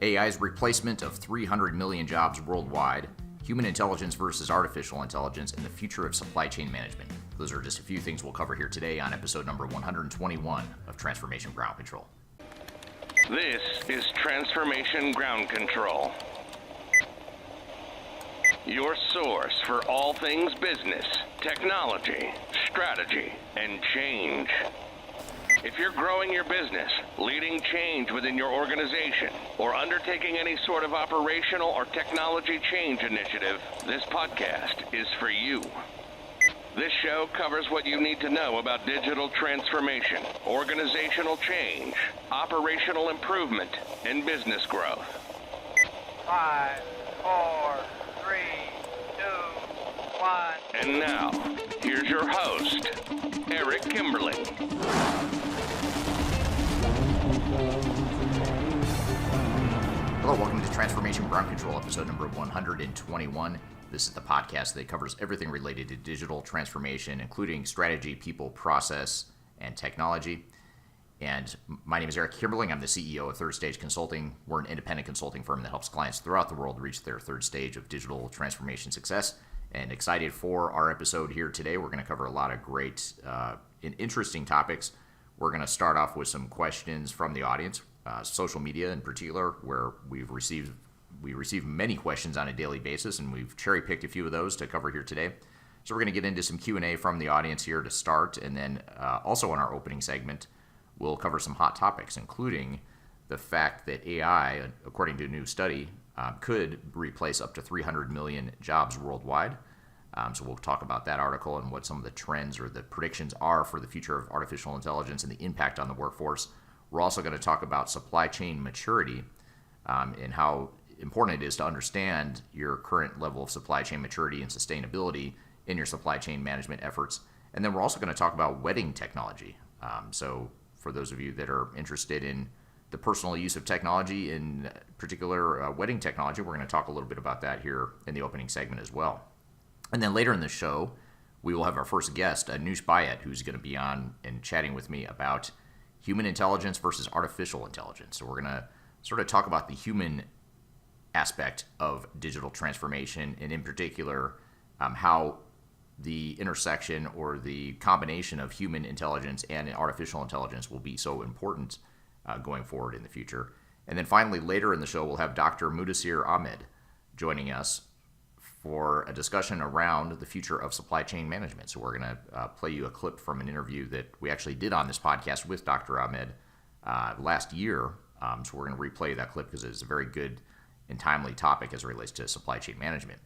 AI's replacement of 300 million jobs worldwide, human intelligence versus artificial intelligence, and the future of supply chain management. Those are just a few things we'll cover here today on episode number 121 of Transformation Ground Control. This is Transformation Ground Control, your source for all things business, technology, strategy, and change. If you're growing your business, leading change within your organization, or undertaking any sort of operational or technology change initiative, this podcast is for you. This show covers what you need to know about digital transformation, organizational change, operational improvement, and business growth. 5, 4, 3, 2, 1. And now, here's your host, Eric Kimberling. Hello, welcome to Transformation Ground Control, episode number 121. This is the podcast that covers everything related to digital transformation, including strategy, people, process, and technology. And my name is Eric Kimberling. I'm the CEO of Third Stage Consulting. We're an independent consulting firm that helps clients throughout the world reach their third stage of digital transformation success. And excited for our episode here today. We're going to cover a lot of great and interesting topics. We're going to start off with some questions from the audience, social media in particular, where we receive many questions on a daily basis, and we've cherry-picked a few of those to cover here today. So we're going to get into some Q&A from the audience here to start, and then also in our opening segment, we'll cover some hot topics, including the fact that AI, according to a new study, could replace up to 300 million jobs worldwide. So we'll talk about that article and what some of the trends or the predictions are for the future of artificial intelligence and the impact on the workforce. We're also going to talk about supply chain maturity and how important it is to understand your current level of supply chain maturity and sustainability in your supply chain management efforts. And then we're also going to talk about wedding technology. So for those of you that are interested in the personal use of technology, in particular wedding technology, we're going to talk a little bit about that here in the opening segment as well. And then later in the show, we will have our first guest, Noush, who's going to be on and chatting with me about human intelligence versus artificial intelligence. So we're going to sort of talk about the human aspect of digital transformation, and in particular, how the intersection or the combination of human intelligence and artificial intelligence will be so important going forward in the future. And then finally, later in the show, we'll have Dr. Muddassir Ahmed joining us for a discussion around the future of supply chain management. So we're going to play you a clip from an interview that we actually did on this podcast with Dr. Ahmed last year. So we're going to replay that clip because it's a very good and timely topic as it relates to supply chain management.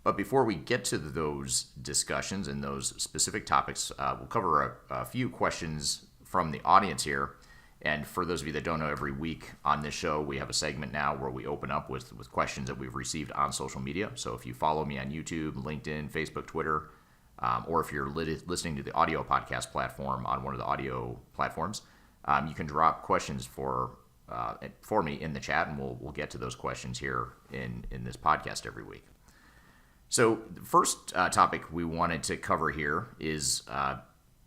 But before we get to those discussions and those specific topics, we'll cover a few questions from the audience here. And for those of you that don't know, every week on this show, we have a segment now where we open up with questions that we've received on social media. So if you follow me on YouTube, LinkedIn, Facebook, Twitter, or if you're listening to the audio podcast platform on one of the audio platforms, you can drop questions for me in the chat, and we'll get to those questions here in this podcast every week. So the first topic we wanted to cover here is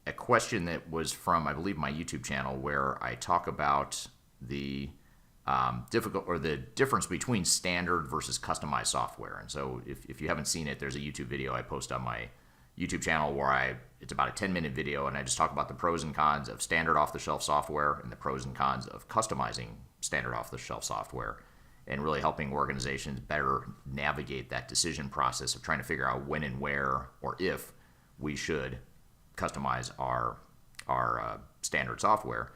a question that was from, I believe, my YouTube channel, where I talk about the the difference between standard versus customized software. And so if you haven't seen it, there's a YouTube video I post on my YouTube channel where it's about a 10-minute video, and I just talk about the pros and cons of standard off-the-shelf software and the pros and cons of customizing standard off-the-shelf software, and really helping organizations better navigate that decision process of trying to figure out when and where or if we should customize our standard software.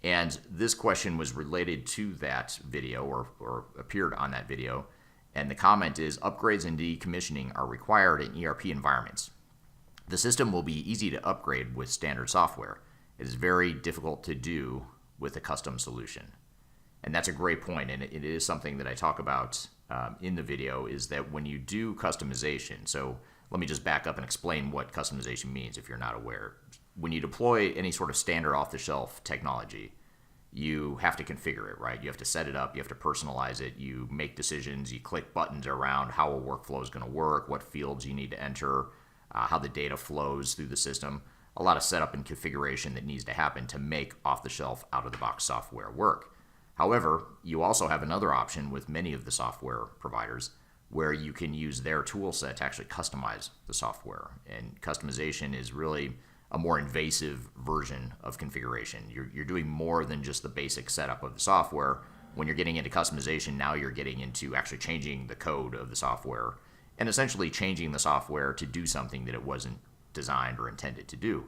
And this question was related to that video or appeared on that video. And the comment is, upgrades and decommissioning are required in ERP environments. The system will be easy to upgrade with standard software. It is very difficult to do with a custom solution. And that's a great point. And it is something that I talk about in the video, is that when you do customization, so let me just back up and explain what customization means if you're not aware. When you deploy any sort of standard off-the-shelf technology, you have to configure it, right? You have to set it up, you have to personalize it, you make decisions, you click buttons around how a workflow is going to work, what fields you need to enter, how the data flows through the system. A lot of setup and configuration that needs to happen to make off-the-shelf, out-of-the-box software work. However, you also have another option with many of the software providers where you can use their tool set to actually customize the software. And customization is really a more invasive version of configuration. You're doing more than just the basic setup of the software. When you're getting into customization, now you're getting into actually changing the code of the software and essentially changing the software to do something that it wasn't designed or intended to do.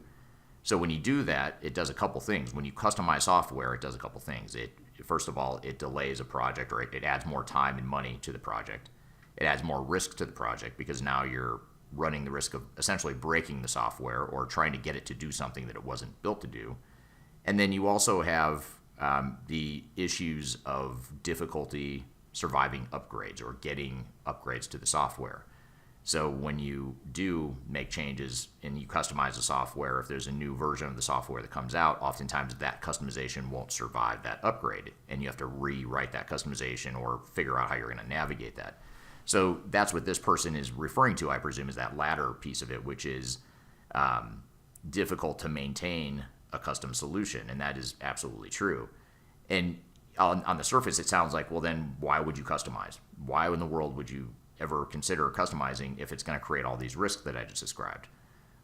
So when you do that, it does a couple things. When you customize software, it does a couple things. First of all, it delays a project, or it adds more time and money to the project. It adds more risk to the project because now you're running the risk of essentially breaking the software or trying to get it to do something that it wasn't built to do. And then you also have the issues of difficulty surviving upgrades or getting upgrades to the software. So when you do make changes and you customize the software, if there's a new version of the software that comes out, oftentimes that customization won't survive that upgrade, and you have to rewrite that customization or figure out how you're going to navigate that. So that's what this person is referring to, I presume, is that latter piece of it, which is difficult to maintain a custom solution, and that is absolutely true. And on the surface, it sounds like, well, then why would you customize? Why in the world would you ever consider customizing if it's going to create all these risks that I just described?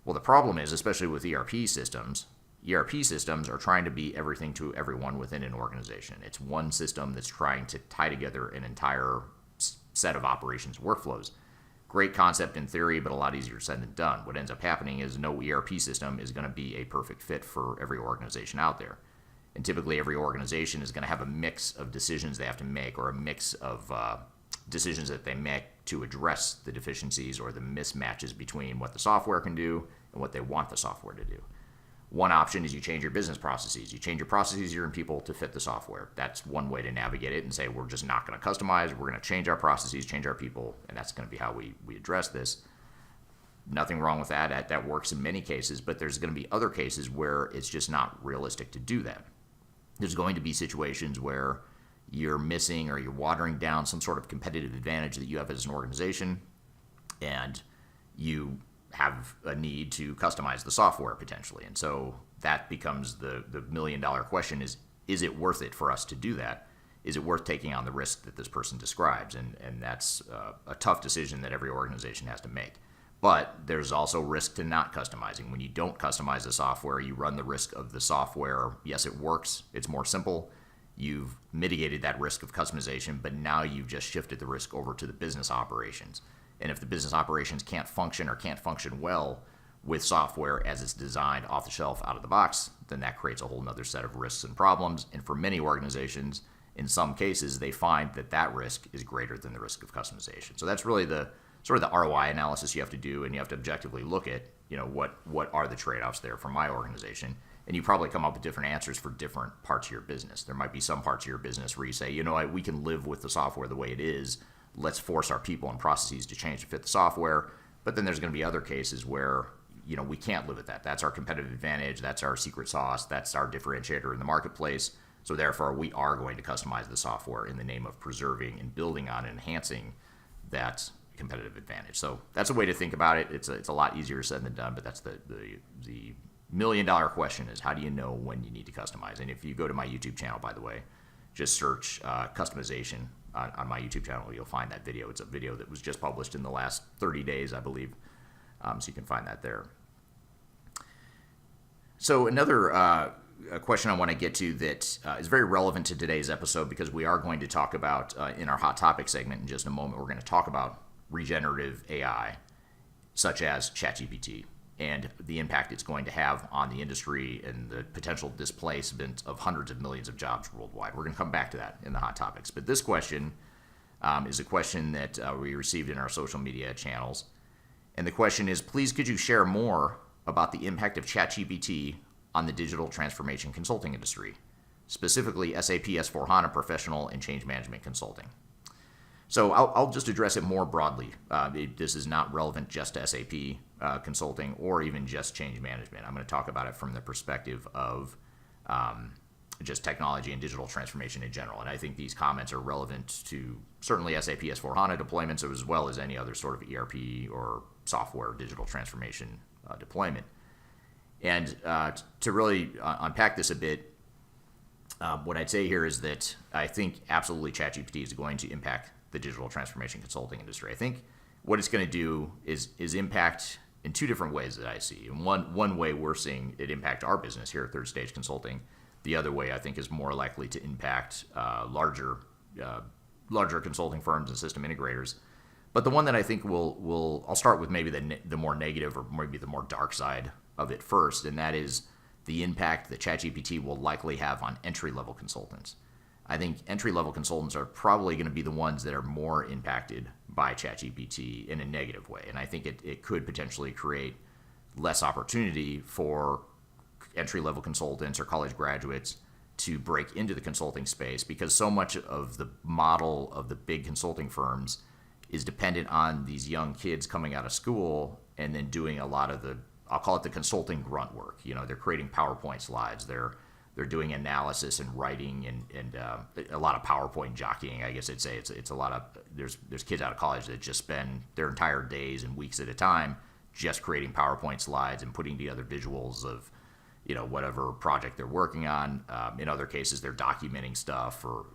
Well, the problem is, especially with ERP systems are trying to be everything to everyone within an organization. It's one system that's trying to tie together an entire set of operations workflows. Great concept in theory, but a lot easier said than done. What ends up happening is no ERP system is going to be a perfect fit for every organization out there. And typically every organization is going to have a mix of decisions they have to make, or a mix of decisions that they make to address the deficiencies or the mismatches between what the software can do and what they want the software to do. One option is you change your business processes. You change your processes, your people to fit the software. That's one way to navigate it and say, we're just not going to customize. We're going to change our processes, change our people, and that's going to be how we address this. Nothing wrong with that. That works in many cases, but there's going to be other cases where it's just not realistic to do that. There's going to be situations where you're missing or you're watering down some sort of competitive advantage that you have as an organization, and you have a need to customize the software potentially. And so that becomes the $1 million question is it worth it for us to do that? Is it worth taking on the risk that this person describes? And that's a tough decision that every organization has to make. But there's also risk to not customizing. When you don't customize the software, you run the risk of the software. Yes, it works. It's more simple. You've mitigated that risk of customization, but now you've just shifted the risk over to the business operations. And if the business operations can't function or can't function well with software as it's designed off the shelf out of the box, then that creates a whole nother set of risks and problems. And for many organizations, in some cases, they find that risk is greater than the risk of customization. So that's really the sort of the ROI analysis you have to do, and you have to objectively look at, what are the trade-offs there for my organization. And you probably come up with different answers for different parts of your business. There might be some parts of your business where you say, we can live with the software the way it is. Let's force our people and processes to change to fit the software. But then there's going to be other cases where, we can't live with that. That's our competitive advantage. That's our secret sauce. That's our differentiator in the marketplace. So therefore, we are going to customize the software in the name of preserving and building on and enhancing that competitive advantage. So that's a way to think about it. It's a lot easier said than done, but that's the $1 million question is, how do you know when you need to customize? And if you go to my YouTube channel, by the way, just search customization on my YouTube channel, you'll find that video. It's a video that was just published in the last 30 days, I believe. So you can find that there. So another a question I want to get to that is very relevant to today's episode, because we are going to talk about, in our Hot Topic segment in just a moment, we're going to talk about regenerative AI, such as ChatGPT, and the impact it's going to have on the industry and the potential displacement of hundreds of millions of jobs worldwide. We're going to come back to that in the Hot Topics. But this question is a question that we received in our social media channels. And the question is, please could you share more about the impact of ChatGPT on the digital transformation consulting industry, specifically SAP S/4HANA professional and change management consulting? So I'll just address it more broadly. This is not relevant just to SAP consulting or even just change management. I'm going to talk about it from the perspective of just technology and digital transformation in general. And I think these comments are relevant to certainly SAP S/4HANA deployments, as well as any other sort of ERP or software digital transformation deployment. And to really unpack this a bit, What I'd say here is that I think absolutely ChatGPT is going to impact the digital transformation consulting industry. I think what it's going to do is impact in two different ways that I see. And one way we're seeing it impact our business here at Third Stage Consulting. The other way I think is more likely to impact larger consulting firms and system integrators. But the one that I think I'll start with maybe the more negative or maybe the more dark side of it first, and that is the impact that ChatGPT will likely have on entry-level consultants. I think entry-level consultants are probably going to be the ones that are more impacted by ChatGPT in a negative way. And I think it could potentially create less opportunity for entry-level consultants or college graduates to break into the consulting space, because so much of the model of the big consulting firms is dependent on these young kids coming out of school and then doing a lot of I'll call it the consulting grunt work. They're creating PowerPoint slides. They're doing analysis and writing and a lot of PowerPoint jockeying. I guess I'd say it's a lot of there's kids out of college that just spend their entire days and weeks at a time just creating PowerPoint slides and putting together visuals of whatever project they're working on. In other cases, they're documenting stuff, or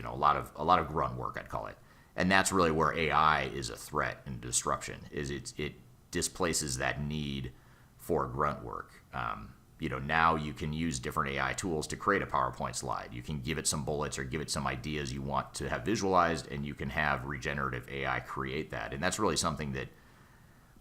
a lot of grunt work, I'd call it. And that's really where AI is a threat and disruption. It displaces that need for grunt work. Now you can use different AI tools to create a PowerPoint slide. You can give it some bullets or give it some ideas you want to have visualized, and you can have regenerative AI create that. And that's really something that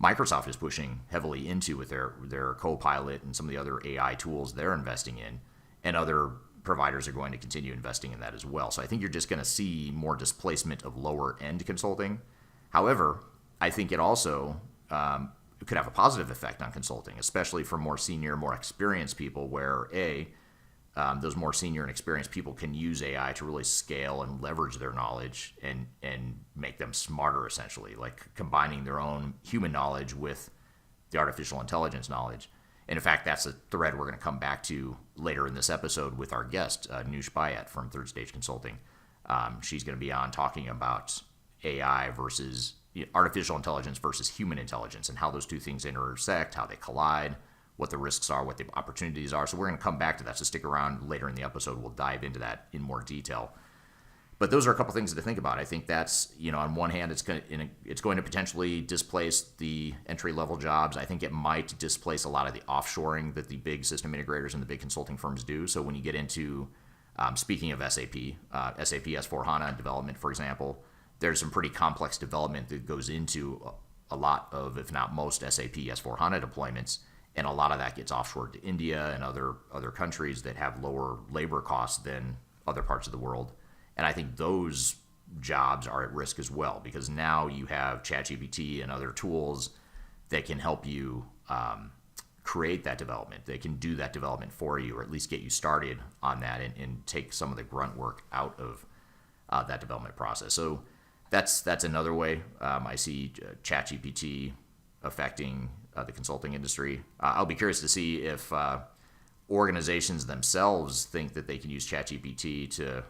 Microsoft is pushing heavily into with their Copilot and some of the other AI tools they're investing in, and other providers are going to continue investing in that as well. So I think you're just going to see more displacement of lower end consulting. However, I think it also could have a positive effect on consulting, especially for more senior, more experienced people, where those more senior and experienced people can use AI to really scale and leverage their knowledge and make them smarter, essentially, like combining their own human knowledge with the artificial intelligence knowledge. And in fact, that's a thread we're going to come back to later in this episode with our guest, Noush Bayat from Third Stage Consulting. She's going to be on talking about AI versus artificial intelligence versus human intelligence, and how those two things intersect, how they collide, what the risks are, what the opportunities are. So we're going to come back to that. So stick around later in the episode. We'll dive into that in more detail. But those are a couple things to think about. I think that's, on one hand, it's going to potentially displace the entry-level jobs. I think it might displace a lot of the offshoring that the big system integrators and the big consulting firms do. So when you get into, speaking of SAP S/4HANA development, for example, there's some pretty complex development that goes into a lot of, if not most, SAP S/4HANA deployments. And a lot of that gets offshored to India and other countries that have lower labor costs than other parts of the world. And I think those jobs are at risk as well, because now you have ChatGPT and other tools that can help you create that development. They can do that development for you, or at least get you started on that and take some of the grunt work out of that development process. So that's another way I see ChatGPT affecting the consulting industry. I'll be curious to see if organizations themselves think that they can use ChatGPT to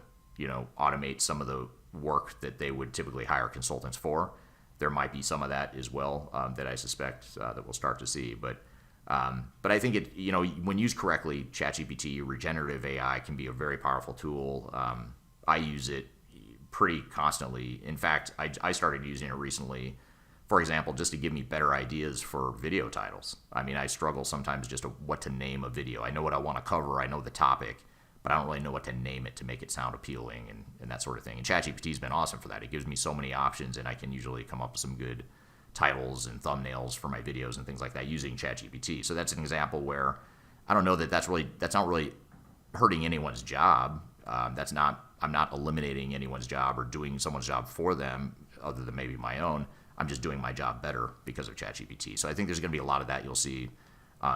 automate some of the work that they would typically hire consultants for. There might be some of that as well that I suspect that we'll start to see. But I think when used correctly, ChatGPT, regenerative AI, can be a very powerful tool. I use it pretty constantly. In fact, I started using it recently, for example, just to give me better ideas for video titles. I mean, I struggle sometimes just what to name a video. I know what I want to cover, I know the topic, but I don't really know what to name it to make it sound appealing and that sort of thing. And ChatGPT's been awesome for that. It gives me so many options, and I can usually come up with some good titles and thumbnails for my videos and things like that using ChatGPT. So that's an example where I don't know that that's not really hurting anyone's job. I'm not eliminating anyone's job or doing someone's job for them, other than maybe my own. I'm just doing my job better because of ChatGPT. So I think there's going to be a lot of that you'll see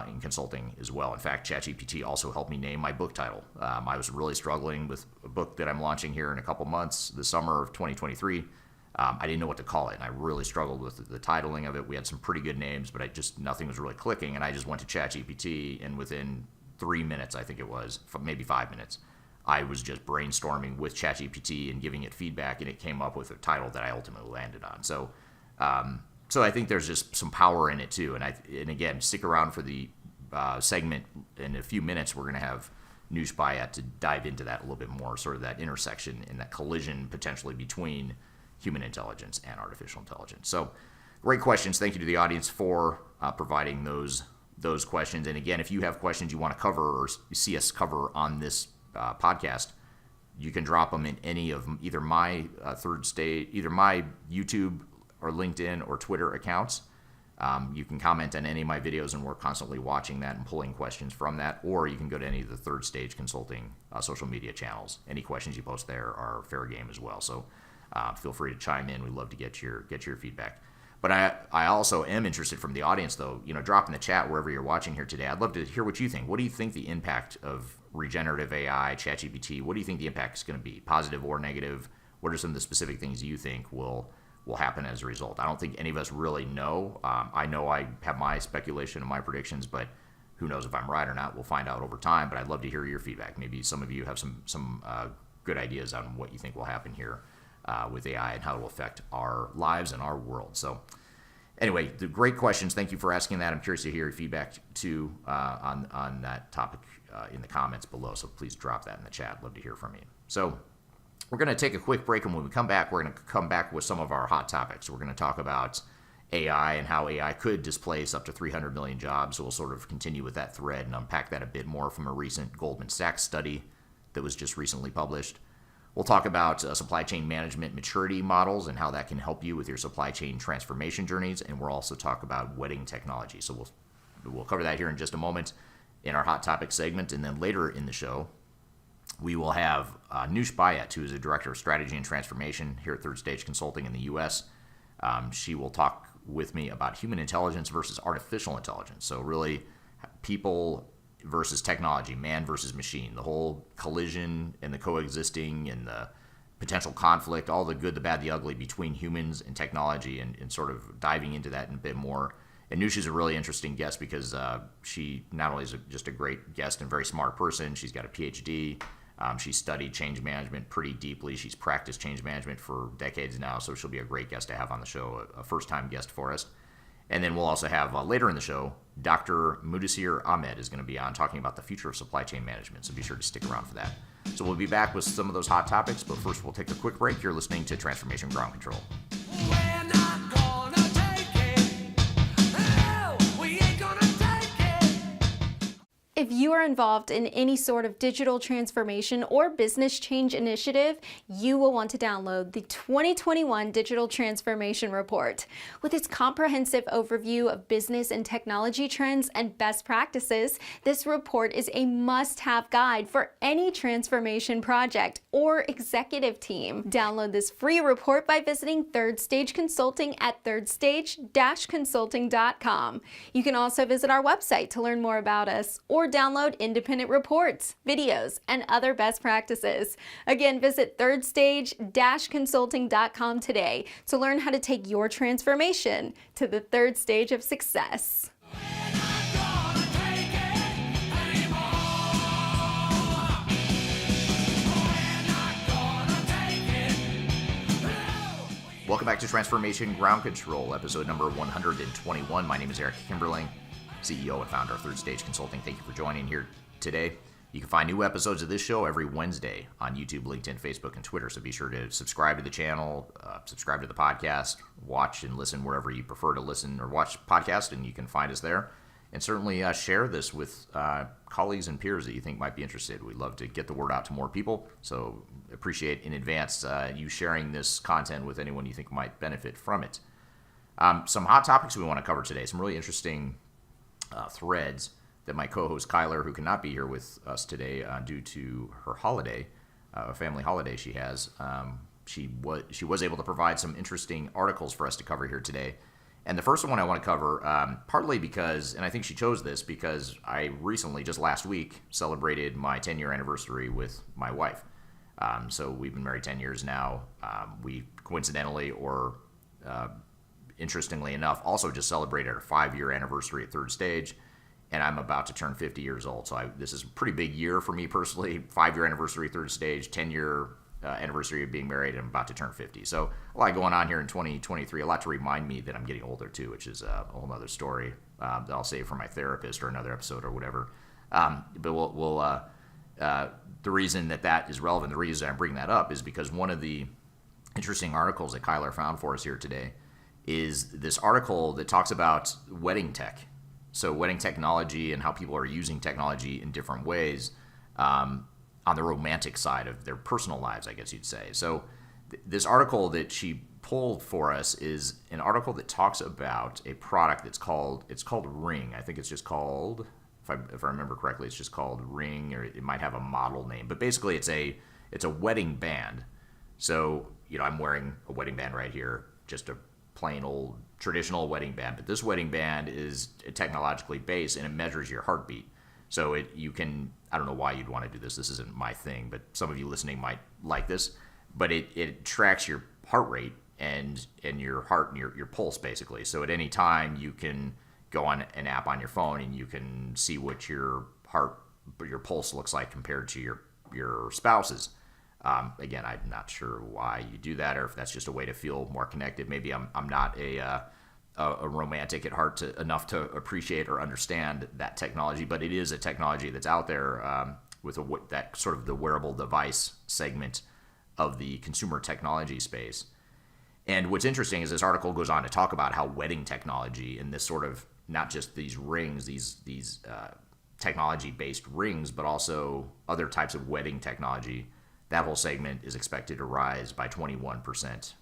in consulting as well. In fact, ChatGPT also helped me name my book title. I was really struggling with a book that I'm launching here in a couple months, the summer of 2023. I didn't know what to call it, and I really struggled with the titling of it. We had some pretty good names, but nothing was really clicking, and I just went to ChatGPT, and within 3 minutes, I think it was, maybe 5 minutes, I was just brainstorming with ChatGPT and giving it feedback, and it came up with a title that I ultimately landed on. So I think there's just some power in it too. And again, stick around for the segment in a few minutes. We're going to have Noush Bayat to dive into that a little bit more, sort of that intersection and that collision potentially between human intelligence and artificial intelligence. So great questions. Thank you to the audience for providing those questions. And again, if you have questions you want to cover or see us cover on this podcast, you can drop them in any of either my either my YouTube or LinkedIn or Twitter accounts. You can comment on any of my videos, and we're constantly watching that and pulling questions from that. Or you can go to any of the Third Stage Consulting social media channels. Any questions you post there are fair game as well. So feel free to chime in. We'd love to get your feedback. But I also am interested from the audience, though. Drop in the chat wherever you're watching here today. I'd love to hear what you think. What do you think the impact of regenerative AI, ChatGPT? What do you think the impact is going to be, positive or negative? What are some of the specific things you think will happen as a result? I don't think any of us really know. I know I have my speculation and my predictions, but who knows if I'm right or not? We'll find out over time. But I'd love to hear your feedback. Maybe some of you have some good ideas on what you think will happen here with AI and how it will affect our lives and our world. So anyway, the great questions. Thank you for asking that. I'm curious to hear your feedback too on that topic in the comments below. So please drop that in the chat. Love to hear from you. So we're going to take a quick break, and when we come back, we're going to come back with some of our hot topics. We're going to talk about AI and how AI could displace up to 300 million jobs. So we'll sort of continue with that thread and unpack that a bit more from a recent Goldman Sachs study that was just recently published. We'll talk about supply chain management maturity models and how that can help you with your supply chain transformation journeys. And we'll also talk about wedding technology. So we'll cover that here in just a moment in our hot topic segment. And then later in the show, we will have Noush Bayat, who is a director of strategy and transformation here at Third Stage Consulting in the U.S. She will talk with me about human intelligence versus artificial intelligence. So really people versus technology, man versus machine, the whole collision and the coexisting and the potential conflict, all the good, the bad, the ugly between humans and technology, and sort of diving into that in a bit more. And Noush is a really interesting guest because she not only is just a great guest and very smart person, she's got a PhD. She's studied change management pretty deeply. She's practiced change management for decades now, so she'll be a great guest to have on the show, a first-time guest for us. And then we'll also have, later in the show, Dr. Muddassir Ahmed is going to be on talking about the future of supply chain management, so be sure to stick around for that. So we'll be back with some of those hot topics, but first we'll take a quick break. You're listening to Transformation Ground Control. If you are involved in any sort of digital transformation or business change initiative, you will want to download the 2021 Digital Transformation Report. With its comprehensive overview of business and technology trends and best practices, this report is a must-have guide for any transformation project or executive team. Download this free report by visiting Third Stage Consulting at thirdstage-consulting.com. You can also visit our website to learn more about us or download independent reports, videos, and other best practices. Again, visit thirdstage-consulting.com today to learn how to take your transformation to the third stage of success. Welcome back to Transformation Ground Control, episode number 121. My name is Eric Kimberling, CEO and founder of Third Stage Consulting. Thank you for joining here today. You can find new episodes of this show every Wednesday on YouTube, LinkedIn, Facebook, and Twitter. So be sure to subscribe to the channel, subscribe to the podcast, watch and listen wherever you prefer to listen or watch podcasts, and you can find us there. And certainly share this with colleagues and peers that you think might be interested. We'd love to get the word out to more people. So appreciate in advance you sharing this content with anyone you think might benefit from it. Some hot topics we want to cover today, some really interesting threads that my co-host Kyler, who cannot be here with us today due to her holiday, a family holiday she has, she was able to provide some interesting articles for us to cover here today. And the first one I want to cover, partly because, and I think she chose this because I recently, just last week, celebrated my 10-year anniversary with my wife. So we've been married 10 years now. We coincidentally, or interestingly enough, also just celebrated our 5-year anniversary at Third Stage, and I'm about to turn 50 years old. So this is a pretty big year for me personally. 5-year anniversary Third Stage, 10-year anniversary of being married, and I'm about to turn 50. So a lot going on here in 2023, a lot to remind me that I'm getting older too, which is a whole other story that I'll save for my therapist or another episode or whatever. But we'll the reason that is relevant, the reason I'm bringing that up is because one of the interesting articles that Kyler found for us here today is this article that talks about wedding tech. So wedding technology and how people are using technology in different ways on the romantic side of their personal lives, I guess you'd say. So this article that she pulled for us is an article that talks about a product it's called Ring. I think it's just called, if I remember correctly, it's just called Ring, or it might have a model name. But basically, it's a wedding band. So I'm wearing a wedding band right here, just a plain old traditional wedding band. But this wedding band is technologically based, and it measures your heartbeat. So you can, I don't know why you'd want to do this. This isn't my thing, but some of you listening might like this. But it tracks your heart rate and your heart and your pulse, basically. So at any time, you can go on an app on your phone and you can see what your pulse looks like compared to your spouse's. Again, I'm not sure why you do that, or if that's just a way to feel more connected. Maybe I'm not a romantic at heart enough to appreciate or understand that technology, but it is a technology that's out there with that sort of the wearable device segment of the consumer technology space. And what's interesting is this article goes on to talk about how wedding technology and this sort of, not just these rings, these technology-based rings, but also other types of wedding technology, that whole segment is expected to rise by 21%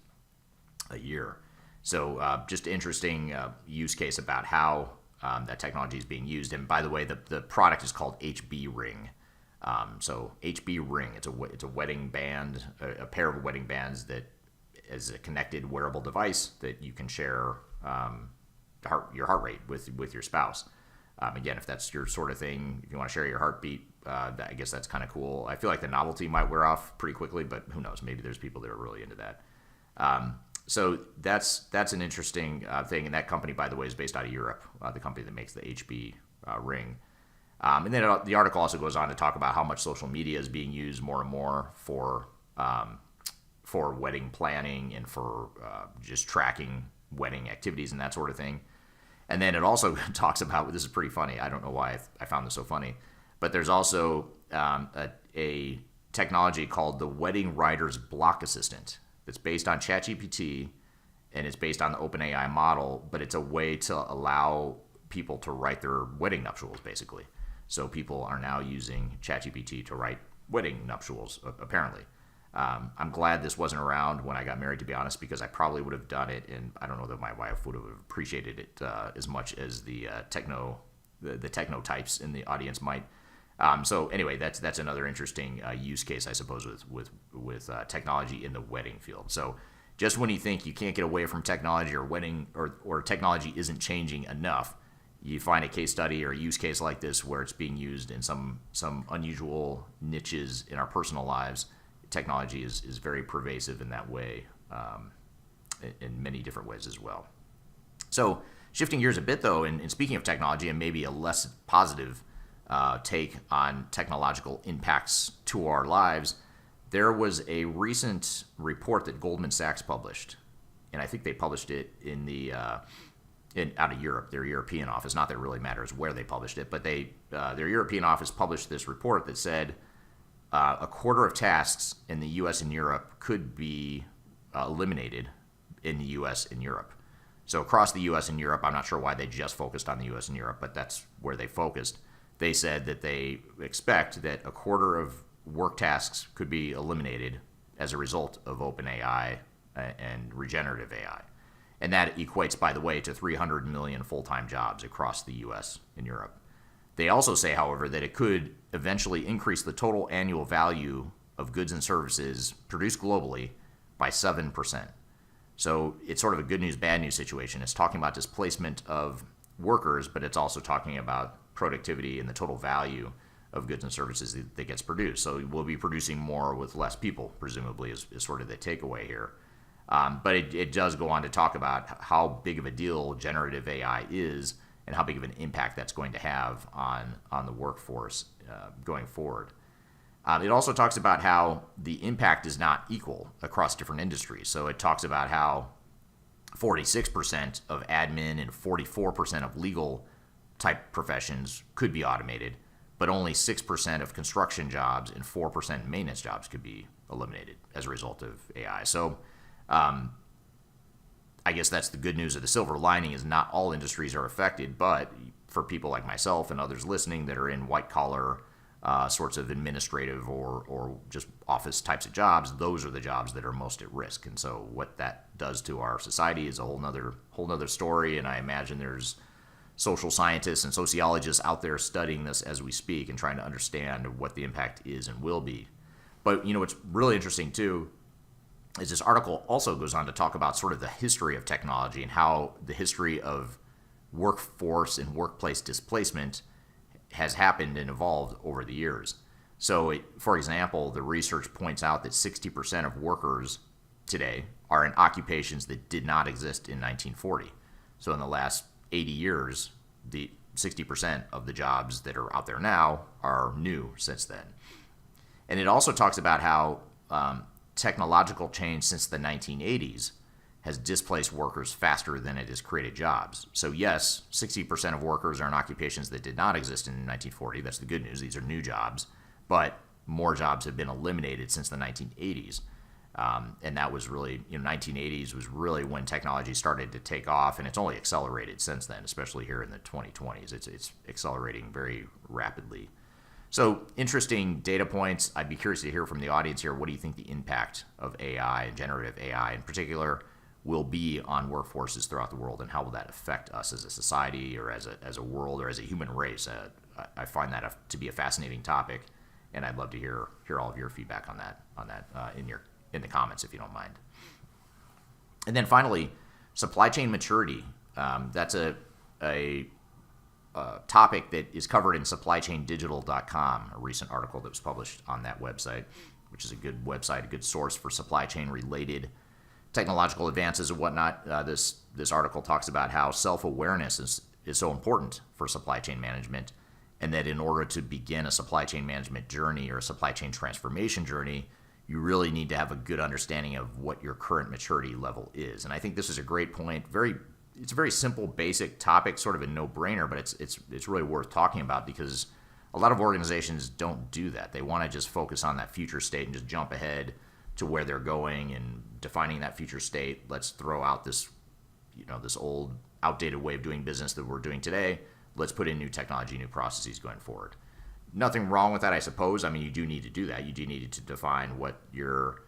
a year. So just interesting use case about how that technology is being used. And by the way, the product is called HB Ring. So HB Ring, it's a wedding band, a pair of wedding bands that is a connected wearable device that you can share your heart rate with your spouse. Again, if that's your sort of thing, if you want to share your heartbeat, I guess that's kind of cool. I feel like the novelty might wear off pretty quickly, but who knows? Maybe there's people that are really into that. So that's an interesting thing. And that company, by the way, is based out of Europe, the company that makes the HB Ring. And then the article also goes on to talk about how much social media is being used more and more for wedding planning and for just tracking wedding activities and that sort of thing. And then it also talks about, this is pretty funny, I don't know why I found this so funny, but there's also a technology called the Wedding Writer's Block Assistant that's based on ChatGPT, and it's based on the OpenAI model, but it's a way to allow people to write their wedding nuptials, basically. So people are now using ChatGPT to write wedding nuptials, apparently. I'm glad this wasn't around when I got married, to be honest, because I probably would have done it, and I don't know that my wife would have appreciated it as much as the techno types in the audience might. So anyway, that's another interesting use case, I suppose, with technology in the wedding field. So just when you think you can't get away from technology or technology isn't changing enough, you find a case study or a use case like this where it's being used in some unusual niches in our personal lives. Technology is very pervasive in that way, in many different ways as well. So shifting gears a bit, though, and speaking of technology and maybe a less positive take on technological impacts to our lives, there was a recent report that Goldman Sachs published, and I think they published it out of Europe, their European office. Not that it really matters where they published it, but their European office published this report that said a quarter of tasks in the U.S. and Europe could be eliminated in the U.S. and Europe. So across the U.S. and Europe, I'm not sure why they just focused on the U.S. and Europe, but that's where they focused. They said that they expect that a quarter of work tasks could be eliminated as a result of OpenAI and regenerative AI. And that equates, by the way, to 300 million full-time jobs across the U.S. and Europe. They also say, however, that it could eventually increase the total annual value of goods and services produced globally by 7%. So it's sort of a good news, bad news situation. It's talking about displacement of workers, but it's also talking about productivity and the total value of goods and services that gets produced. So we'll be producing more with less people, presumably, is sort of the takeaway here. But it does go on to talk about how big of a deal generative AI is and how big of an impact that's going to have on the workforce going forward. It also talks about how the impact is not equal across different industries. So it talks about how 46% of admin and 44% of legal type professions could be automated, but only 6% of construction jobs and 4% maintenance jobs could be eliminated as a result of AI. So I guess that's the good news. Of the silver lining is not all industries are affected, but for people like myself and others listening that are in white collar sorts of administrative or just office types of jobs, those are the jobs that are most at risk. And so what that does to our society is a whole nother story. And I imagine there's social scientists and sociologists out there studying this as we speak and trying to understand what the impact is and will be. But what's really interesting too is this article also goes on to talk about sort of the history of technology and how the history of workforce and workplace displacement has happened and evolved over the years. So, for example, the research points out that 60% of workers today are in occupations that did not exist in 1940. So in the last 80 years, the 60% of the jobs that are out there now are new since then. And it also talks about how technological change since the 1980s has displaced workers faster than it has created jobs. So yes, 60% of workers are in occupations that did not exist in 1940. That's the good news. These are new jobs. But more jobs have been eliminated since the 1980s. And that was really, 1980s was really when technology started to take off, and it's only accelerated since then, especially here in the 2020s. It's accelerating very rapidly. So interesting data points. I'd be curious to hear from the audience here. What do you think the impact of AI and generative AI in particular will be on workforces throughout the world, and how will that affect us as a society or as a world or as a human race? I find that to be a fascinating topic, and I'd love to hear all of your feedback on that in the comments, if you don't mind. And then finally, supply chain maturity. That's a topic that is covered in supplychaindigital.com, a recent article that was published on that website, which is a good website, a good source for supply chain related technological advances and whatnot. This article talks about how self-awareness is so important for supply chain management, and that in order to begin a supply chain management journey or a supply chain transformation journey, you really need to have a good understanding of what your current maturity level is. And I think this is a great point. It's a very simple, basic topic, sort of a no-brainer, but it's really worth talking about because a lot of organizations don't do that. They want to just focus on that future state and just jump ahead to where they're going and defining that future state. Let's throw out this old, outdated way of doing business that we're doing today. Let's put in new technology, new processes going forward. Nothing wrong with that, I suppose. I mean, you do need to do that. You do need to define what your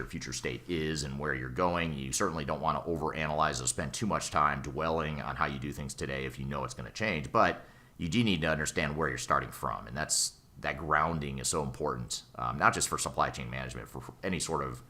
future state is and where you're going. You certainly don't want to overanalyze or spend too much time dwelling on how you do things today if you know it's going to change. But you do need to understand where you're starting from, and that grounding is so important, not just for supply chain management, for any sort of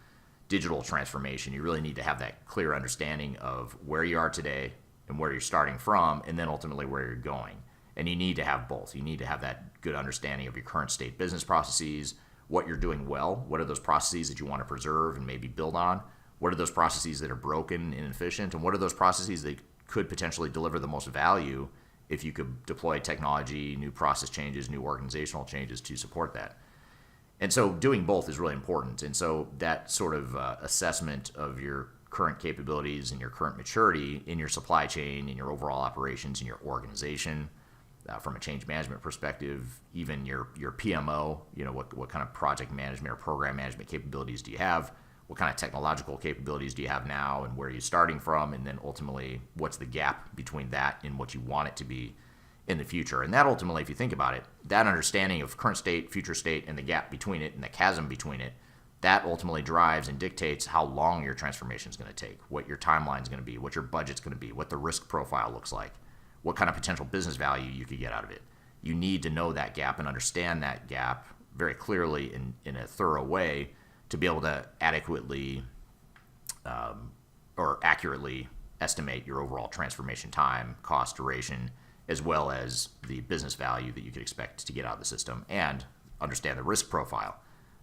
digital transformation. You really need to have that clear understanding of where you are today and where you're starting from, and then ultimately where you're going. And you need to have both. You need to have that good understanding of your current state business processes, what you're doing well, what are those processes that you want to preserve and maybe build on, what are those processes that are broken and inefficient, and what are those processes that could potentially deliver the most value if you could deploy technology, new process changes, new organizational changes to support that. And so doing both is really important. And so that sort of assessment of your current capabilities and your current maturity in your supply chain, in your overall operations, in your organization, from a change management perspective, even your PMO, what kind of project management or program management capabilities do you have? What kind of technological capabilities do you have now, and where are you starting from? And then ultimately, what's the gap between that and what you want it to be in the future? And that ultimately, if you think about it, that understanding of current state, future state, and the gap between it and the chasm between it, that ultimately drives and dictates how long your transformation is going to take, what your timeline is going to be, what your budget's going to be, what the risk profile looks like, what kind of potential business value you could get out of it. You need to know that gap and understand that gap very clearly in a thorough way to be able to adequately or accurately estimate your overall transformation time, cost, duration, as well as the business value that you could expect to get out of the system, and understand the risk profile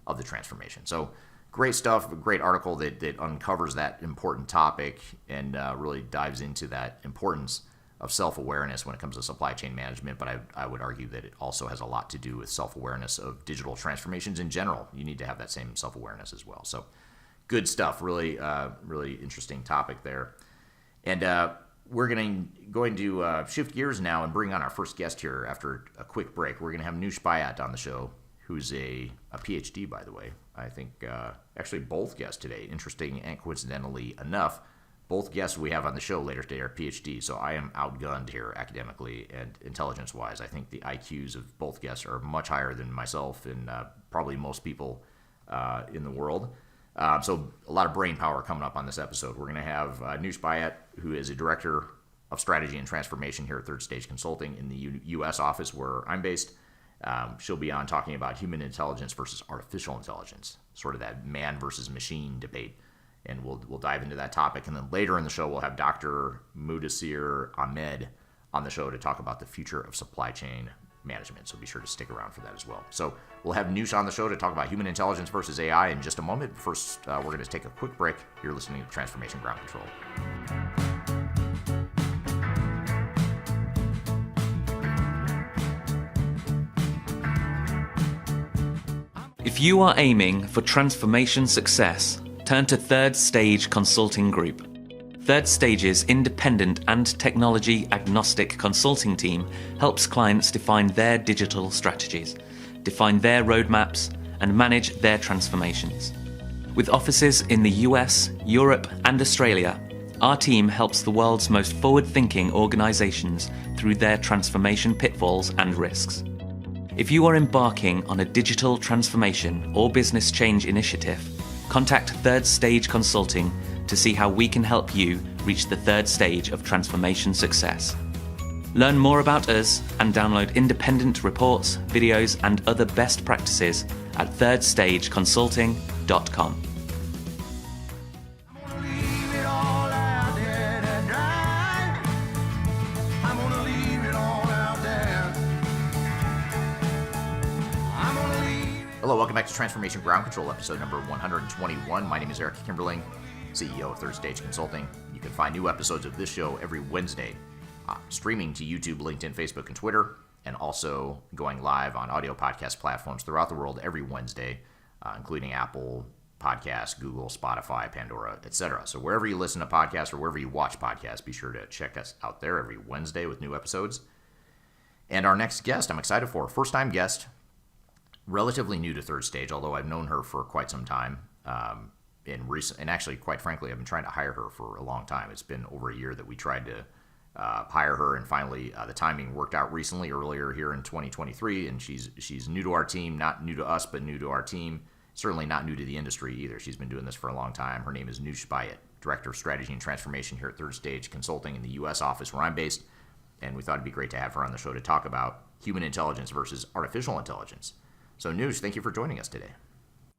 of the transformation. So great stuff, a great article that uncovers that important topic and really dives into that importance of self-awareness when it comes to supply chain management, but I would argue that it also has a lot to do with self-awareness of digital transformations in general. You need to have that same self-awareness as well. So good stuff, really interesting topic there. And we're going to shift gears now and bring on our first guest here after a quick break. We're going to have Noush Bayat on the show, who's a PhD, by the way. I think actually both guests today, interesting and coincidentally enough, both guests we have on the show later today are PhDs. So I am outgunned here academically and intelligence-wise. I think the IQs of both guests are much higher than myself and probably most people in the world. So a lot of brain power coming up on this episode. We're going to have Noush Bayat, who is a director of strategy and transformation here at Third Stage Consulting in the U.S. office where I'm based. She'll be on talking about human intelligence versus artificial intelligence, sort of that man versus machine debate. And we'll dive into that topic. And then later in the show, we'll have Dr. Muddassir Ahmed on the show to talk about the future of supply chain management. So be sure to stick around for that as well. So we'll have Noush on the show to talk about human intelligence versus AI in just a moment. First, we're going to take a quick break. You're listening to Transformation Ground Control. If you are aiming for transformation success, turn to Third Stage Consulting Group. Third Stage's independent and technology-agnostic consulting team helps clients define their digital strategies, define their roadmaps, and manage their transformations. With offices in the US, Europe, and Australia, our team helps the world's most forward-thinking organizations through their transformation pitfalls and risks. If you are embarking on a digital transformation or business change initiative, contact Third Stage Consulting to see how we can help you reach the third stage of transformation success. Learn more about us and download independent reports, videos, and other best practices at thirdstageconsulting.com. Hello, welcome back to Transformation Ground Control, episode number 121. My name is Eric Kimberling, CEO of Third Stage Consulting. You can find new episodes of this show every Wednesday, streaming to YouTube, LinkedIn, Facebook, and Twitter, and also going live on audio podcast platforms throughout the world every Wednesday, including Apple Podcasts, Google, Spotify, Pandora, etc. So wherever you listen to podcasts or wherever you watch podcasts, be sure to check us out there every Wednesday with new episodes. And our next guest, I'm excited for, first-time guest, relatively new to Third Stage, although I've known her for quite some time. And actually, quite frankly, I've been trying to hire her for a long time. It's been over a year that we tried to hire her, and finally the timing worked out recently, earlier here in 2023. And she's new to our team, not new to us, but new to our team. Certainly not new to the industry either. She's been doing this for a long time. Her name is Noush Bayat, Director of Strategy and Transformation here at Third Stage Consulting in the U.S. office where I'm based. And we thought it'd be great to have her on the show to talk about human intelligence versus artificial intelligence. So Noush, thank you for joining us today.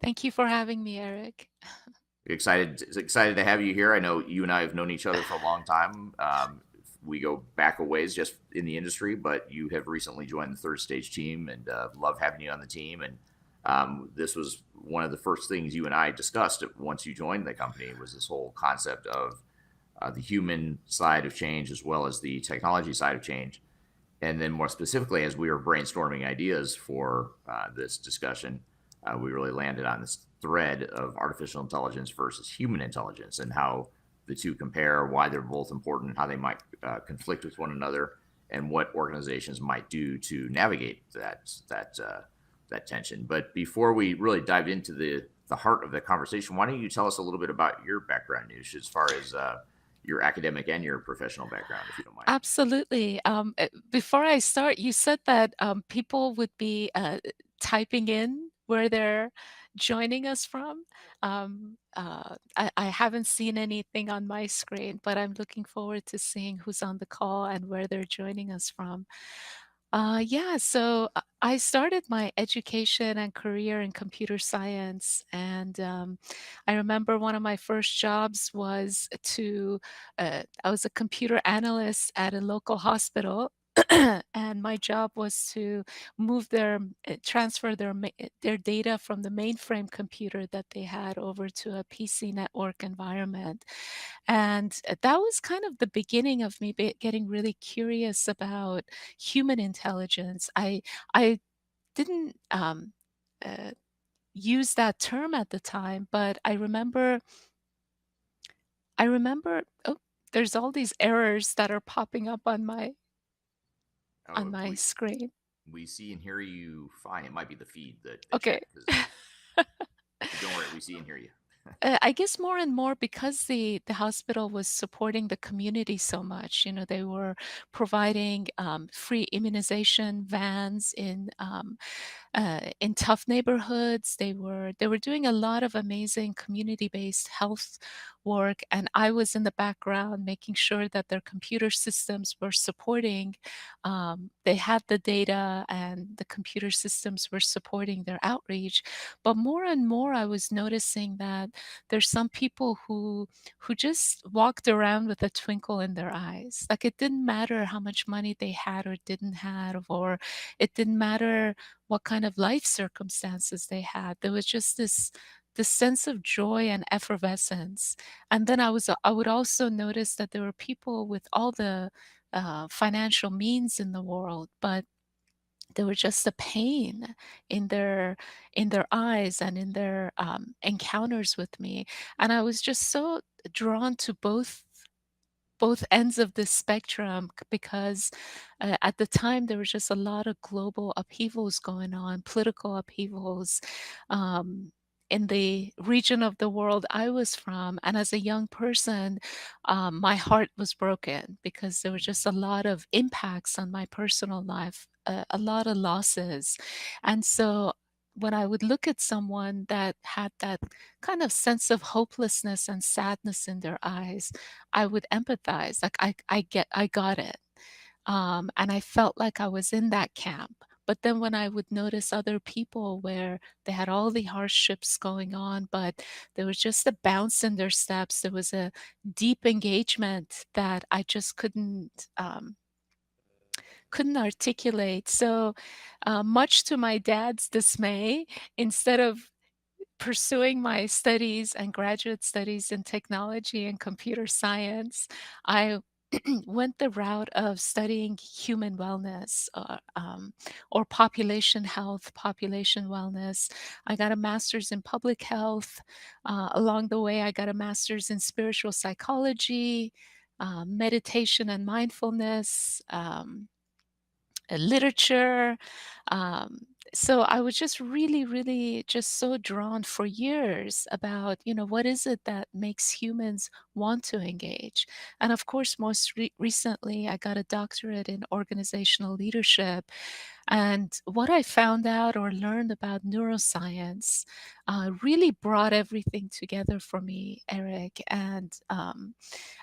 Thank you for having me, Eric. Excited to have you here. I know you and I have known each other for a long time. We go back a ways just in the industry, but you have recently joined the Third Stage team, and love having you on the team. And this was one of the first things you and I discussed once you joined the company, was this whole concept of the human side of change as well as the technology side of change. And then more specifically, as we were brainstorming ideas for this discussion, we really landed on this thread of artificial intelligence versus human intelligence and how the two compare, why they're both important, how they might conflict with one another, and what organizations might do to navigate that tension. But before we really dive into the heart of the conversation, why don't you tell us a little bit about your background, Noush, as far as your academic and your professional background, if you don't mind. Absolutely. Before I start, you said that people would be typing in where they're joining us from. I haven't seen anything on my screen, but I'm looking forward to seeing who's on the call and where they're joining us from. So I started my education and career in computer science, and I remember one of my first jobs was I was a computer analyst at a local hospital. And my job was to transfer their data from the mainframe computer that they had over to a PC network environment. And that was kind of the beginning of me getting really curious about human intelligence. I didn't use that term at the time, but I remember. Oh, there's all these errors that are popping up on Oh, my screen. we see and hear you fine. It might be the feed, the Okay. chat, but don't worry, we see and hear you. I guess more and more because the hospital was supporting the community so much. You know, they were providing free immunization vans in tough neighborhoods. They were doing a lot of amazing community-based health work, and I was in the background making sure that their computer systems were supporting. They had the data, and the computer systems were supporting their outreach. But more and more, I was noticing that there's some people who just walked around with a twinkle in their eyes. Like it didn't matter how much money they had or didn't have, or it didn't matter what kind of life circumstances they had. There was just this sense of joy and effervescence. And then I would also notice that there were people with all the financial means in the world, but there was just a pain in their eyes and in their encounters with me. And I was just so drawn to both ends of the spectrum because at the time there was just a lot of global upheavals going on, political upheavals um, in the region of the world I was from. And as a young person, my heart was broken because there was just a lot of impacts on my personal life, a lot of losses. And so when I would look at someone that had that kind of sense of hopelessness and sadness in their eyes, I would empathize, like, I got it, and I felt like I was in that camp. But then when I would notice other people where they had all the hardships going on, but there was just a bounce in their steps, there was a deep engagement that I just couldn't articulate. So, much to my dad's dismay, instead of pursuing my studies and graduate studies in technology and computer science, I went the route of studying human wellness or population health, population wellness. I got a master's in public health. Along the way, I got a master's in spiritual psychology, meditation and mindfulness. Literature. Um, so I was just really, really just so drawn for years about, what is it that makes humans want to engage? And of course, most recently, I got a doctorate in organizational leadership. And what I found out or learned about neuroscience really brought everything together for me, Eric. And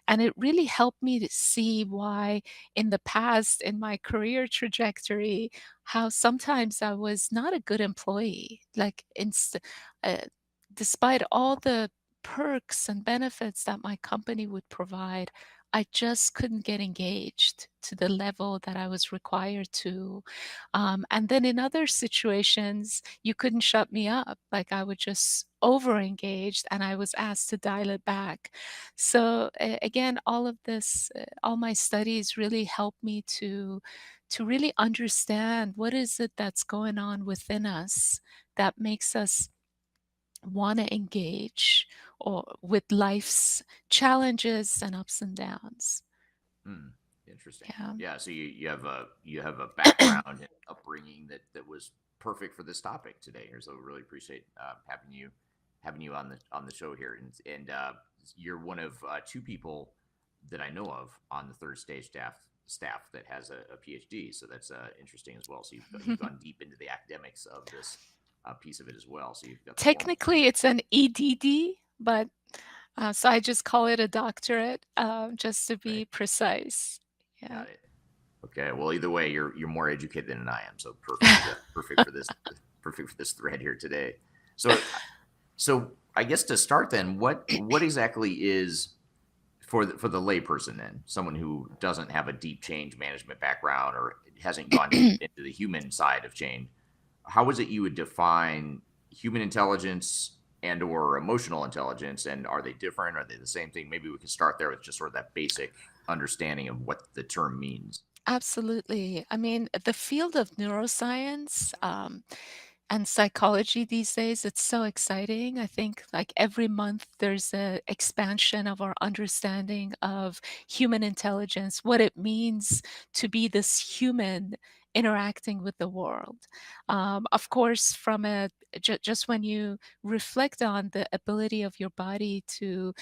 it really helped me to see why in the past in my career trajectory, how sometimes I was not a good employee. Like uh, despite all the perks and benefits that my company would provide, I just couldn't get engaged to the level that I was required to. And then in other situations, you couldn't shut me up. Like I would just over engaged and I was asked to dial it back. So again, all of this, all my studies really helped me to really understand what is it that's going on within us that makes us want to engage or with life's challenges and ups and downs. Hmm. Interesting. Yeah. Yeah. So you have a background and upbringing that was perfect for this topic today here. So really appreciate having you on the show here. And you're one of two people that I know of on the third stage staff that has a PhD. So that's interesting as well. So you've gone deep into the academics of this piece of it as well. So you've got the formal. Technically, it's an EDD, but so I just call it a doctorate, just to Right. be precise. Yeah. Got it. Okay. Well, either way, you're more educated than I am, so perfect for this thread here today. So I guess to start then, what exactly is for the layperson then, someone who doesn't have a deep change management background or hasn't gone deep into the human side of change, how is it you would define human intelligence and or emotional intelligence, and are they different? Are they the same thing? Maybe we could start there with just sort of that basic understanding of what the term means. Absolutely. I mean, the field of neuroscience, and psychology these days. It's so exciting. I think like every month there's a expansion of our understanding of human intelligence, what it means to be this human interacting with the world. Of course, from a just when you reflect on the ability of your body to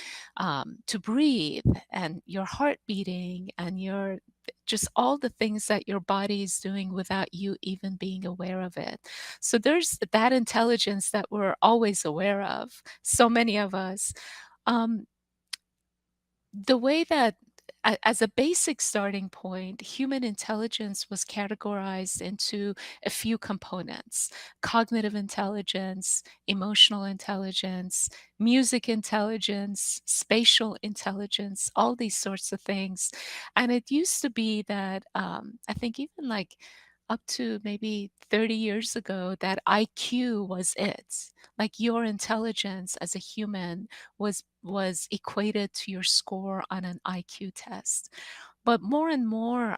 breathe and your heart beating and your just all the things that your body is doing without you even being aware of it. So there's that intelligence that we're always aware of, so many of us. Um, the way that as a basic starting point, human intelligence was categorized into a few components: cognitive intelligence, emotional intelligence, music intelligence, spatial intelligence, all these sorts of things. And it used to be that I think even like up to maybe 30 years ago, that IQ was it. Like your intelligence as a human was equated to your score on an IQ test. But more and more,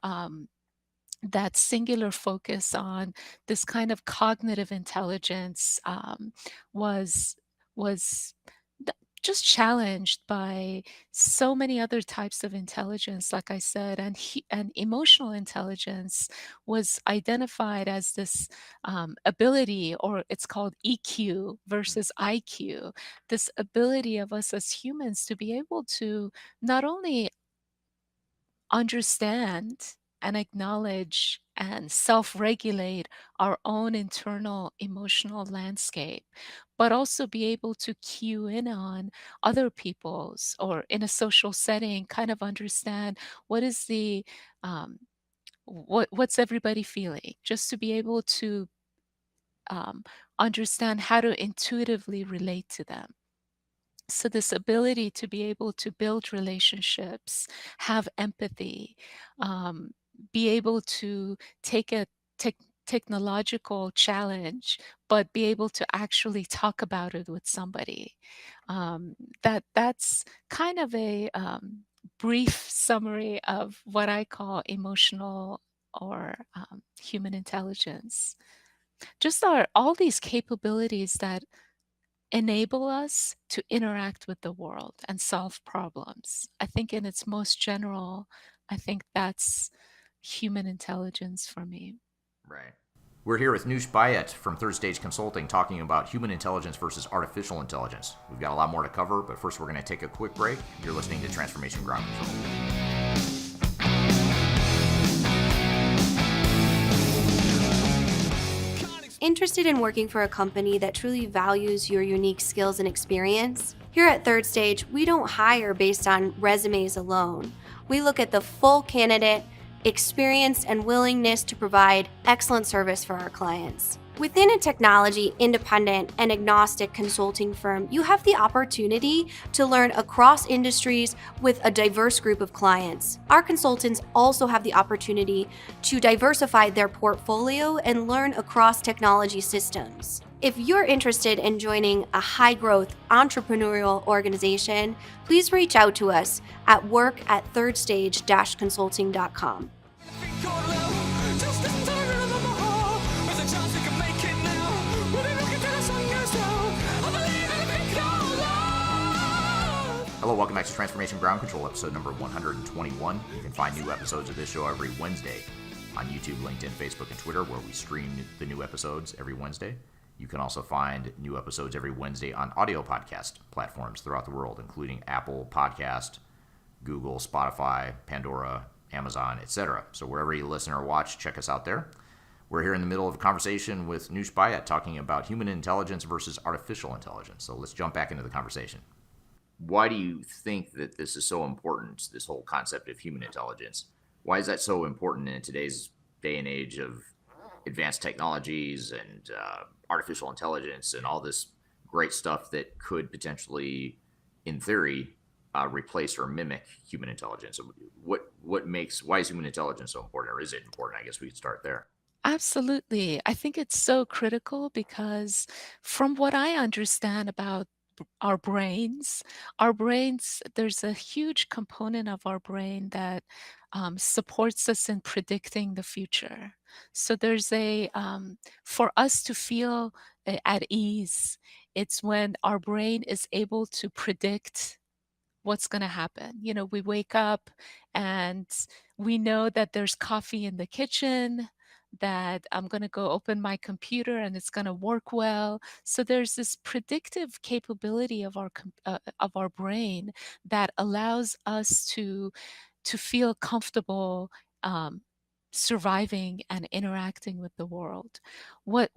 that singular focus on this kind of cognitive intelligence was was th- just challenged by so many other types of intelligence, like I said, and emotional intelligence was identified as this ability, or it's called EQ versus IQ, this ability of us as humans to be able to not only understand and acknowledge and self regulate our own internal emotional landscape, but also be able to cue in on other people's, or in a social setting, kind of understand what is the what's everybody feeling, just to be able to um, understand how to intuitively relate to them. So, this ability to be able to build relationships, have empathy, um, be able to take a tech technological challenge, but be able to actually talk about it with somebody. That's kind of a brief summary of what I call emotional or human intelligence. Just all these capabilities that enable us to interact with the world and solve problems. I think in its most general, I think that's human intelligence for me. Right. We're here with Noush Bayat from Third Stage Consulting talking about human intelligence versus artificial intelligence. We've got a lot more to cover, but first we're going to take a quick break. You're listening to Transformation Ground Control. Interested in working for a company that truly values your unique skills and experience? Here at Third Stage, we don't hire based on resumes alone. We look at the full candidate, experience, and willingness to provide excellent service for our clients. Within a technology independent and agnostic consulting firm, you have the opportunity to learn across industries with a diverse group of clients. Our consultants also have the opportunity to diversify their portfolio and learn across technology systems. If you're interested in joining a high-growth entrepreneurial organization, please reach out to us at work@thirdstage-consulting.com. Hello, welcome back to Transformation Ground Control, episode number 121. You can find new episodes of this show every Wednesday on YouTube, LinkedIn, Facebook, and Twitter, where we stream the new episodes every Wednesday. You can also find new episodes every Wednesday on audio podcast platforms throughout the world, including Apple Podcast, Google, Spotify, Pandora, Amazon, etc. So wherever you listen or watch, check us out there. We're here in the middle of a conversation with Noush Bayat talking about human intelligence versus artificial intelligence. So let's jump back into the conversation. Why do you think that this is so important, this whole concept of human intelligence? Why is that so important in today's day and age of advanced technologies and artificial intelligence and all this great stuff that could potentially, in theory, replace or mimic human intelligence? Why is human intelligence so important, or is it important? I guess we could start there. Absolutely. I think it's so critical because from what I understand about our brains. Our brains, there's a huge component of our brain that supports us in predicting the future. So there's for us to feel at ease, it's when our brain is able to predict what's going to happen. You know, we wake up and we know that there's coffee in the kitchen, that I'm going to go open my computer and it's going to work well. So there's this predictive capability of of our brain that allows us to feel comfortable um, surviving and interacting with the world. What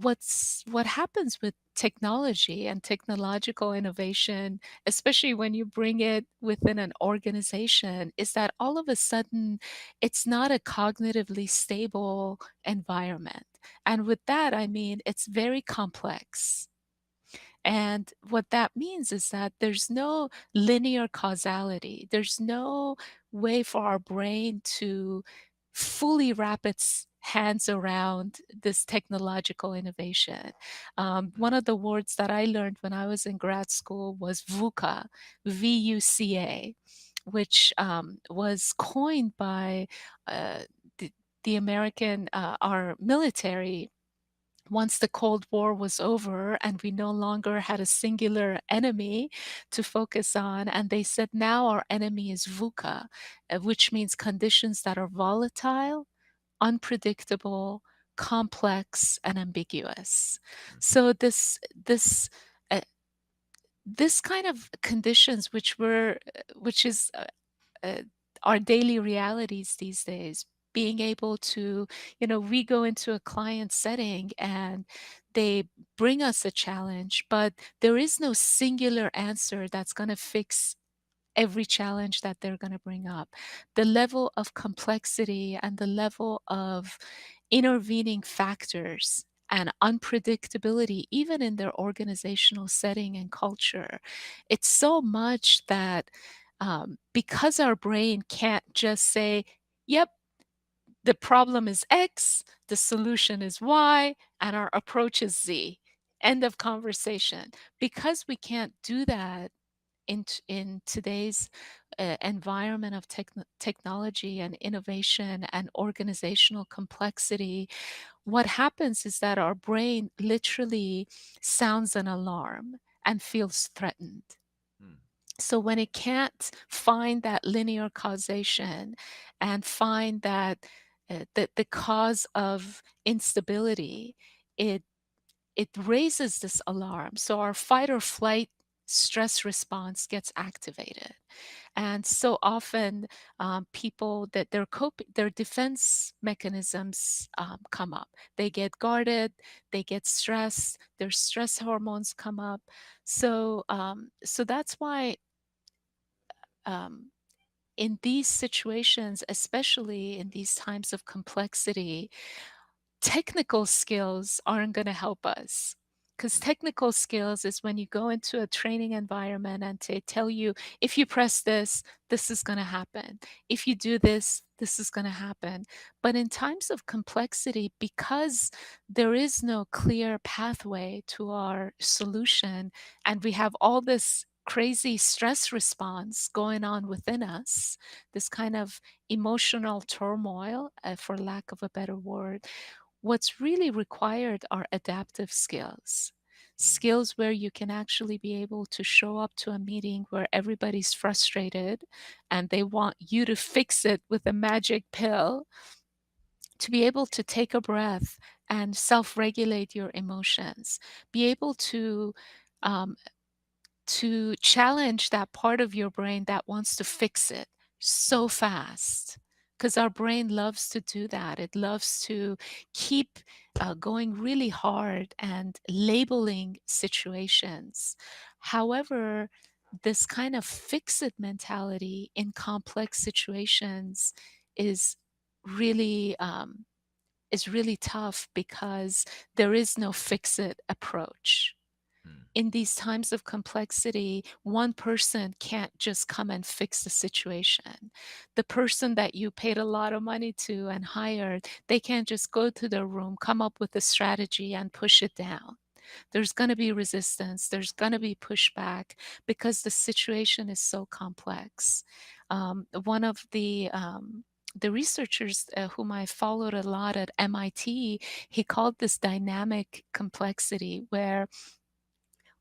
happens with technology and technological innovation, especially when you bring it within an organization, is that all of a sudden it's not a cognitively stable environment. And with that, I mean it's very complex. And what that means is that there's no linear causality. There's no way for our brain to fully wrap its hands around this technological innovation. One of the words that I learned when I was in grad school was VUCA, VUCA, which was coined by uh, the, the American, our military once the Cold War was over and we no longer had a singular enemy to focus on, and they said now our enemy is VUCA, which means conditions that are volatile, unpredictable, complex, and ambiguous. So uh, this kind of conditions, which is uh, our daily realities these days, being able to, you know, we go into a client setting and they bring us a challenge, but there is no singular answer that's going to fix every challenge that they're going to bring up. The level of complexity and the level of intervening factors and unpredictability, even in their organizational setting and culture, it's so much that because our brain can't just say, yep, the problem is X, the solution is Y, and our approach is Z. End of conversation. Because we can't do that in today's environment of technology and innovation and organizational complexity, what happens is that our brain literally sounds an alarm and feels threatened. Hmm. So when it can't find that linear causation and find that the cause of instability, it it raises this alarm. So our fight or flight stress response gets activated. And so often people that their defense mechanisms come up. They get guarded, they get stressed, their stress hormones come up. So that's why um, in these situations, especially in these times of complexity, technical skills aren't going to help us. Because technical skills is when you go into a training environment and they tell you, if you press this, this is going to happen. If you do this, this is going to happen. But in times of complexity, because there is no clear pathway to our solution, and we have all this crazy stress response going on within us, this kind of emotional turmoil, for lack of a better word, what's really required are adaptive skills. Skills where you can actually be able to show up to a meeting where everybody's frustrated and they want you to fix it with a magic pill, to be able to take a breath and self regulate your emotions, be able um, to challenge that part of your brain that wants to fix it so fast, because our brain loves to do that. It loves to keep going really hard and labeling situations. However, this kind of fix it mentality in complex situations is really is really tough because there is no fix it approach. Hmm. In these times of complexity, one person can't just come and fix the situation. The person that you paid a lot of money to and hired, they can't just go to their room, come up with a strategy and push it down. There's going to be resistance. There's going to be pushback because the situation is so complex. One of the researchers whom I followed a lot at MIT, he called this dynamic complexity, where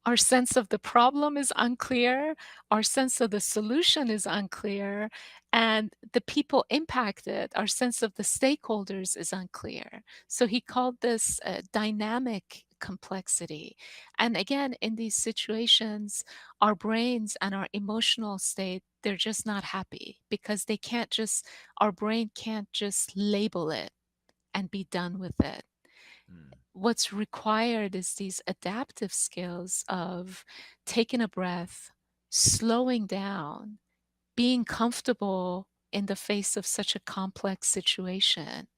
our sense of the problem is unclear, our sense of the solution is unclear, and the people impacted, our sense of the stakeholders is unclear. So he called this dynamic complexity. And again, in these situations, our brains and our emotional state, they're just not happy because they can't just, our brain can't just label it and be done with it. Hmm. What's required is these adaptive skills of taking a breath, slowing down, being comfortable in the face of such a complex situation,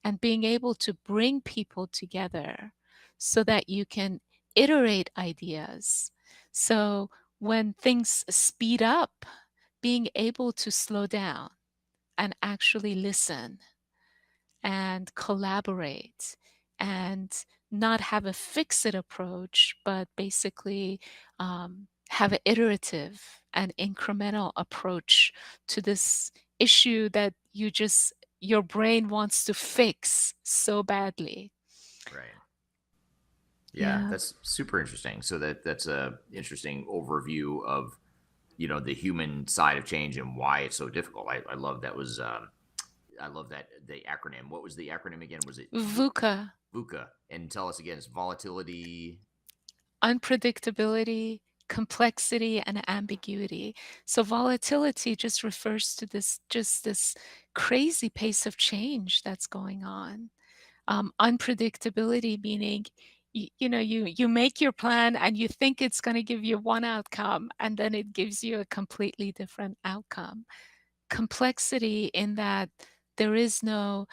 and being able to bring people together so that you can iterate ideas. So when things speed up, being able to slow down and actually listen and collaborate and not have a fix-it approach, but basically have an iterative and incremental approach to this issue that your brain wants to fix so badly. Right. Yeah, Yeah. that's super interesting. So that's a interesting overview of, the human side of change and why it's so difficult. I love that was I love that the acronym. What was the acronym again? Was it VUCA, VUCA? And tell us again. It's volatility. unpredictability, complexity, and ambiguity. So volatility just refers to this crazy pace of change that's going on. Unpredictability meaning you make your plan and you think it's going to give you one outcome, and then it gives you a completely different outcome. Complexity in that there is no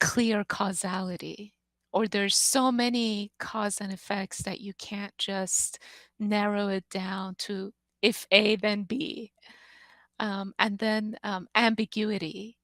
clear causality, or there's so many cause and effects that you can't just narrow it down to if A then B. And then ambiguity,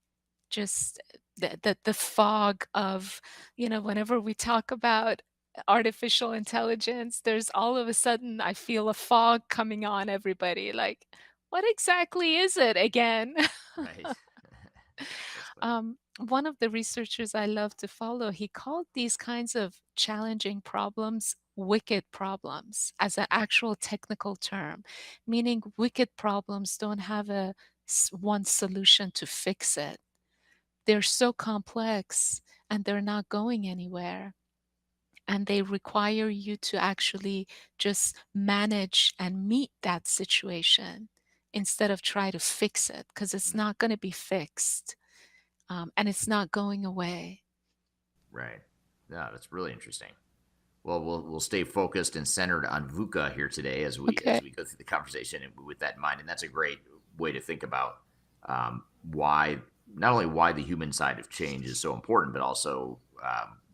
just the fog of, whenever we talk about artificial intelligence, there's all of a sudden I feel a fog coming on everybody, like, what exactly is it again? Right. That's funny. One of the researchers I love to follow, he called these kinds of challenging problems wicked problems as an actual technical term, meaning wicked problems don't have one solution to fix it. They're so complex and they're not going anywhere. And they require you to actually just manage and meet that situation instead of try to fix it, because it's Mm, not going to be fixed, and it's not going away. right. Yeah, that's really interesting. Well, we'll stay focused and centered on VUCA here today as we Okay. go through the conversation and with that in mind. And that's a great way to think about why not only why the human side of change is so important, but also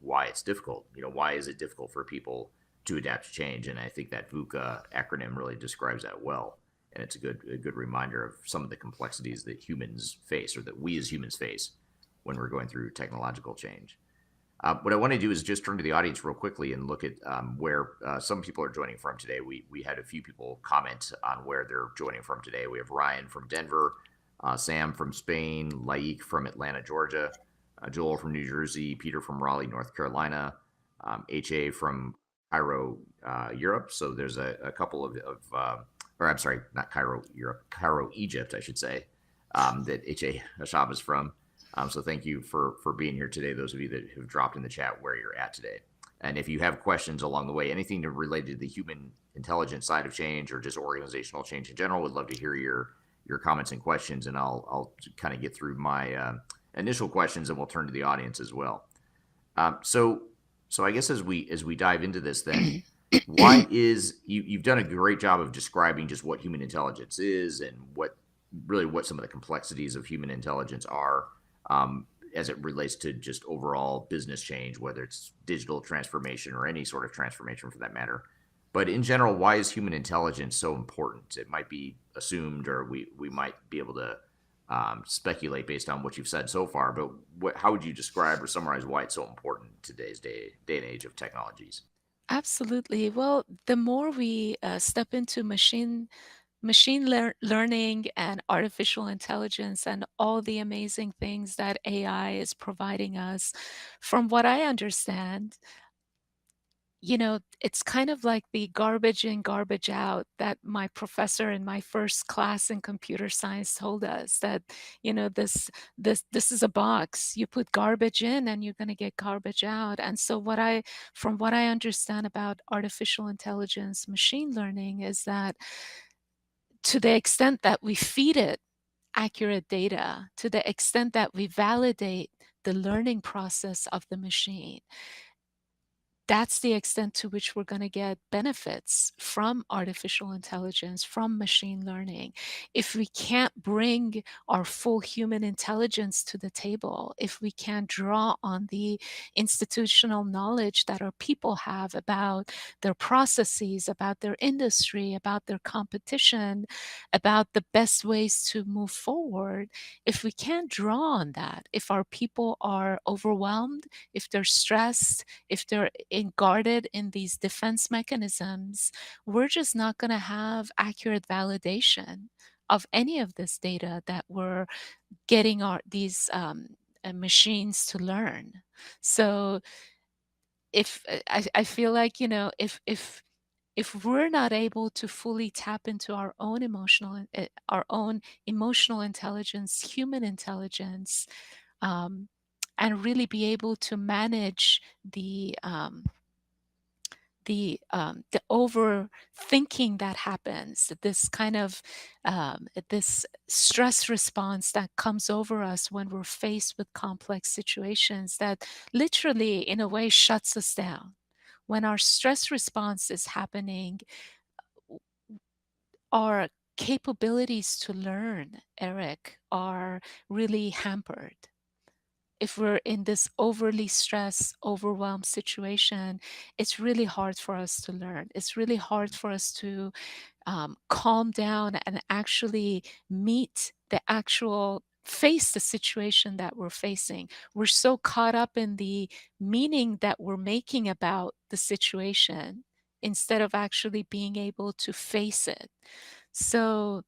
why it's difficult. Why is it difficult for people to adapt to change? And I think that VUCA acronym really describes that well. And it's a good reminder of some of the complexities that humans face, or that we as humans face when we're going through technological change. What I want to do is just turn to the audience real quickly and look at where some people are joining from today. We had a few people comment on where they're joining from today. We have Ryan from Denver, Sam from Spain, Laik from Atlanta, Georgia, Joel from New Jersey, Peter from Raleigh, North Carolina, HA from Cairo, Europe. So there's a couple or I'm sorry, not Cairo, Europe, Cairo, Egypt, I should say, that HA Hashab is from. So thank you for being here today, those of you that have dropped in the chat where you're at today. And if you have questions along the way, anything related to the human intelligence side of change or just organizational change in general, would love to hear your comments and questions. And I'll kind of get through my initial questions, and we'll turn to the audience as well. So I guess as we dive into this, then, why is you've done a great job of describing just what human intelligence is and what some of the complexities of human intelligence are. As it relates to just overall business change, whether it's digital transformation or any sort of transformation for that matter. But in general, why is human intelligence so important? It might be assumed, or we might be able to speculate based on what you've said so far. But how would you describe or summarize why it's so important in today's day and age of technologies? Absolutely. Well, the more we step into learning and artificial intelligence and all the amazing things that AI is providing us, from what I understand, it's kind of like the garbage in, garbage out that my professor in my first class in computer science told us that, this is a box. You put garbage in and you're going to get garbage out. And so from what I understand about artificial intelligence, machine learning is that to the extent that we feed it accurate data, to the extent that we validate the learning process of the machine, that's the extent to which we're going to get benefits from artificial intelligence, from machine learning. If we can't bring our full human intelligence to the table, if we can't draw on the institutional knowledge that our people have about their processes, about their industry, about their competition, about the best ways to move forward, if we can't draw on that, if our people are overwhelmed, if they're stressed, if they're guarded in these defense mechanisms, we're just not going to have accurate validation of any of this data that we're getting these machines to learn. So if I feel like, if we're not able to fully tap into our own emotional intelligence, human intelligence, and really be able to manage the overthinking that happens, this kind of this stress response that comes over us when we're faced with complex situations that literally, in a way, shuts us down. When our stress response is happening, our capabilities to learn, Eric, are really hampered. If we're in this overly stressed, overwhelmed situation, it's really hard for us to learn. It's really hard for us to calm down and actually face the situation that we're facing. We're so caught up in the meaning that we're making about the situation instead of actually being able to face it. So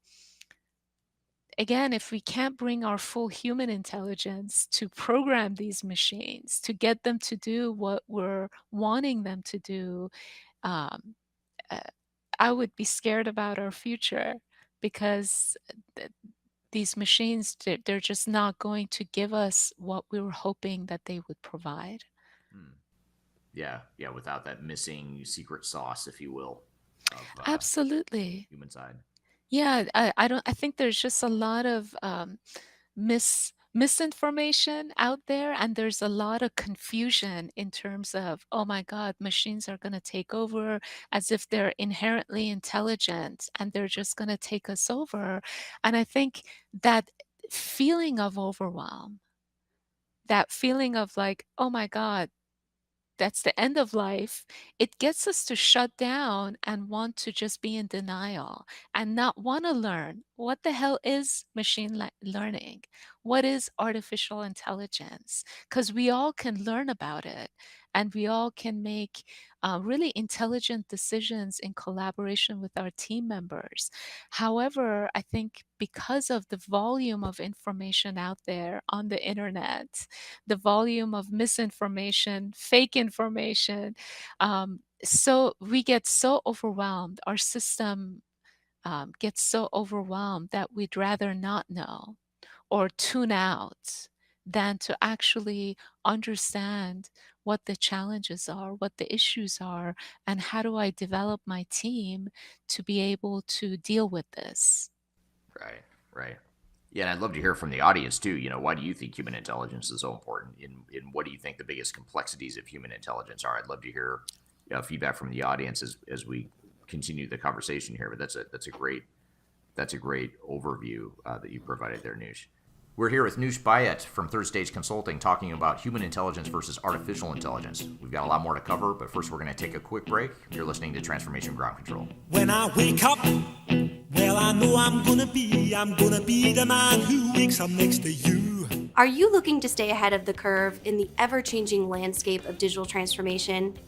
again, if we can't bring our full human intelligence to program these machines, to get them to do what we're wanting them to do, um, uh, I would be scared about our future because these machines, they're just not going to give us what we were hoping that they would provide. Yeah, yeah, without that missing secret sauce, if you will, of Absolutely. human side. Yeah, I think there's just a lot of misinformation out there, and there's a lot of confusion in terms of, oh my God, machines are going to take over, as if they're inherently intelligent and they're just going to take us over. And I think that feeling of overwhelm, that feeling of like, oh my God, that's the end of life, it gets us to shut down and want to just be in denial and not want to learn what the hell is learning? What is artificial intelligence? Because we all can learn about it and we all can make really intelligent decisions in collaboration with our team members. However, I think because of the volume of information out there on the internet, the volume of misinformation, fake information. So we get so overwhelmed. Our system gets so overwhelmed that we'd rather not know or tune out than to actually understand what the challenges are, what the issues are, and how do I develop my team to be able to deal with this. Right, right. Yeah, and I'd love to hear from the audience too. Why do you think human intelligence is so important? In what do you think the biggest complexities of human intelligence are? I'd love to hear feedback from the audience as we continue the conversation here. But that's a great overview that you provided there, Noush. We're here with Noush Bayat from Third Stage Consulting talking about human intelligence versus artificial intelligence. We've got a lot more to cover, but first we're going to take a quick break. You're listening to Transformation Ground Control. When I wake up, well, I know I'm gonna be the man who wakes up next to you. Are you looking to stay ahead of the curve in the ever-changing landscape of digital transformation?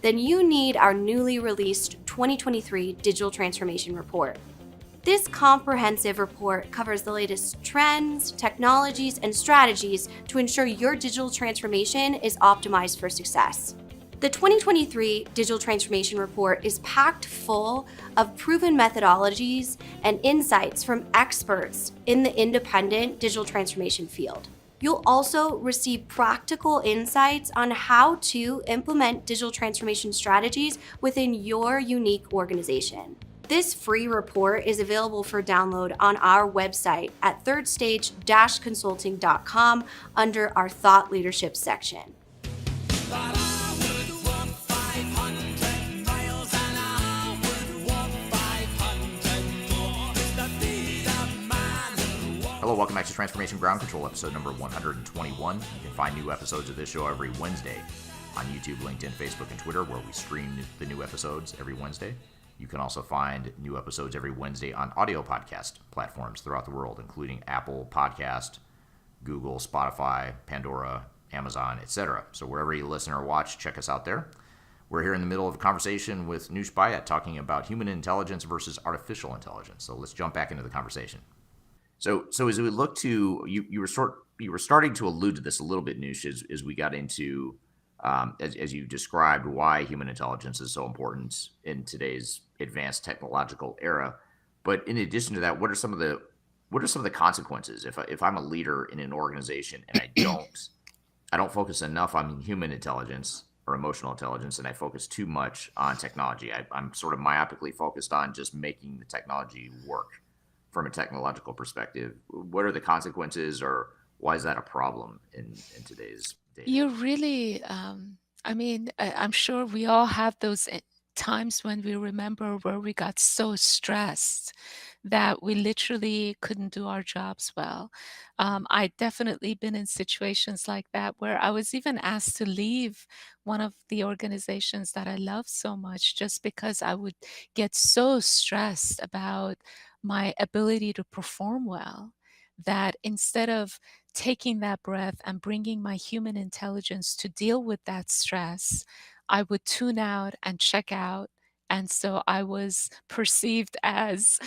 then you need our newly released 2023 Digital Transformation Report. This comprehensive report covers the latest trends, technologies, and strategies to ensure your digital transformation is optimized for success. The 2023 Digital Transformation Report is packed full of proven methodologies and insights from experts in the independent digital transformation field. You'll also receive practical insights on how to implement digital transformation strategies within your unique organization. This free report is available for download on our website at thirdstage-consulting.com under our Thought Leadership section. Hello, welcome back to Transformation Ground Control, episode number 121. You can find new episodes of this show every Wednesday on YouTube, LinkedIn, Facebook, and Twitter, where we stream the new episodes every Wednesday. You can also find new episodes every Wednesday on audio podcast platforms throughout the world, including Apple Podcast, Google, Spotify, Pandora, Amazon, etc. So wherever you listen or watch, check us out there. We're here in the middle of a conversation with Noush Bayat talking about human intelligence versus artificial intelligence. So let's jump back into the conversation. So as we look to you were starting to allude to this a little bit, Noush, as we got into as you described why human intelligence is so important in today's advanced technological era. But in addition to that, what are some of the consequences if I'm a leader in an organization and I don't focus enough on human intelligence or emotional intelligence, and I focus too much on technology? I'm sort of myopically focused on just making the technology work from a technological perspective. What are the consequences, or why is that a problem in today's day? You really, I'm sure we all have those times when we remember where we got so stressed that we literally couldn't do our jobs well. I definitely been in situations like that where I was even asked to leave one of the organizations that I love so much just because I would get so stressed about my ability to perform well, that instead of taking that breath and bringing my human intelligence to deal with that stress, I would tune out and check out. And so I was perceived as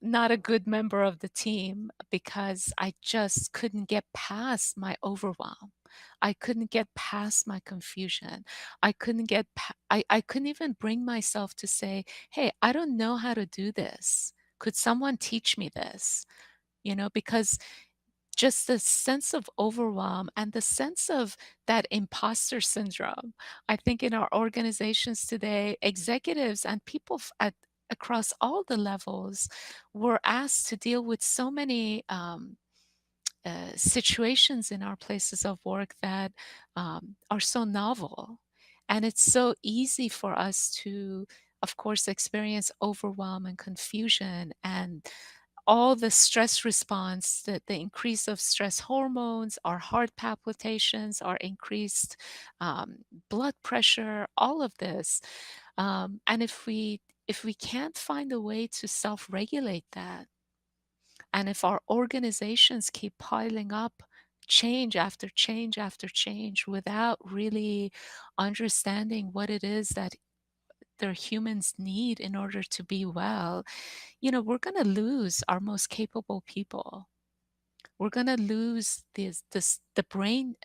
not a good member of the team because I just couldn't get past my overwhelm. I couldn't get past my confusion. I couldn't even bring myself to say, hey, I don't know how to do this. Could someone teach me this? Because just the sense of overwhelm and the sense of that imposter syndrome. I think in our organizations today, executives and people across all the levels were asked to deal with so many situations in our places of work that are so novel. And it's so easy for us to, of course, experience overwhelm and confusion and all the stress response, the increase of stress hormones, our heart palpitations, our increased blood pressure, all of this. And if we can't find a way to self-regulate that, and if our organizations keep piling up change after change after change without really understanding what it is that their humans need in order to be well, we're going to lose our most capable people. We're going to lose the brain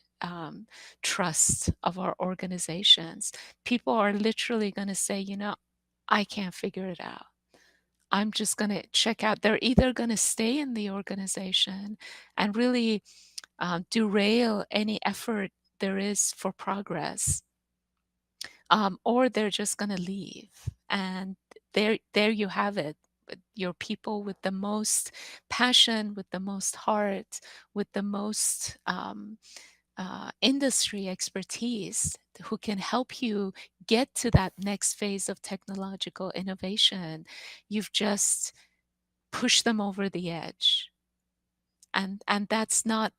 trust of our organizations. People are literally going to say, I can't figure it out. I'm just going to check out. They're either going to stay in the organization and really derail any effort there is for progress, or they're just going to leave. And there you have it. Your people with the most passion, with the most heart, with the most industry expertise, who can help you get to that next phase of technological innovation, you've just pushed them over the edge. And that's not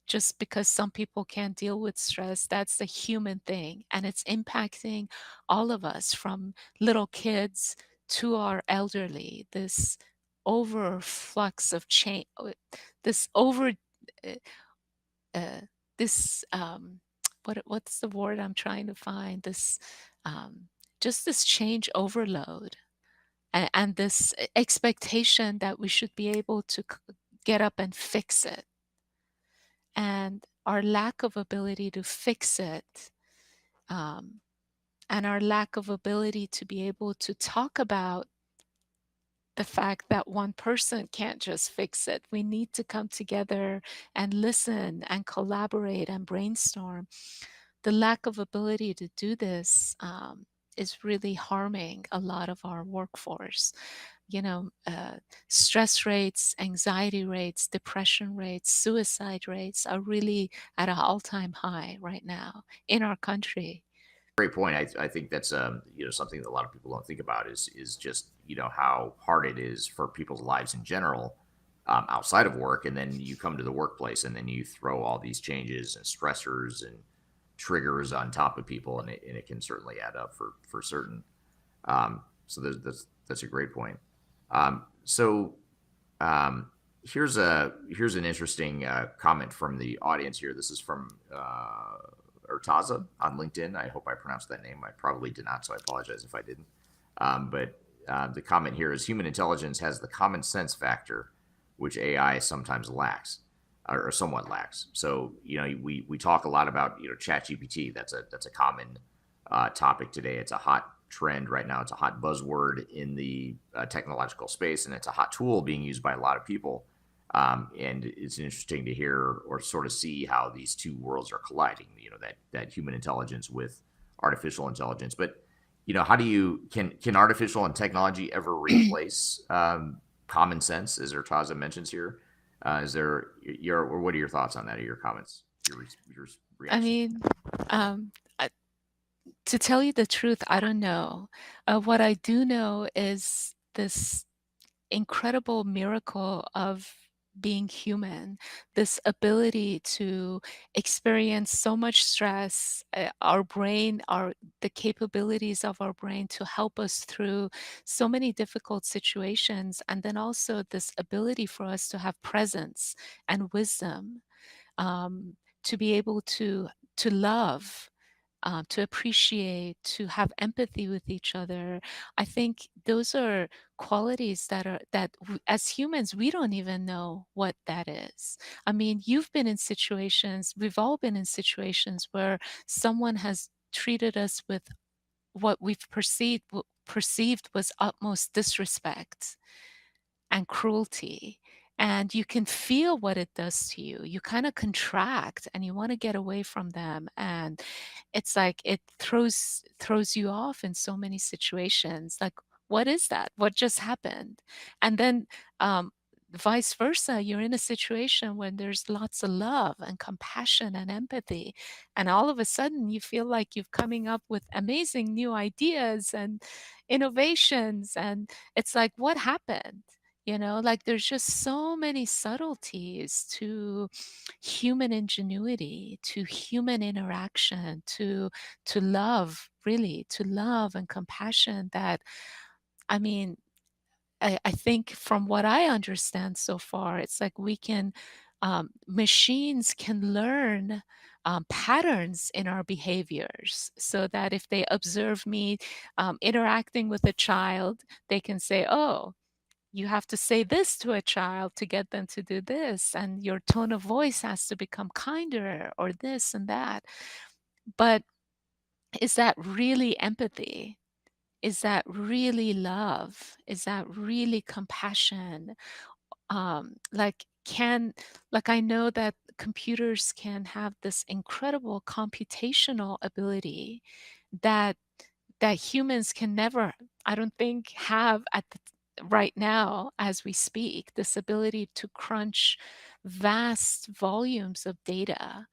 just because some people can't deal with stress. That's the human thing, and it's impacting all of us, from little kids to our elderly. This overflux of change, this over uh, uh, this what's the word I'm trying to find? This just this change overload, and this expectation that we should be able to get up and fix it, and our lack of ability to fix it, um, and our lack of ability to be able to talk about the fact that one person can't just fix it. We need to come together and listen and collaborate and brainstorm. The lack of ability to do this is really harming a lot of our workforce. You know, stress rates, anxiety rates, depression rates, suicide rates are really at an all-time high right now in our country. Great point. I think that's something that a lot of people don't think about is just how hard it is for people's lives in general, outside of work, and then you come to the workplace and then you throw all these changes and stressors and triggers on top of people, and it can certainly add up for certain. So that's a great point. So here's an interesting comment from the audience here. This is from Urtaza on LinkedIn. I hope I pronounced that name. I probably did not, so I apologize if I didn't. But the comment here is human intelligence has the common sense factor, which AI sometimes lacks, or somewhat lacks. So we talk a lot about ChatGPT. That's a common topic today. It's a hot trend right now. It's a hot buzzword in the technological space, and it's a hot tool being used by a lot of people. And it's interesting to hear or sort of see how these two worlds are colliding, that human intelligence with artificial intelligence. But, how can artificial and technology ever replace common sense, as Urtaza mentions here? What are your thoughts on that, or your comments, your reaction? I mean, to tell you the truth, I don't know. What I do know is this incredible miracle of being human, this ability to experience so much stress, our brain, the capabilities of our brain to help us through so many difficult situations, and then also this ability for us to have presence and wisdom, to be able to love, to appreciate, to have empathy with each other. I think those are qualities as humans, we don't even know what that is. I mean, you've been in situations, we've all been in situations where someone has treated us with what we've perceived was utmost disrespect and cruelty, and you can feel what it does to you. You kind of contract and you want to get away from them, and it's like it throws you off in so many situations. Like, what is that? What just happened? And then vice versa, you're in a situation when there's lots of love and compassion and empathy, and all of a sudden you feel like you're coming up with amazing new ideas and innovations, and it's like, what happened? Like, there's just so many subtleties to human ingenuity, to human interaction, to love, really, to love and compassion, that, I mean, I think from what I understand so far, it's like machines can learn patterns in our behaviors, so that if they observe me interacting with a child, they can say, oh, you have to say this to a child to get them to do this, and your tone of voice has to become kinder, or this and that. But is that really empathy? Is that really love? Is that really compassion? Like, I know that computers can have this incredible computational ability that humans can never, I don't think, have right now as we speak, this ability to crunch vast volumes of data.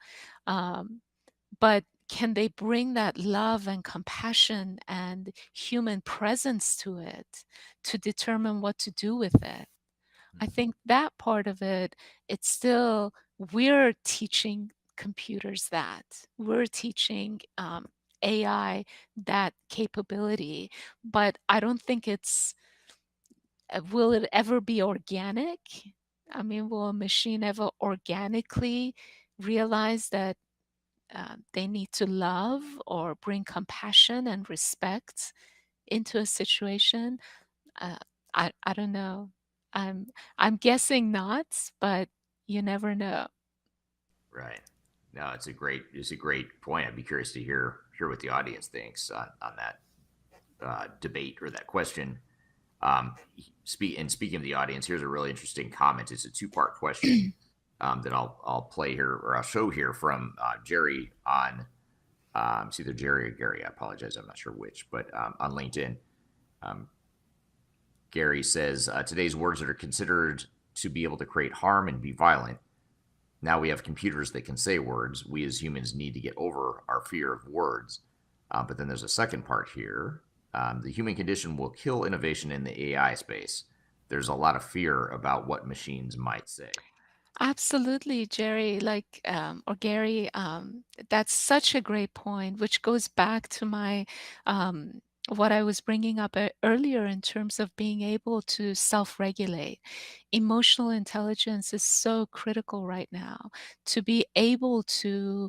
But can they bring that love and compassion and human presence to it to determine what to do with it? I think that part of it, it's still, we're teaching computers that. We're teaching AI that capability, but I don't think will it ever be organic? I mean, will a machine ever organically realize that they need to love or bring compassion and respect into a situation. Uh, I don't know. I'm I'm guessing not, but you never know. Right. No, it's a great point. I'd be curious to hear what the audience thinks on that debate or that question. Speaking of the audience, here's a really interesting comment. It's a two-part question that I'll play here, or I'll show here from Jerry on it's either Jerry or Gary. I apologize, I'm not sure which, but on LinkedIn, um, Gary says today's words that are considered to be able to create harm and be violent. Now we have computers that can say words. We as humans need to get over our fear of words. But then there's a second part here. The human condition will kill innovation in the AI space. There's a lot of fear about what machines might say. Absolutely, Jerry, or Gary, that's such a great point, which goes back to my what I was bringing up earlier in terms of being able to self-regulate. Emotional intelligence is so critical right now to be able to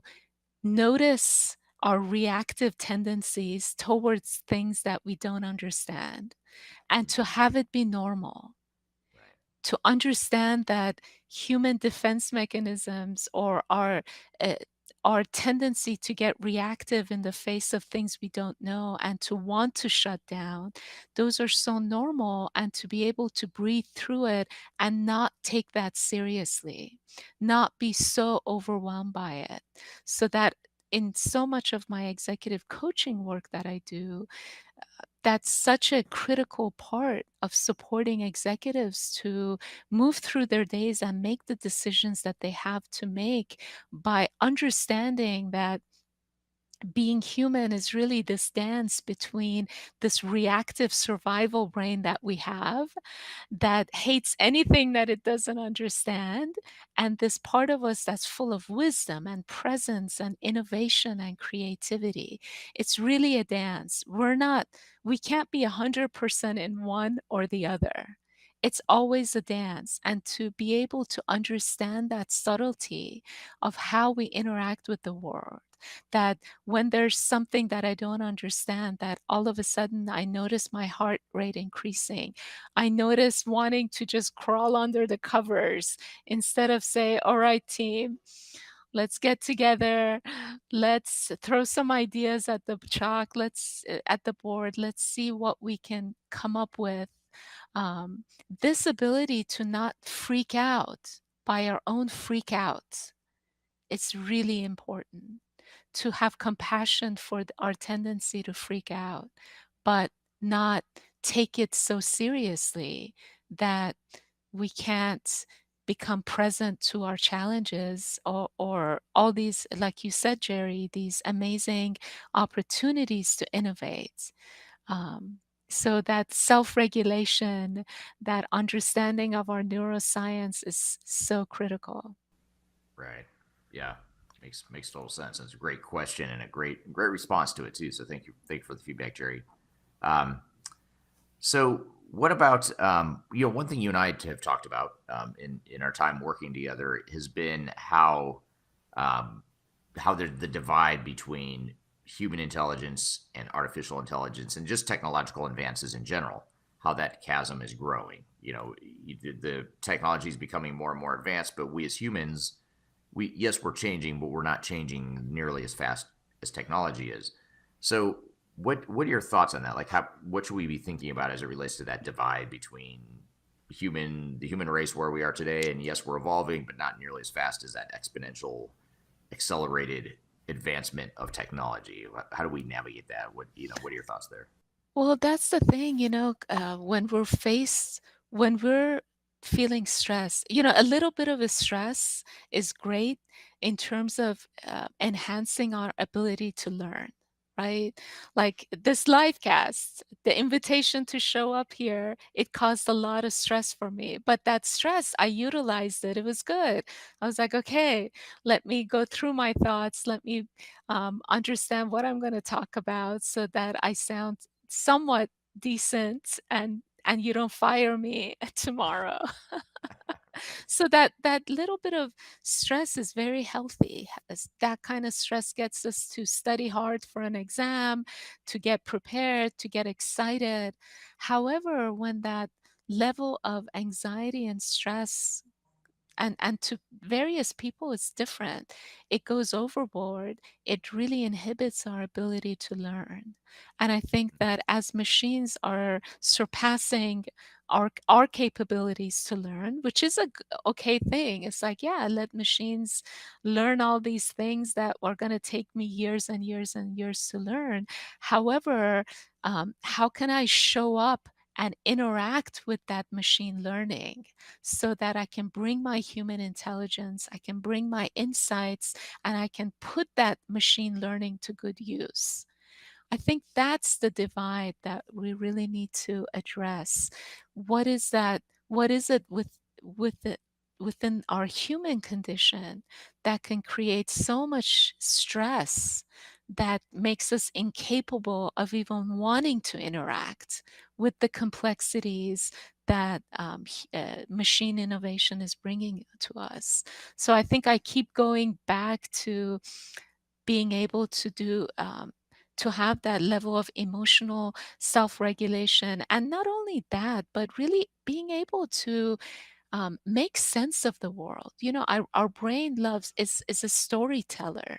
notice our reactive tendencies towards things that we don't understand and to have it be normal, Right. to understand that human defense mechanisms or uh, our tendency to get reactive in the face of things we don't know and to want to shut down, those are so normal, and to be able to breathe through it and not take that seriously, not be so overwhelmed by it. So that in so much of my executive coaching work that I do, that's such a critical part of supporting executives to move through their days and make the decisions that they have to make by understanding that being human is really this dance between this reactive survival brain that we have that hates anything that it doesn't understand, and this part of us that's full of wisdom and presence and innovation and creativity. It's really a dance. We can't be 100% in one or the other. It's always a dance. And to be able to understand that subtlety of how we interact with the world, that when there's something that I don't understand, that all of a sudden I notice my heart rate increasing. I notice wanting to just crawl under the covers instead of say, all right, team, let's get together. Let's throw some ideas at the chalk. At the board. Let's see what we can come up with. Um, this ability to not freak out by our own freak out, it's really important to have compassion for our tendency to freak out, but not take it so seriously that we can't become present to our challenges, or all these, like you said, Jerry, these amazing opportunities to innovate. Um, so that self-regulation, that understanding of our neuroscience is so critical. Right. Yeah. Makes total sense. It's a great question and a great response to it too. So thank you for the feedback, Jerry. Um, so what about one thing you and I have talked about in our time working together has been um, how the divide between human intelligence and artificial intelligence and just technological advances in general, how that chasm is growing. The technology is becoming more and more advanced, but we as humans, we're changing, but we're not changing nearly as fast as technology is. So what are your thoughts on that? Like what should we be thinking about as it relates to that divide between the human race where we are today, and yes, we're evolving, but not nearly as fast as that exponential accelerated advancement of technology. How do we navigate that? What are your thoughts there? Well, that's the thing, when we're feeling stress, a little bit of a stress is great in terms of enhancing our ability to learn, right? Like this live cast, the invitation to show up here, it caused a lot of stress for me. But that stress, I utilized it. It was good. I was like, okay, let me go through my thoughts. Let me understand what I'm going to talk about so that I sound somewhat decent, and you don't fire me tomorrow. So that little bit of stress is very healthy. That kind of stress gets us to study hard for an exam, to get prepared, to get excited. However, when that level of anxiety and stress, and to various people it's different, it goes overboard, it really inhibits our ability to learn. And I think that as machines are surpassing our capabilities to learn, which is okay thing, it's like, yeah, let machines learn all these things that are going to take me years and years and years to learn. However, how can I show up and interact with that machine learning so that I can bring my human intelligence, I can bring my insights, and I can put that machine learning to good use? I think that's the divide that we really need to address. What is that? What is it with it within our human condition that can create so much stress that makes us incapable of even wanting to interact with the complexities that machine innovation is bringing to us? So I think I keep going back to being able to do to have that level of emotional self-regulation, and not only that, but really being able to make sense of the world. You know, our brain loves is a storyteller.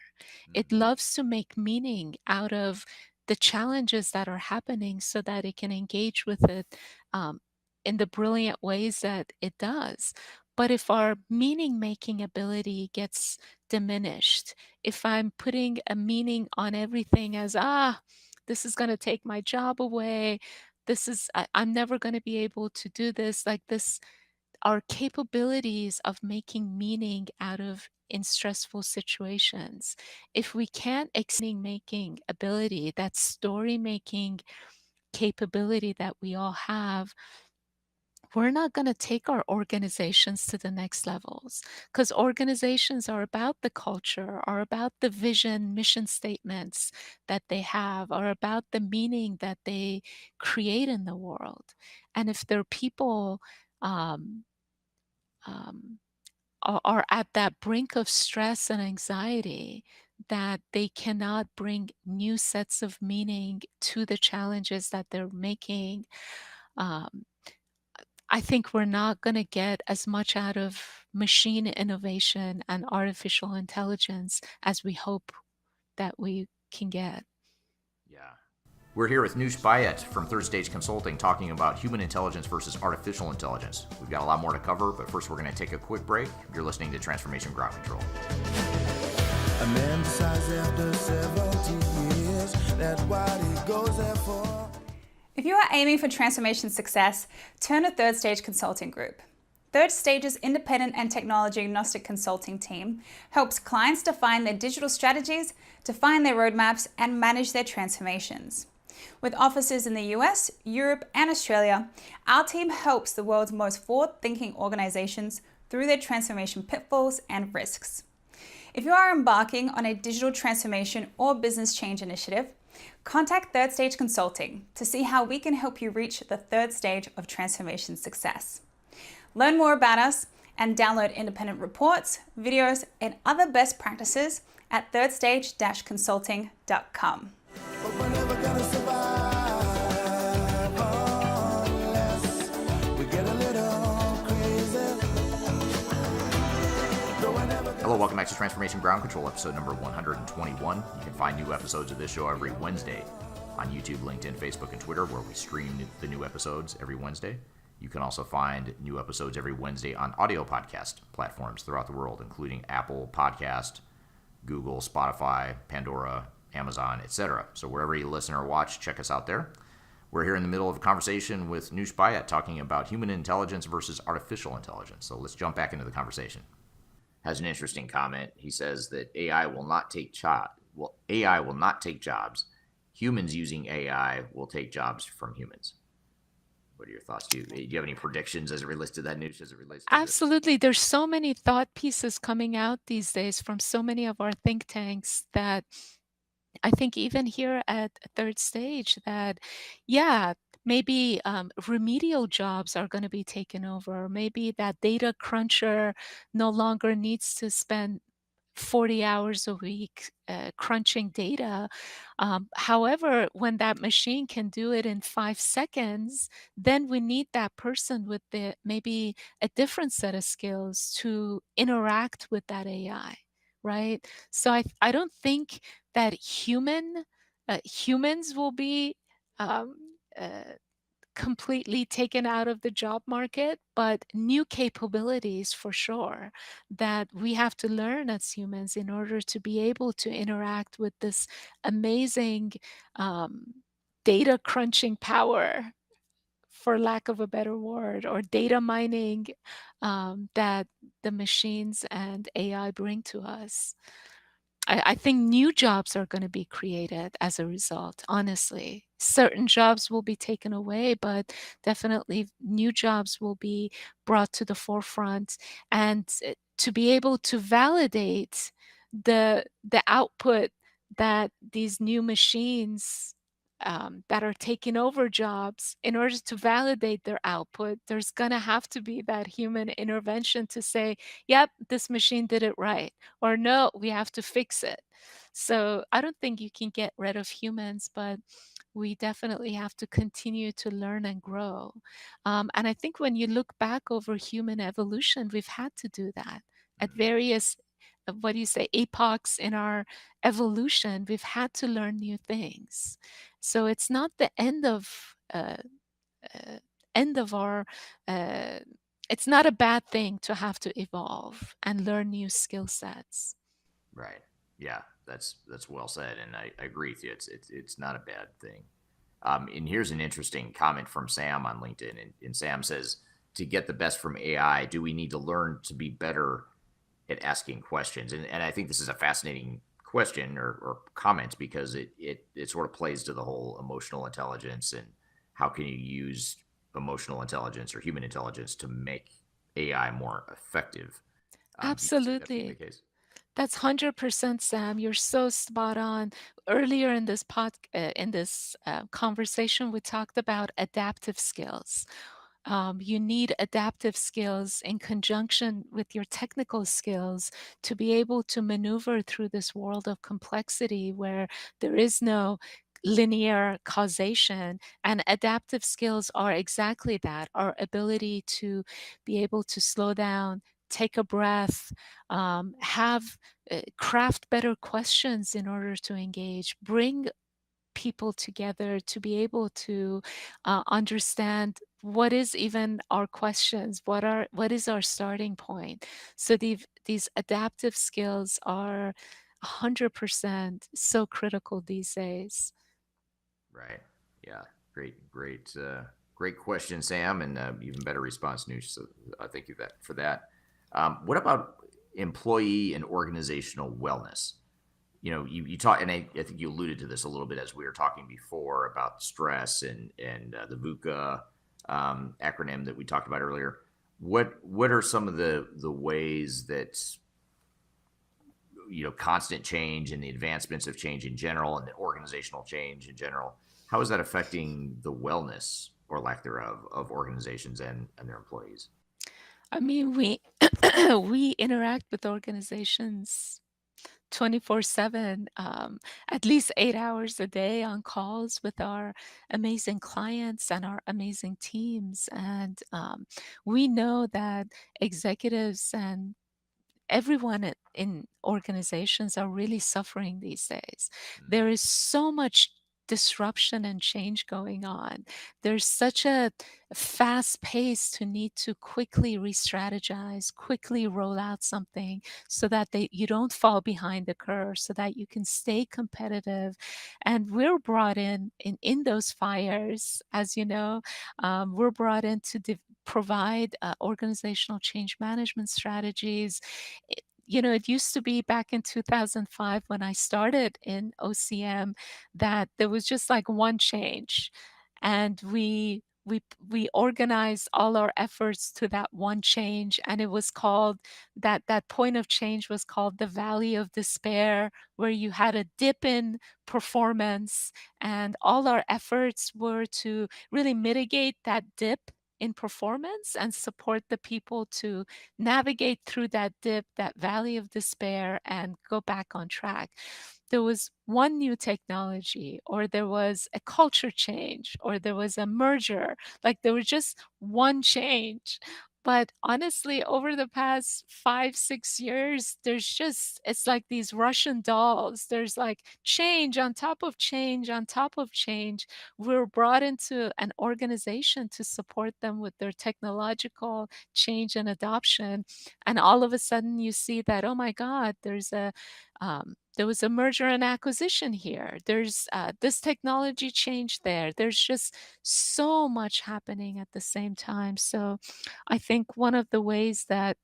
It loves to make meaning out of the challenges that are happening so that it can engage with it um, in the brilliant ways that it does. But if our meaning making ability gets diminished, if I'm putting a meaning on everything as, this is going to take my job away, I'm never going to be able to do this, like this, our capabilities of making meaning out of in stressful situations. If we can't making ability, that story making capability that we all have, we're not going to take our organizations to the next levels, because organizations are about the culture, are about the vision, mission statements that they have, are about the meaning that they create in the world. And if their people um, um, are at that brink of stress and anxiety, that they cannot bring new sets of meaning to the challenges that they're making, um, I think we're not going to get as much out of machine innovation and artificial intelligence as we hope that we can get. Yeah. We're here with Noush Bayat from Third Stage Consulting talking about human intelligence versus artificial intelligence. We've got a lot more to cover, but first we're going to take a quick break. You're listening to Transformation Ground Control. A man decides after 70 years that what he goes there for. If you are aiming for transformation success, turn to Third Stage Consulting Group. Third Stage's independent and technology agnostic consulting team helps clients define their digital strategies, define their roadmaps, and manage their transformations. With offices in the US, Europe, and Australia, our team helps the world's most forward-thinking organizations through their transformation pitfalls and risks. If you are embarking on a digital transformation or business change initiative, contact Third Stage Consulting to see how we can help you reach the third stage of transformation success. Learn more about us and download independent reports, videos, and other best practices at thirdstage-consulting.com. But we're never gonna survive unless we get a little crazy. Hello, welcome back to Transformation Ground Control, episode number 121. You can find new episodes of this show every Wednesday on YouTube, LinkedIn, Facebook, and Twitter, where we stream the new episodes every Wednesday. You can also find new episodes every Wednesday on audio podcast platforms throughout the world, including Apple Podcast, Google, Spotify, Pandora, Amazon, etc. So wherever you listen or watch, check us out there. We're here in the middle of a conversation with Noush Bayat talking about human intelligence versus artificial intelligence. So let's jump back into the conversation. Has an interesting comment. He says that AI will not take jobs. Humans using AI will take jobs from humans. What are your thoughts? Do you have any predictions as it relates to that, Noush, as it relates to Absolutely. There's so many thought pieces coming out these days from so many of our think tanks that I think even here at Third Stage that, yeah, maybe remedial jobs are going to be taken over. Maybe that data cruncher no longer needs to spend 40 hours a week crunching data. However, when that machine can do it in 5 seconds, then we need that person with the maybe a different set of skills to interact with that AI, right? So I don't think that humans will be um, uh, completely taken out of the job market, but new capabilities for sure that we have to learn as humans in order to be able to interact with this amazing um, data crunching power, for lack of a better word, or data mining that the machines and AI bring to us. I think new jobs are going to be created as a result, honestly. Certain jobs will be taken away, but definitely new jobs will be brought to the forefront. And to be able to validate the output that these new machines that are taking over jobs, in order to validate their output, there's going to have to be that human intervention to say, yep, this machine did it right, or no, we have to fix it. So I don't think you can get rid of humans, but we definitely have to continue to learn and grow. And I think when you look back over human evolution, we've had to do that at various, what do you say, epochs in our evolution. We've had to learn new things. So it's not the uh, end of our. Uh, it's not a bad thing to have to evolve and learn new skill sets. Right. Yeah, that's well said, and I agree with you. It's not a bad thing. And here's an interesting comment from Sam on LinkedIn, and Sam says, "To get the best from AI, do we need to learn to be better at asking questions?" And I think this is a fascinating question or comment because it sort of plays to the whole emotional intelligence and how can you use emotional intelligence or human intelligence to make AI more effective. Do you see that being the Absolutely. case? That's 100% Sam. You're so spot on. Earlier in this conversation, we talked about adaptive skills. You need adaptive skills in conjunction with your technical skills to be able to maneuver through this world of complexity where there is no linear causation. And adaptive skills are exactly that, our ability to be able to slow down, take a breath, have craft better questions in order to engage, bring people together to be able to understand what is even our questions, what is our starting point. So these adaptive skills are 100% so critical these days. Right. Yeah. Great question, Sam, and even better response, Noosh. So I thank you for that. What about employee and organizational wellness? You talk, and I think you alluded to this a little bit as we were talking before about stress and the VUCA acronym that we talked about earlier. What are some of the ways that constant change and the advancements of change in general and the organizational change in general, how is that affecting the wellness or lack thereof of organizations and their employees? I mean, we we interact with organizations 24/7, at least 8 hours a day on calls with our amazing clients and our amazing teams. And we know that executives and everyone in organizations are really suffering these days. There is so much disruption and change going on. There's such a fast pace to need to quickly re-strategize, quickly roll out something so that you don't fall behind the curve, so that you can stay competitive. And we're brought in those fires, as you know, we're brought in to provide organizational change management strategies. It used to be back in 2005 when I started in OCM that there was just like one change, and we we organized all our efforts to that one change, and it was called that point of change was called the Valley of Despair, where you had a dip in performance, and all our efforts were to really mitigate that dip in performance and support the people to navigate through that dip, that valley of despair, and go back on track. There was one new technology, or there was a culture change, or there was a merger, like there was just one change. But honestly, over the past 5, 6 years, there's just it's like these Russian dolls. There's like change on top of change on top of change. We're brought into an organization to support them with their technological change and adoption. And all of a sudden you see that, oh my God, there was a merger and acquisition here. There's this technology change there. There's just so much happening at the same time. So I think one of the ways that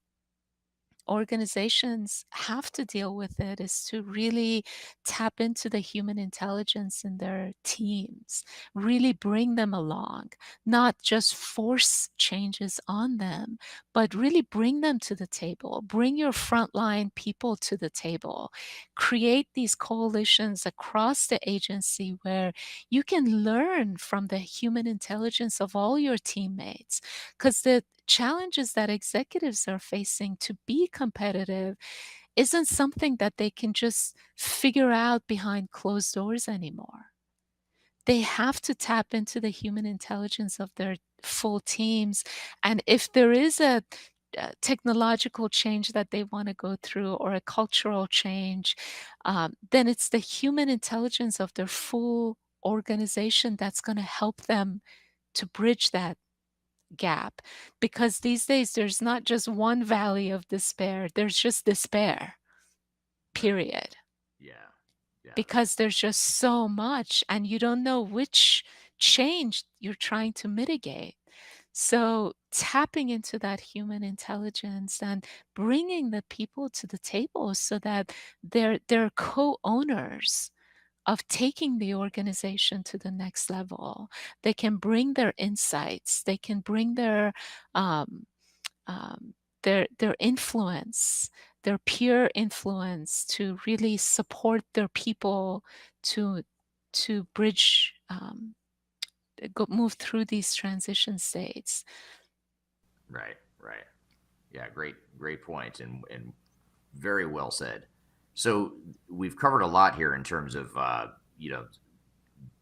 organizations have to deal with it is to really tap into the human intelligence in their teams, really bring them along, not just force changes on them, but really bring them to the table. Bring your frontline people to the table. Create these coalitions across the agency where you can learn from the human intelligence of all your teammates, because the challenges that executives are facing to be competitive isn't something that they can just figure out behind closed doors anymore. They have to tap into the human intelligence of their full teams. And if there is a technological change that they want to go through, or a cultural change, then it's the human intelligence of their full organization that's going to help them to bridge that gap, because these days there's not just one valley of despair, there's just despair, period, Yeah. Yeah. because there's just so much and you don't know which change you're trying to mitigate. So tapping into that human intelligence and bringing the people to the table so that they're co-owners of taking the organization to the next level. They can bring their insights, they can bring um, their influence, their peer influence, to really support their people to bridge, move through these transition states. Right. Right. Yeah. Great point, and very well said. So we've covered a lot here in terms of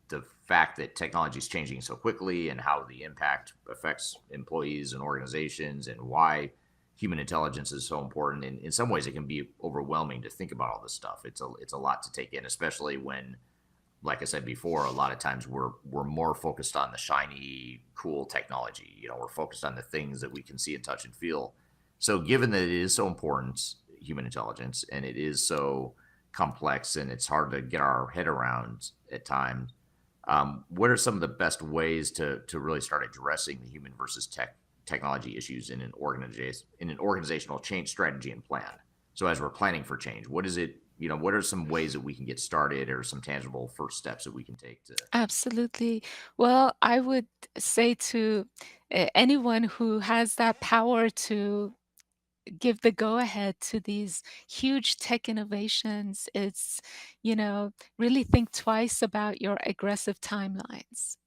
the fact that technology is changing so quickly and how the impact affects employees and organizations, and why human intelligence is so important. And in some ways, it can be overwhelming to think about all this stuff. It's a lot to take in, especially when, like I said before, a lot of times we're more focused on the shiny, cool technology. We're focused on the things that we can see and touch and feel. So, given that it is so important, human intelligence, and it is so complex and it's hard to get our head around at times, what are some of the best ways to really start addressing the human versus technology issues in an organizational change strategy and plan? So, as we're planning for change, what is it? What are some ways that we can get started, or some tangible first steps that we can take to? Absolutely. Well, I would say to anyone who has that power to give the go ahead to these huge tech innovations, it's, really think twice about your aggressive timelines.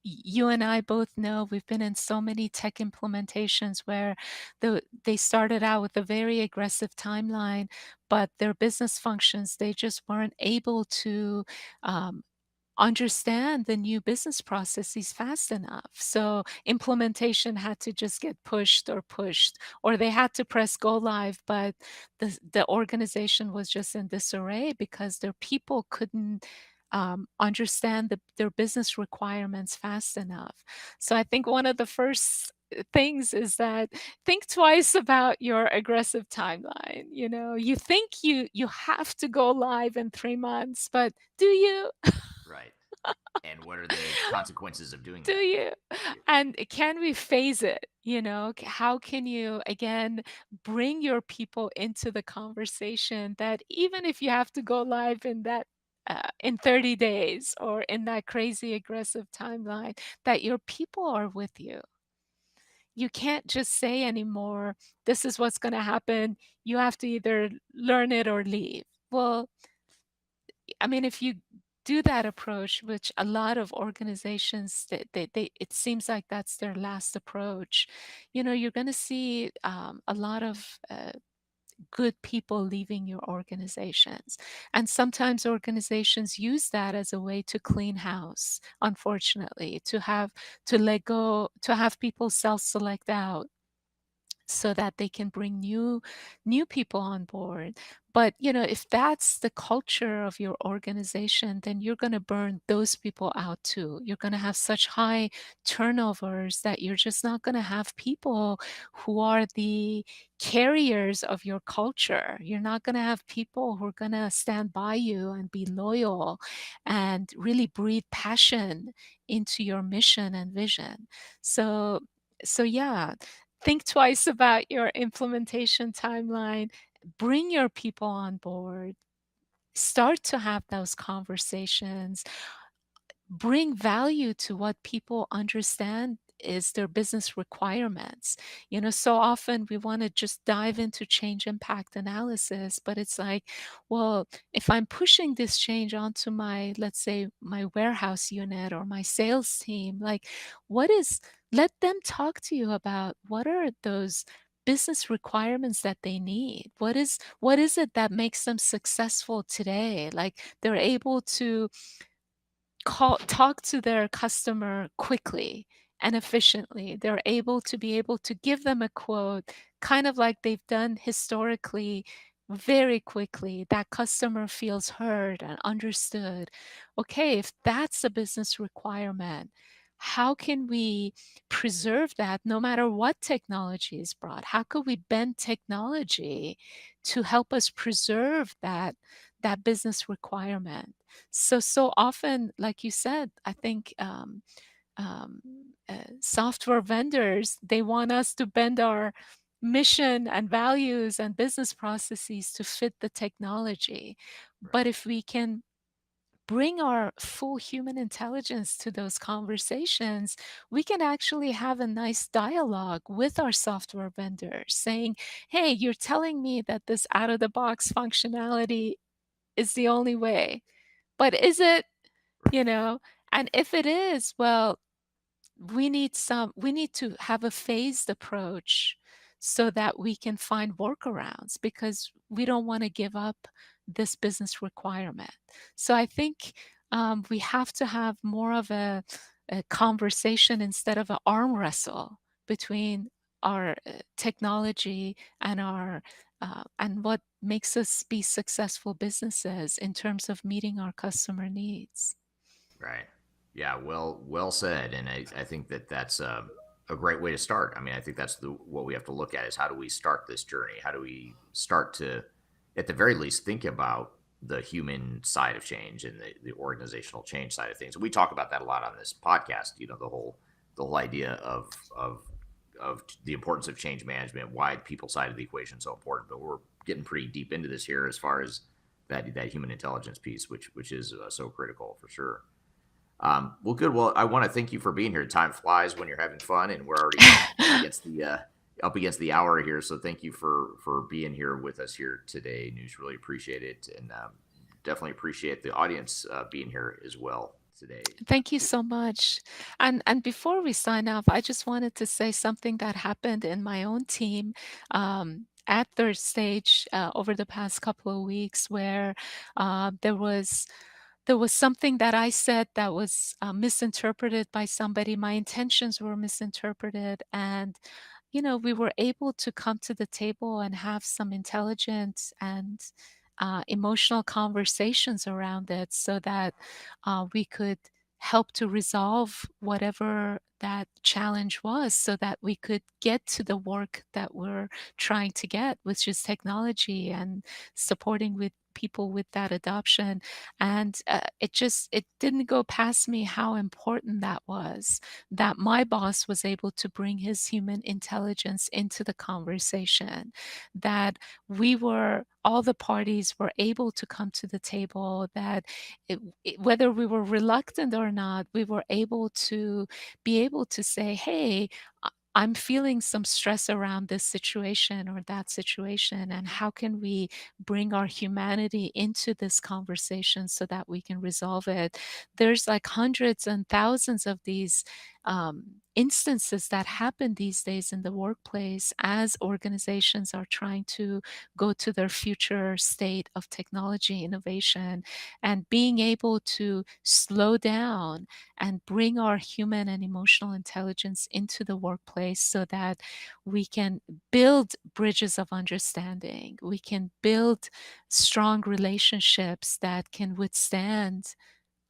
You and I both know we've been in so many tech implementations where they started out with a very aggressive timeline, but their business functions, they just weren't able to um, understand the new business processes fast enough. So implementation had to just get pushed, or they had to press go live, but the organization was just in disarray because their people couldn't understand their business requirements fast enough. So I think one of the first things is that think twice about your aggressive timeline. You think you have to go live in 3 months, but do you? Right. And what are the consequences of doing Do that? you? And can we phase it? How can you, again, bring your people into the conversation, that even if you have to go live in that in 30 days or in that crazy aggressive timeline, that your people are with you. You can't just say anymore, this is what's going to happen. You have to either learn it or leave. Well, I mean, if you do that approach, which a lot of organizations, it seems like that's their last approach, you're going to see a lot of good people leaving your organizations. And sometimes organizations use that as a way to clean house, unfortunately, to let go, to have people self-select out so that they can bring new people on board. But if that's the culture of your organization, then you're going to burn those people out too. You're going to have such high turnovers that you're just not going to have people who are the carriers of your culture. You're not going to have people who are going to stand by you and be loyal and really breathe passion into your mission and vision. So yeah, think twice about your implementation timeline, bring your people on board, start to have those conversations, bring value to what people understand is their business requirements. So often we want to just dive into change impact analysis, but it's like, well, if I'm pushing this change onto my, let's say, my warehouse unit or my sales team, like, let them talk to you about what are those business requirements that they need. What is it that makes them successful today? Like, they're able to talk to their customer quickly and efficiently. They're able to give them a quote, kind of like they've done historically, very quickly. That customer feels heard and understood. Okay, if that's a business requirement, how can we preserve that no matter what technology is brought? How could we bend technology to help us preserve that business requirement? So often, like you said, I think um, software vendors, they want us to bend our mission and values and business processes to fit the technology. But if we can bring our full human intelligence to those conversations, we can actually have a nice dialogue with our software vendors saying, hey, you're telling me that this out of the box functionality is the only way, but is it? You know? And if it is, well, we need to have a phased approach so that we can find workarounds because we don't want to give up this business requirement. So I think we have to have more of a conversation instead of an arm wrestle between our technology and our and what makes us be successful businesses in terms of meeting our customer needs. Right. Yeah. Well said. And I think that that's a great way to start. I mean, I think that's what we have to look at is how do we start this journey? How do we start to, at the very least, think about the human side of change and the organizational change side of things. We talk about that a lot on this podcast. The whole idea of the importance of change management, why people side of the equation is so important. But we're getting pretty deep into this here as far as that human intelligence piece, which is so critical for sure. Well, good. Well, I want to thank you for being here. Time flies when you're having fun, and we're already up against the hour here. So thank you for being here with us here today, Noush. Really appreciate it, and definitely appreciate the audience being here as well today. Thank you so much. And before we sign off, I just wanted to say something that happened in my own team at third stage over the past couple of weeks, where there was something that I said that was misinterpreted by somebody. My intentions were misinterpreted, and we were able to come to the table and have some intelligent and emotional conversations around it so that we could help to resolve whatever that challenge was so that we could get to the work that we're trying to get, which is technology and supporting with people with that adoption. And it didn't go past me how important that was, that my boss was able to bring his human intelligence into the conversation, that all the parties were able to come to the table, that whether we were reluctant or not, we were able to be able to say, hey, I'm feeling some stress around this situation or that situation, and how can we bring our humanity into this conversation so that we can resolve it? There's like hundreds and thousands of these instances that happen these days in the workplace as organizations are trying to go to their future state of technology innovation, and being able to slow down and bring our human and emotional intelligence into the workplace so that we can build bridges of understanding. We can build strong relationships that can withstand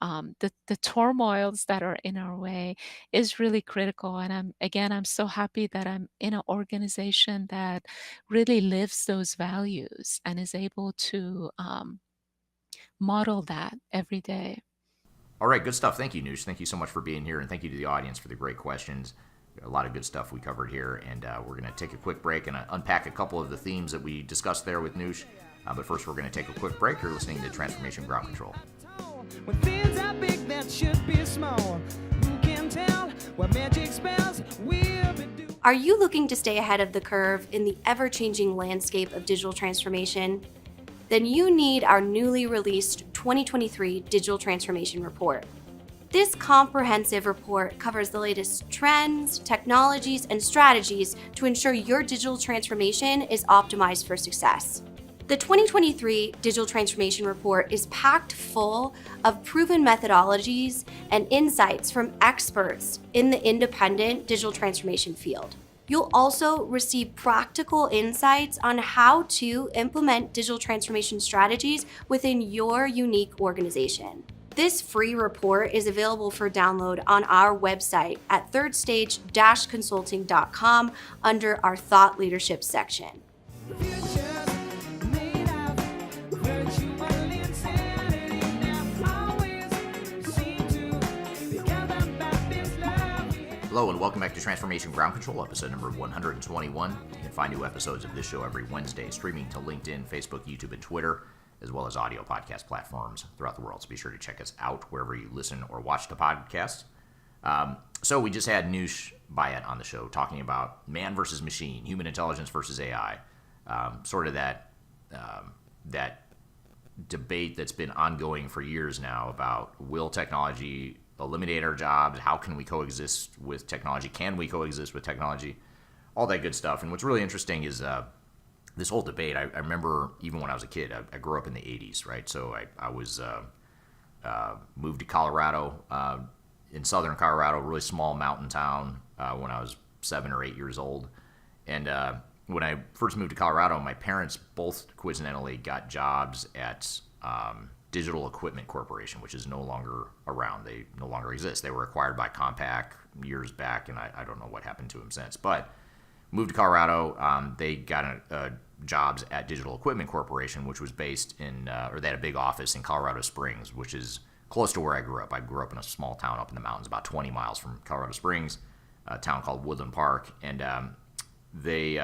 the turmoils that are in our way is really critical. And I'm so happy that I'm in an organization that really lives those values and is able to model that every day. All right, good stuff. Thank you, Noosh. Thank you so much for being here, and thank you to the audience for the great questions. A lot of good stuff we covered here, and we're going to take a quick break and unpack a couple of the themes that we discussed there with Noosh. But first, we're going to take a quick break. You're listening to Transformation Ground Control. When things are big that should be small, who can tell what magic spells will be doing? Are you looking to stay ahead of the curve in the ever-changing landscape of digital transformation? Then you need our newly released 2023 Digital Transformation Report. This comprehensive report covers the latest trends, technologies, and strategies to ensure your digital transformation is optimized for success. The 2023 Digital Transformation Report is packed full of proven methodologies and insights from experts in the independent digital transformation field. You'll also receive practical insights on how to implement digital transformation strategies within your unique organization. This free report is available for download on our website at thirdstage-consulting.com under our Thought Leadership section. Hello and welcome back to Transformation Ground Control, episode number 121. You can find new episodes of this show every Wednesday, streaming to LinkedIn, Facebook, YouTube, and Twitter, as well as audio podcast platforms throughout the world. So be sure to check us out wherever you listen or watch the podcast. So we just had Noush Bayat on the show talking about man versus machine, human intelligence versus AI, sort of that debate that's been ongoing for years now about will technology eliminate our jobs? How can we coexist with technology? Can we coexist with technology? All that good stuff. And what's really interesting is this whole debate. I remember even when I was a kid, I grew up in the 80s, right? So I was moved to Colorado, in southern Colorado, a really small mountain town when I was 7 or 8 years old. And when I first moved to Colorado, my parents both coincidentally got jobs at Digital Equipment Corporation, which is no longer around. They no longer exist. They were acquired by Compaq years back, and I don't know what happened to them since. But moved to Colorado, they got jobs at Digital Equipment Corporation, which was based in, or they had a big office in Colorado Springs, which is close to where I grew up. I grew up in a small town up in the mountains, about 20 miles from Colorado Springs, a town called Woodland Park, and they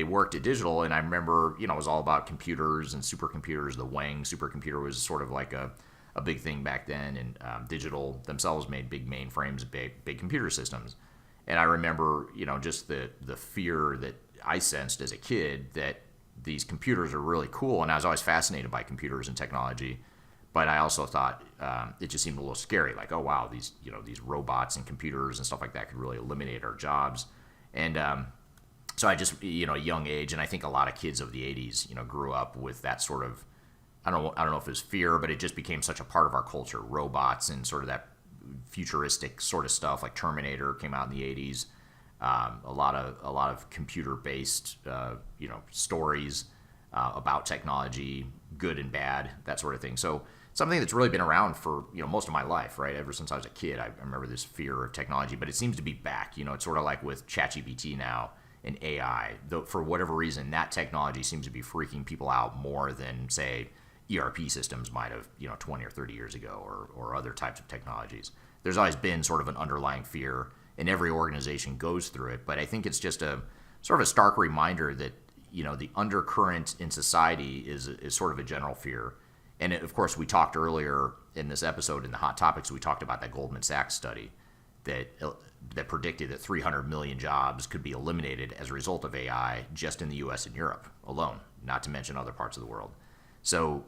worked at Digital, and I remember, it was all about computers and supercomputers. The Wang supercomputer was sort of like a big thing back then, and Digital themselves made big mainframes, big computer systems. And I remember, just the fear that I sensed as a kid that these computers are really cool, and I was always fascinated by computers and technology. But I also thought it just seemed a little scary, like, oh wow, these robots and computers and stuff like that could really eliminate our jobs. And so I just, a young age, and I think a lot of kids of the 80s, grew up with that sort of, I don't know if it was fear, but it just became such a part of our culture. Robots and sort of that futuristic sort of stuff, like Terminator came out in the 80s. A lot of computer-based, stories about technology, good and bad, that sort of thing. So something that's really been around for, most of my life, right? Ever since I was a kid, I remember this fear of technology, but it seems to be back. It's sort of like with ChatGPT now and AI. Though for whatever reason, that technology seems to be freaking people out more than, say, ERP systems might have, 20 or 30 years ago, or other types of technologies. There's always been sort of an underlying fear, and every organization goes through it. But I think it's just a sort of a stark reminder that, the undercurrent in society is sort of a general fear. And of course, we talked earlier in this episode in the Hot Topics, we talked about that Goldman Sachs study that predicted that 300 million jobs could be eliminated as a result of AI just in the US and Europe alone, not to mention other parts of the world. So,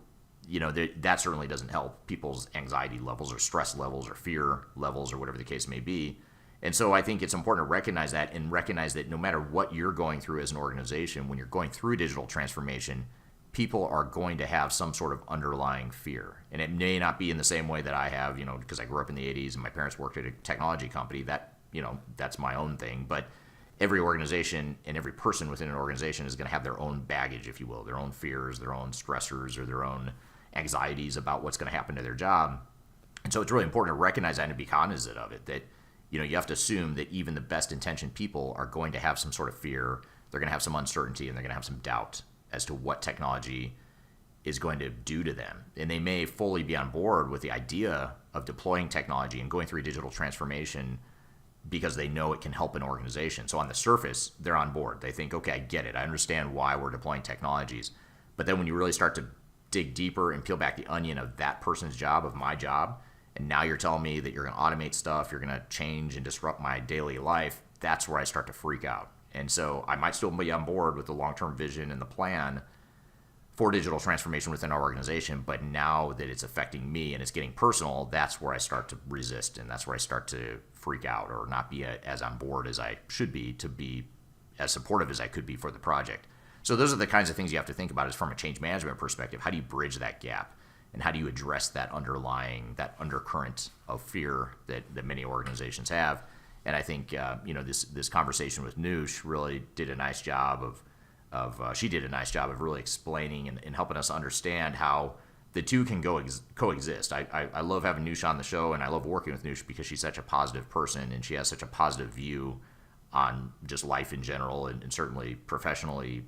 that certainly doesn't help people's anxiety levels or stress levels or fear levels or whatever the case may be. And so I think it's important to recognize that, and recognize that no matter what you're going through as an organization, when you're going through digital transformation, people are going to have some sort of underlying fear. And it may not be in the same way that I have, because I grew up in the 80s and my parents worked at a technology company. That's my own thing. But every organization and every person within an organization is going to have their own baggage, if you will, their own fears, their own stressors, or their own anxieties about what's going to happen to their job. And so it's really important to recognize that and be cognizant of it, that you have to assume that even the best intentioned people are going to have some sort of fear. They're going to have some uncertainty, and they're going to have some doubt as to what technology is going to do to them. And they may fully be on board with the idea of deploying technology and going through digital transformation because they know it can help an organization. So on the surface, they're on board. They think, okay, I get it. I understand why we're deploying technologies. But then when you really start to dig deeper and peel back the onion of that person's job, of my job, and now you're telling me that you're going to automate stuff, you're going to change and disrupt my daily life, that's where I start to freak out. And so I might still be on board with the long-term vision and the plan for digital transformation within our organization, but now that it's affecting me and it's getting personal, that's where I start to resist, and that's where I start to freak out or not be as on board as I should be to be as supportive as I could be for the project. So those are the kinds of things you have to think about is from a change management perspective. How do you bridge that gap? And how do you address that undercurrent of fear that many organizations have? And I think this conversation with Noush really did a nice job she did a nice job of really explaining and helping us understand how the two can coexist. I love having Noush on the show, and I love working with Noush because she's such a positive person, and she has such a positive view on just life in general, and certainly professionally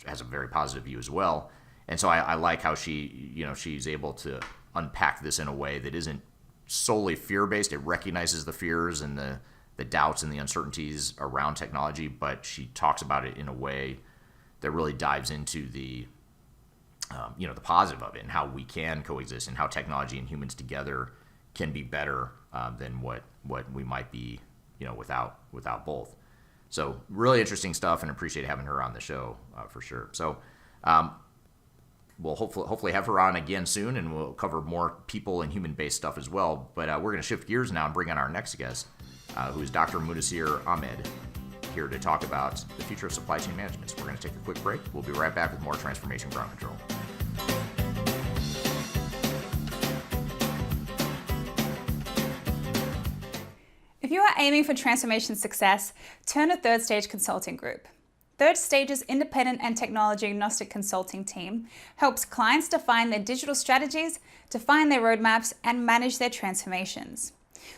has a very positive view as well. And so I like how she's able to unpack this in a way that isn't solely fear-based. It recognizes the fears and the doubts and the uncertainties around technology, but she talks about it in a way that really dives into the positive of it and how we can coexist and how technology and humans together can be better than what we might be, without both. So really interesting stuff, and appreciate having her on the show for sure. So we'll hopefully have her on again soon, and we'll cover more people and human-based stuff as well. But we're going to shift gears now and bring on our next guest, who is Dr. Muddassir Ahmed, here to talk about the future of supply chain management. So we're going to take a quick break. We'll be right back with more Transformation Ground Control. If you are aiming for transformation success, turn to Third Stage Consulting Group. Third Stage's independent and technology agnostic consulting team helps clients define their digital strategies, define their roadmaps, and manage their transformations.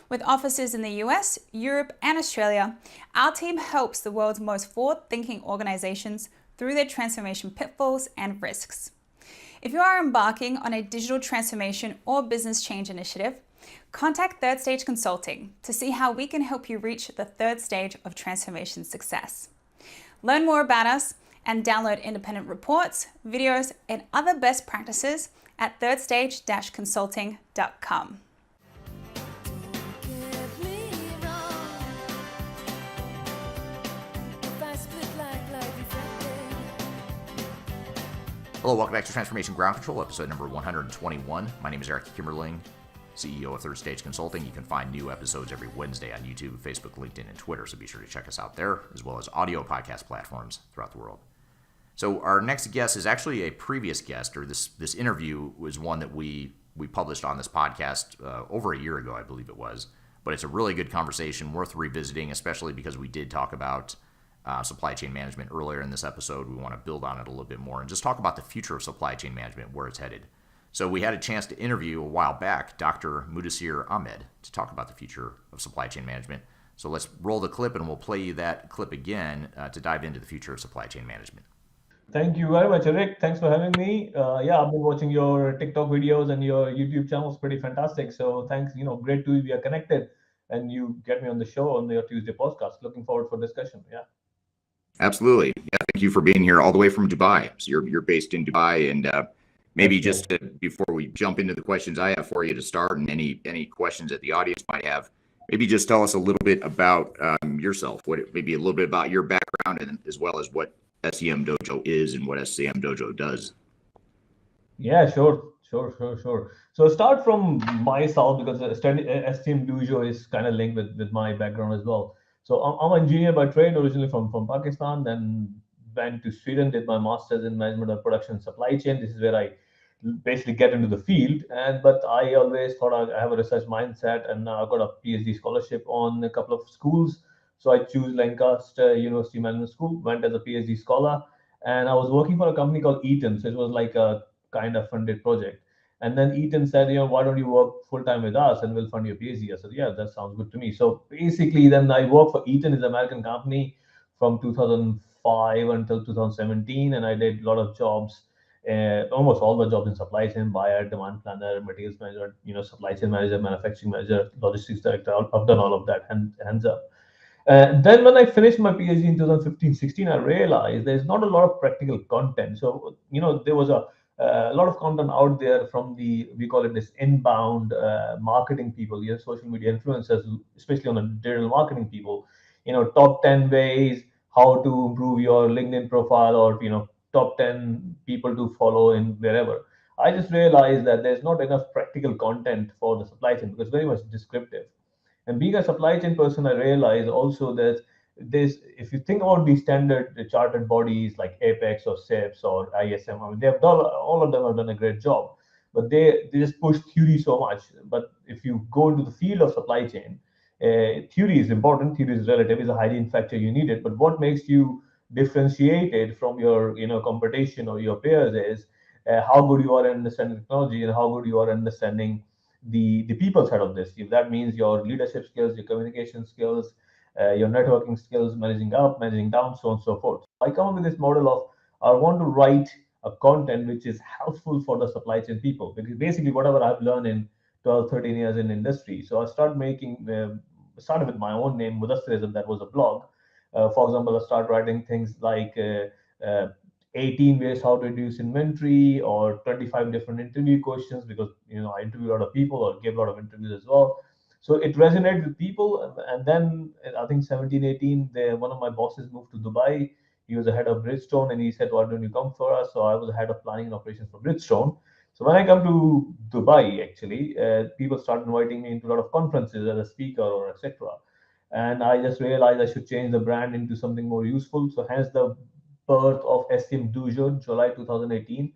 With offices in the US, Europe, and Australia, our team helps the world's most forward-thinking organizations through their transformation pitfalls and risks. If you are embarking on a digital transformation or business change initiative, contact Third Stage Consulting to see how we can help you reach the third stage of transformation success. Learn more about us and download independent reports, videos, and other best practices at thirdstage-consulting.com. Hello, welcome back to Transformation Ground Control, episode number 121. My name is Eric Kimmerling, CEO of Third Stage Consulting. You can find new episodes every Wednesday on YouTube, Facebook, LinkedIn, and Twitter, so be sure to check us out there, as well as audio podcast platforms throughout the world. So our next guest is actually a previous guest, or this interview was one that we published on this podcast over a year ago, I believe it was. But it's a really good conversation, worth revisiting, especially because we did talk about supply chain management earlier in this episode. We want to build on it a little bit more and just talk about the future of supply chain management, where it's headed. So we had a chance to interview a while back Dr. Muddassir Ahmed to talk about the future of supply chain management. So let's roll the clip and we'll play you that clip again to dive into the future of supply chain management. Thank you very much, Eric. Thanks for having me. Yeah, I've been watching your TikTok videos and your YouTube channel is pretty fantastic. So thanks, great to be connected and you get me on the show on your Tuesday podcast. Looking forward for discussion. Yeah. Absolutely. Yeah, thank you for being here all the way from Dubai. So you're based in Dubai, and maybe just before we jump into the questions I have for you to start, and any questions that the audience might have, maybe just tell us a little bit about yourself. Maybe a little bit about your background, and as well as what SCMDOJO is and what SCMDOJO does. Yeah, sure. So start from myself because SCMDOJO is kind of linked with my background as well. So I'm an engineer by trade, originally from Pakistan, then went to Sweden, did my master's in management of production supply chain. This is where I basically get into the field. But I always thought I have a research mindset, and now I've got a PhD scholarship on a couple of schools. So I choose Lancaster University Management School, went as a PhD scholar, and I was working for a company called Eaton. So it was like a kind of funded project. And then Eaton said, why don't you work full time with us and we'll fund your PhD? I said, yeah, that sounds good to me. So basically, then I worked for Eaton, is an American company, from 2005 until 2017, and I did a lot of jobs, almost all the jobs in supply chain, buyer, demand planner, materials manager, supply chain manager, manufacturing manager, logistics director. I've done all of that, hands up. Then when I finished my PhD in 2015-16, I realized there's not a lot of practical content. So, there was a lot of content out there from we call it this inbound marketing people, social media influencers, especially on the digital marketing people, top 10 ways how to improve your LinkedIn profile, or, top 10 people to follow in wherever. I just realized that there's not enough practical content for the supply chain because it's very much descriptive. And being a supply chain person, I realize also that if you think about these standard chartered bodies like Apex or SIPS or ISM, I mean, they have done, all of them have done a great job, but they just push theory so much. But if you go into the field of supply chain, theory is important, theory is relative, is a hygiene factor, you need it. But what makes you differentiated from your competition or your peers is how good you are in understanding technology and how good you are in understanding the people side of this. If that means your leadership skills, your communication skills, your networking skills, managing up, managing down, so on and so forth. I come up with this model of I want to write a content which is helpful for the supply chain people, because basically whatever I've learned in 12, 13 years in industry. So I started with my own name, Muddassir, that was a blog. For example, I start writing things like 18 ways how to reduce inventory, or 25 different interview questions, because I interview a lot of people or give a lot of interviews as well. So it resonated with people. And then I think 17, 18, one of my bosses moved to Dubai. He was the head of Bridgestone, and he said, why don't you come for us? So I was the head of planning and operations for Bridgestone. So when I come to Dubai, actually, people started inviting me into a lot of conferences as a speaker or etc. And I just realized I should change the brand into something more useful. So hence the birth of SCMDOJO, July 2018.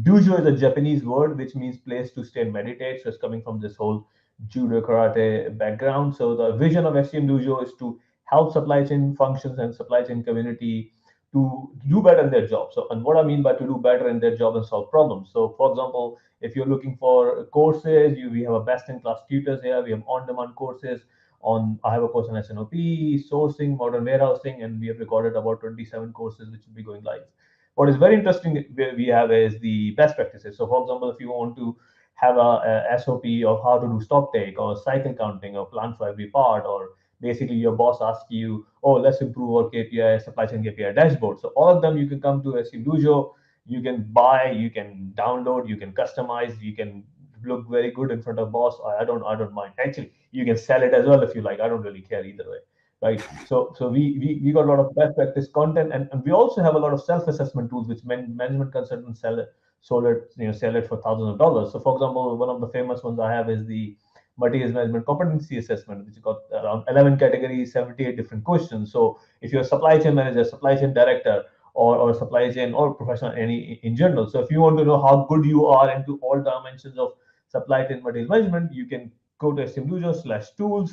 Dojo is a Japanese word which means place to stay and meditate. So it's coming from this whole judo karate background. So the vision of SCMDOJO is to help supply chain functions and supply chain community to do better in their job. So, and what I mean by to do better in their job and solve problems. So, for example, if you're looking for courses, we have a best-in-class tutors here. We have on-demand courses I have a course on SNOP, sourcing, modern warehousing, and we have recorded about 27 courses which will be going live. What is very interesting we have is the best practices. So, for example, if you want to have a SOP of how to do stock take or cycle counting or plan for every part, or basically your boss asks you, oh, let's improve our KPI, supply chain KPI dashboard. So all of them you can come to SCMDOJO, you can buy, you can download, you can customize, you can look very good in front of boss. I don't mind. Actually, you can sell it as well if you like. I don't really care either way, right? So we got a lot of best practice content, and we also have a lot of self-assessment tools which management consultants sell it for thousands of dollars. So for example, one of the famous ones I have is the materials management competency assessment, which got around 11 categories, 78 different questions. So if you're a supply chain manager, supply chain director, or supply chain or professional in general, so if you want to know how good you are into all dimensions of supply chain material management, you can go to SCMDOJO/tools,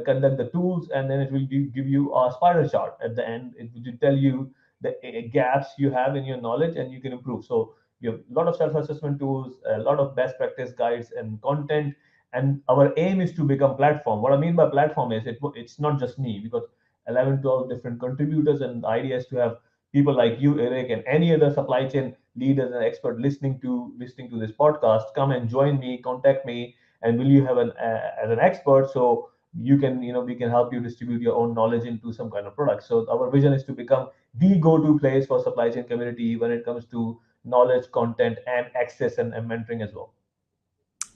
conduct the tools, and then it will give you a spider chart at the end. It will tell you the gaps you have in your knowledge, and you can improve. So We have a lot of self-assessment tools, a lot of best practice guides and content. And our aim is to become platform. What I mean by platform is it's not just me. We've got 11, 12 different contributors, and the idea is to have people like you, Eric, and any other supply chain leaders and expert listening to this podcast come and join me, contact me, and will you have an as an expert, so you can, we can help you distribute your own knowledge into some kind of product. So our vision is to become the go-to place for supply chain community when it comes to knowledge, content, and access and mentoring as well.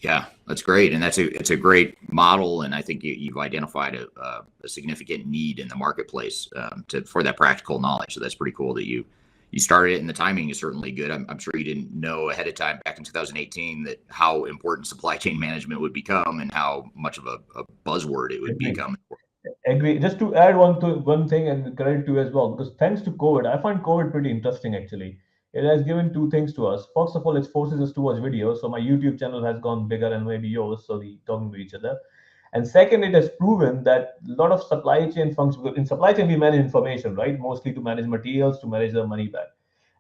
Yeah, that's great, and it's a great model, and I think you've identified a significant need in the marketplace for that practical knowledge. So that's pretty cool that you started it, and the timing is certainly good. I'm sure you didn't know ahead of time back in 2018 that how important supply chain management would become and how much of a buzzword it would become. Agree. Just to add one thing and credit to you as well, because thanks to COVID, I find COVID pretty interesting actually. It has given two things to us. First of all, it forces us to watch videos. So my YouTube channel has gone bigger and maybe yours, so we talking to each other. And second, it has proven that a lot of supply chain functions, in supply chain, we manage information, right? Mostly to manage materials, to manage the money back.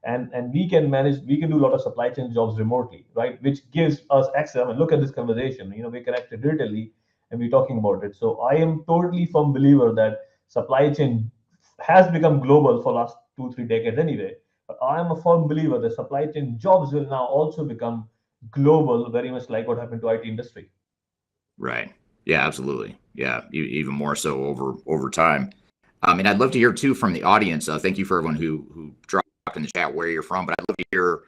And we can do a lot of supply chain jobs remotely, right? Which gives us access. I mean, look at this conversation. We connected digitally and we're talking about it. So I am totally firm believer that supply chain has become global for last 2-3 decades anyway. But I am a firm believer that supply chain jobs will now also become global, very much like what happened to IT industry. Right. Yeah, absolutely. Yeah, even more so over time. And I'd love to hear too from the audience. Thank you for everyone who dropped in the chat where you're from, but I'd love to hear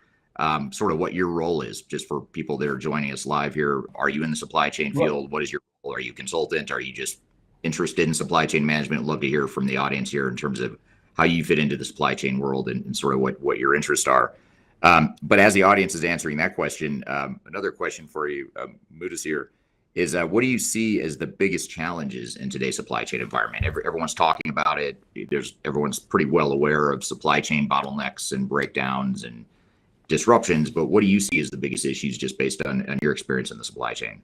sort of what your role is, just for people that are joining us live here. Are you in the supply chain field? What is your role? Are you a consultant? Are you just interested in supply chain management? I'd love to hear from the audience here in terms of how you fit into the supply chain world and sort of what your interests are. But as the audience is answering that question, another question for you, Muddassir, is what do you see as the biggest challenges in today's supply chain environment? Everyone's talking about it. Everyone's pretty well aware of supply chain bottlenecks and breakdowns and disruptions, but what do you see as the biggest issues just based on your experience in the supply chain?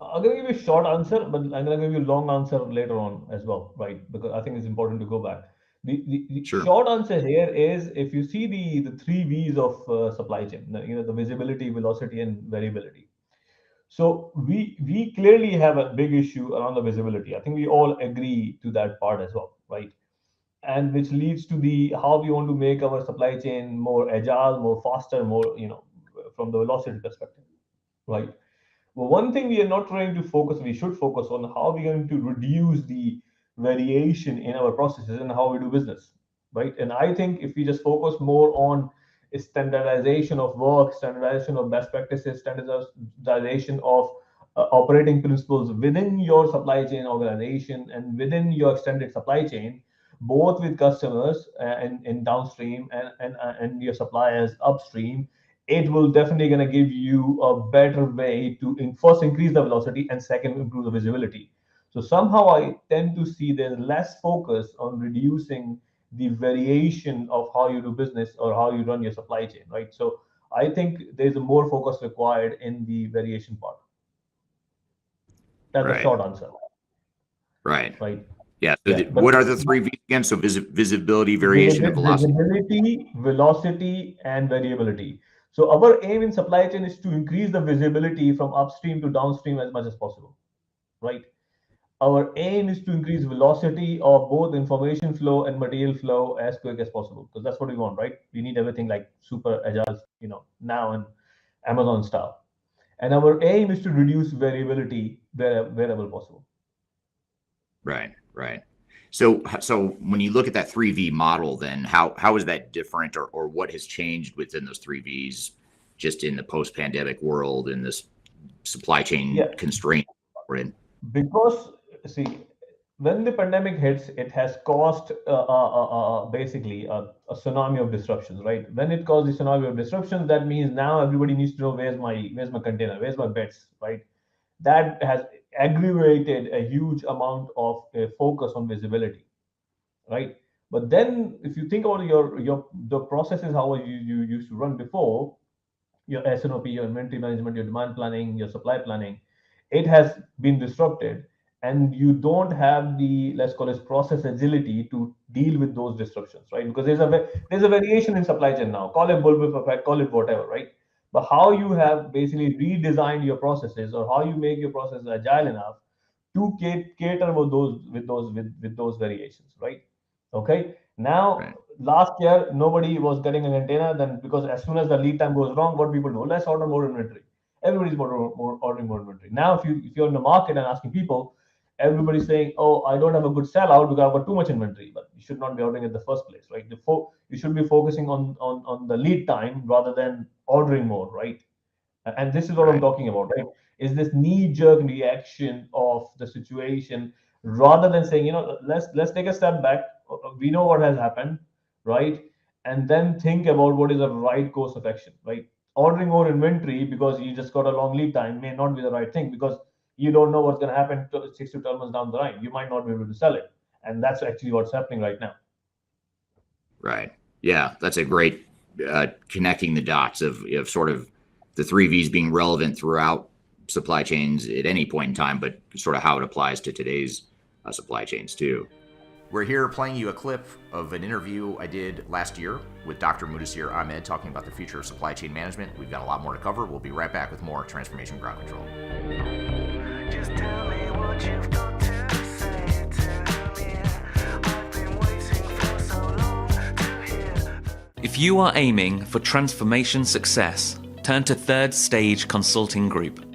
I'm going to give you a short answer, but I'm going to give you a long answer later on as well, right? Because I think it's important to go back. The Sure. short answer here is, if you see the 3 V's of supply chain, the visibility, velocity, and variability. So we clearly have a big issue around the visibility. I think we all agree to that part as well, right? And which leads to the how we want to make our supply chain more agile, more faster, more, from the velocity perspective, right? Well, one thing we are not trying to focus, we should focus on how we're going to reduce the variation in our processes and how we do business, right? And I think if we just focus more on standardization of work, standardization of best practices, standardization of operating principles within your supply chain organization and within your extended supply chain, both with customers and downstream and your suppliers upstream, it will definitely going to give you a better way to first increase the velocity and second improve the visibility. So somehow I tend to see there's less focus on reducing the variation of how you do business or how you run your supply chain, right? So I think there's a more focus required in the variation part. That's a short answer. Right. Right. Yeah. So what are the 3 V's again? So visibility, variation, and velocity. Visibility, velocity, and variability. So our aim in supply chain is to increase the visibility from upstream to downstream as much as possible, right? Our aim is to increase velocity of both information flow and material flow as quick as possible, because that's what we want, right? We need everything like super agile, now and Amazon style. And our aim is to reduce variability wherever possible. Right. So when you look at that 3V model, then how is that different, or what has changed within those 3Vs just in the post-pandemic world in this supply chain constraint we're in? Because see, when the pandemic hits, it has caused basically a tsunami of disruptions, right? When it caused the tsunami of disruptions, that means now everybody needs to know where's my container, where's my beds, right? That has aggravated a huge amount of focus on visibility, right? But then if you think about the processes how you used to run before, your SNOP, your inventory management, your demand planning, your supply planning, it has been disrupted, and you don't have the, let's call it, process agility to deal with those disruptions, right? Because there's a variation in supply chain now. Call it bullwhip effect, call it whatever, right? But how you have basically redesigned your processes, or how you make your processes agile enough to cater with those variations, right? Okay. Now, Right. last year nobody was getting an antenna. Then, because as soon as the lead time goes wrong, what people do? Let's order more inventory. Everybody's ordering more inventory. Now, if you're in the market and asking people, everybody's saying, "Oh, I don't have a good sellout because I've got too much inventory." But you should not be ordering in the first place, right? You should be focusing on the lead time rather than ordering more, right? And this is what I'm Right. talking about, right? Is this knee-jerk reaction of the situation, rather than saying, let's take a step back. We know what has happened, right? And then think about what is the right course of action, right? Ordering more inventory because you just got a long lead time may not be the right thing, because you don't know what's going to happen 6 to 12 months down the line. You might not be able to sell it, and that's actually what's happening right now. Right. Yeah, that's a great connecting the dots of sort of the three V's being relevant throughout supply chains at any point in time, but sort of how it applies to today's supply chains too. We're here playing you a clip of an interview I did last year with Dr. Muddassir Ahmed talking about the future of supply chain management. We've got a lot more to cover. We'll be right back with more Transformation Ground Control. Just tell me what you've got to say to me. I've been waiting for so long to hear. If you are aiming for transformation success, turn to Third Stage Consulting Group.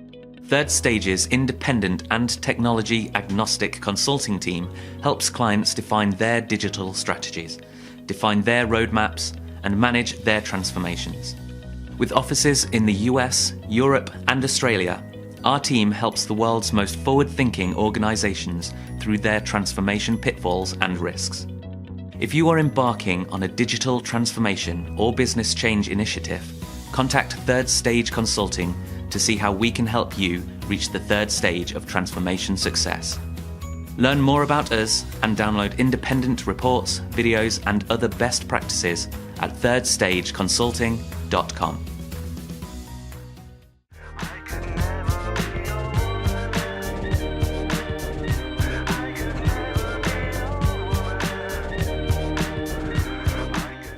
Third Stage's independent and technology agnostic consulting team helps clients define their digital strategies, define their roadmaps, and manage their transformations. With offices in the US, Europe, and Australia, our team helps the world's most forward-thinking organizations through their transformation pitfalls and risks. If you are embarking on a digital transformation or business change initiative, contact Third Stage Consulting to see how we can help you reach the third stage of transformation success. Learn more about us and download independent reports, videos, and other best practices at thirdstageconsulting.com.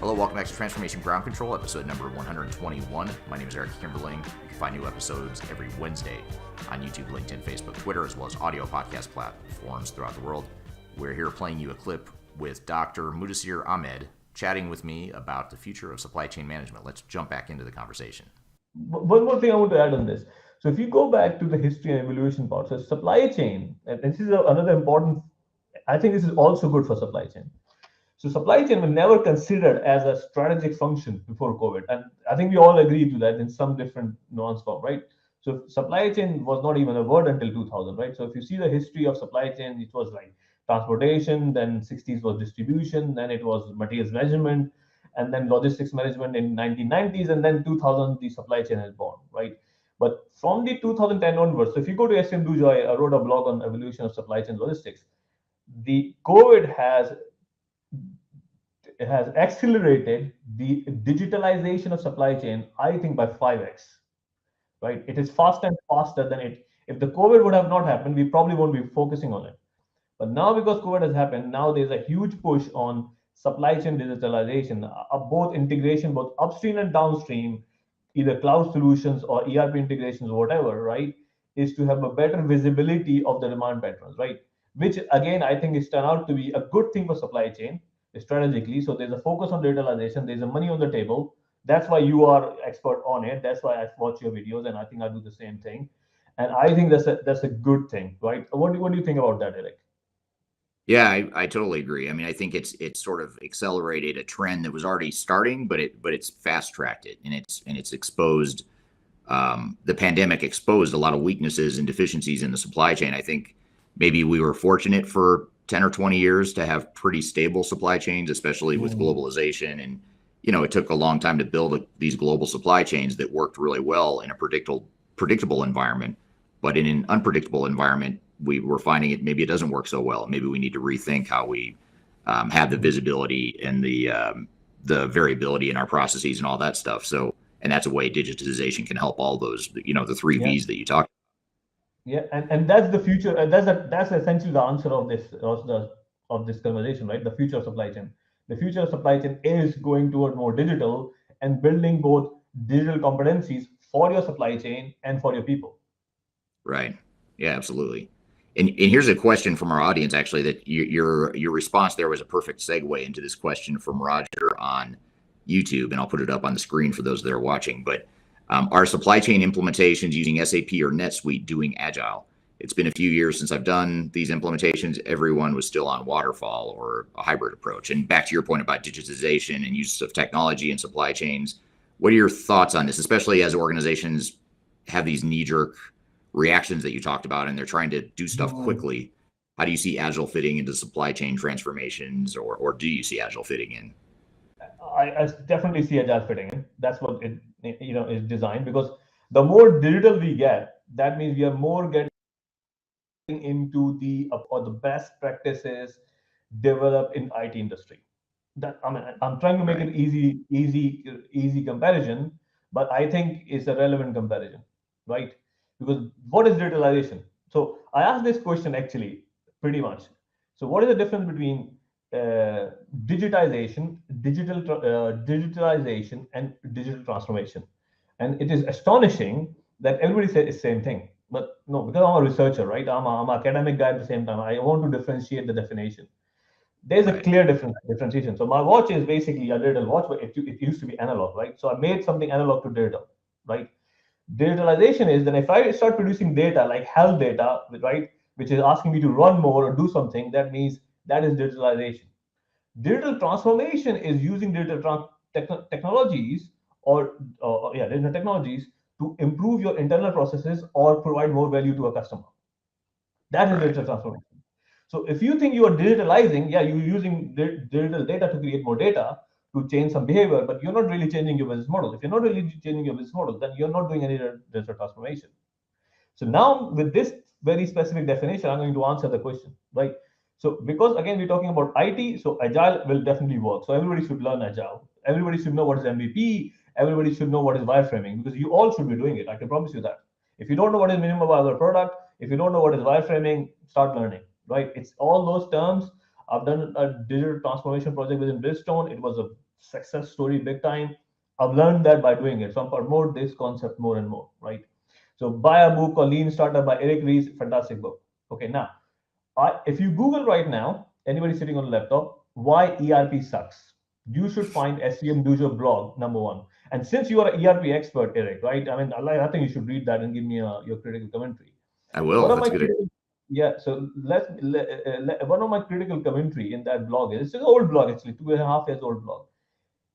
Hello, welcome back to Transformation Ground Control, episode number 121. My name is Eric Kimberling. You can find new episodes every Wednesday on YouTube, LinkedIn, Facebook, Twitter, as well as audio podcast platforms throughout the world. We're here playing you a clip with Dr. Muddassir Ahmed, chatting with me about the future of supply chain management. Let's jump back into the conversation. One more thing I want to add on this. So if you go back to the history and evolution part, so supply chain, and this is another important, I think this is also good for supply chain. So supply chain was never considered as a strategic function before COVID. And I think we all agree to that in some different nuance form, right? So supply chain was not even a word until 2000, right? So if you see the history of supply chain, it was like transportation, then 60s was distribution, then it was materials management, and then logistics management in 1990s, and then 2000, the supply chain is born, right? But from the 2010 onwards, so if you go to SCMDOJO, I wrote a blog on evolution of supply chain logistics. The COVID has accelerated the digitalization of supply chain, I think, by 5x, right? It is faster and faster than it. If the COVID would have not happened, we probably won't be focusing on it. But now, because COVID has happened, now there's a huge push on supply chain digitalization, both integration, both upstream and downstream, either cloud solutions or ERP integrations or whatever, right? Is to have a better visibility of the demand patterns, right? Which again, I think is turned out to be a good thing for supply chain strategically. So there's a focus on digitalization, there's a money on the table. That's why you are expert on it. That's why I watch your videos, and I think I do the same thing. And I think that's a good thing, right? What do you think about that, Eric? Yeah, I totally agree. I mean, I think it's sort of accelerated a trend that was already starting, but it's fast tracked it, and it's exposed. The pandemic exposed a lot of weaknesses and deficiencies in the supply chain. I think maybe we were fortunate for 10 or 20 years to have pretty stable supply chains, especially with globalization. And, it took a long time to build these global supply chains that worked really well in a predictable environment. But in an unpredictable environment, we were finding maybe it doesn't work so well. Maybe we need to rethink how we have the visibility and the variability in our processes and all that stuff. So, and that's a way digitization can help all those, the three V's that you talked. Yeah, and that's the future. That's essentially the answer of this, of the of this conversation, right? The future of supply chain. The future of supply chain is going toward more digital and building both digital competencies for your supply chain and for your people. Right. Yeah, absolutely. And here's a question from our audience, actually, that your response there was a perfect segue into this question from Roger on YouTube, and I'll put it up on the screen for those that are watching. But are supply chain implementations using SAP or NetSuite doing Agile? It's been a few years since I've done these implementations. Everyone was still on waterfall or a hybrid approach. And back to your point about digitization and use of technology in supply chains, what are your thoughts on this, especially as organizations have these knee-jerk reactions that you talked about, and they're trying to do stuff quickly? How do you see Agile fitting into supply chain transformations, or do you see Agile fitting in? I definitely see Agile fitting in. That's what it is designed, because the more digital we get, that means we are more getting into the best practices developed in IT industry. That, I mean, I'm trying to make an easy comparison, but I think it's a relevant comparison, right? Because what is digitalization? So I asked this question actually pretty much. So what is the difference between digitalization and digital transformation? And it is astonishing that everybody says the same thing. But no, because I'm a researcher, right? I'm an academic guy at the same time. I want to differentiate the definition. There's a clear differentiation. So my watch is basically a digital watch, but it used to be analog, right? So I made something analog to digital, right? Digitalization is then if I start producing data like health data, right, which is asking me to run more or do something, that means that is digitalization. Digital transformation is using digital technologies digital technologies to improve your internal processes or provide more value to a customer. That is digital transformation. So if you think you are digitalizing, yeah, you're using digital data to create more data to change some behavior, but you're not really changing your business model. If you're not really changing your business model, then you're not doing any digital transformation. So now with this very specific definition, I'm going to answer the question, right? So because again, we're talking about IT, so Agile will definitely work. So everybody should learn Agile. Everybody should know what is MVP. Everybody should know what is wireframing, because you all should be doing it. I can promise you that. If you don't know what is minimum viable product, if you don't know what is wireframing, start learning, right? It's all those terms. I've done a digital transformation project within Bridgestone. It was a success story, big time. I've learned that by doing it. So I'm promote this concept more and more, right? So buy a book called Lean Startup by Eric Ries, fantastic book. Okay, now, if you Google right now, anybody sitting on a laptop, why ERP sucks, you should find SCMDOJO blog, number one. And since you are an ERP expert, Eric, right? I mean, I think you should read that and give me your critical commentary. I will. That's good. Yeah, so one of my critical commentary in that blog is, it's an old blog actually, 2.5 years old blog,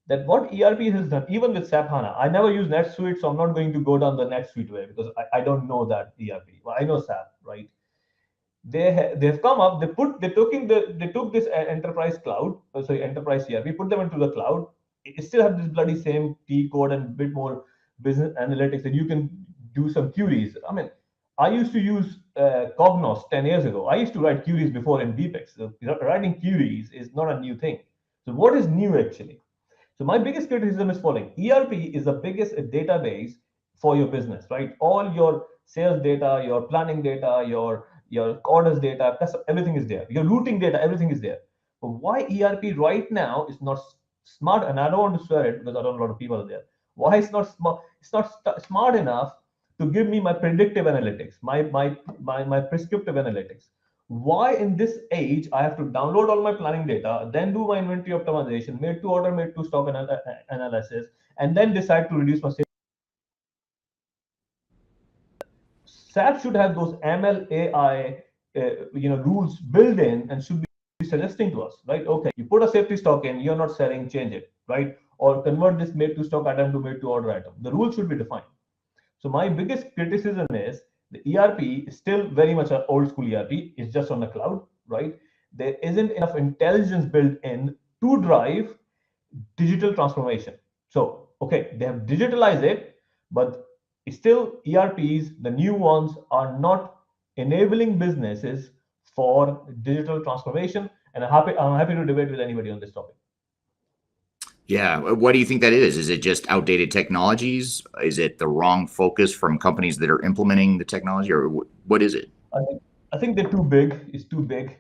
that what ERP has done, even with SAP HANA, I never use NetSuite, so I'm not going to go down the NetSuite way because I don't know that ERP. Well, I know SAP, right? They've come up, they took this enterprise cloud, enterprise ERP, put them into the cloud. It still have this bloody same T code and a bit more business analytics, and you can do some queries. I mean, I used to use Cognos 10 years ago. I used to write queries before in VPEX. So writing queries is not a new thing. So what is new actually? So my biggest criticism is following. ERP is the biggest database for your business, right? All your sales data, your planning data, your orders data, everything is there. Your routing data, everything is there. But why ERP right now is not smart, and I don't want to swear it because I don't know a lot of people are there. Why it's not smart? It's not smart enough to give me my predictive analytics, my prescriptive analytics. Why in this age I have to download all my planning data, then do my inventory optimization, made to order, made to stock analysis, and then decide to reduce my sales? SAP should have those ML AI rules built in and should be suggesting to us, right? Okay, you put a safety stock in, you're not selling, change it, right? Or convert this made to stock item to made to order item. The rule should be defined. So my biggest criticism is the ERP is still very much an old school ERP. It's just on the cloud, right? There isn't enough intelligence built in to drive digital transformation. So, okay, they have digitalized it, but still ERPs, the new ones, are not enabling businesses for digital transformation. And I'm happy to debate with anybody on this topic. Yeah. What do you think that is? Is it just outdated technologies? Is it the wrong focus from companies that are implementing the technology, or what is it? I think they're too big. It's too big.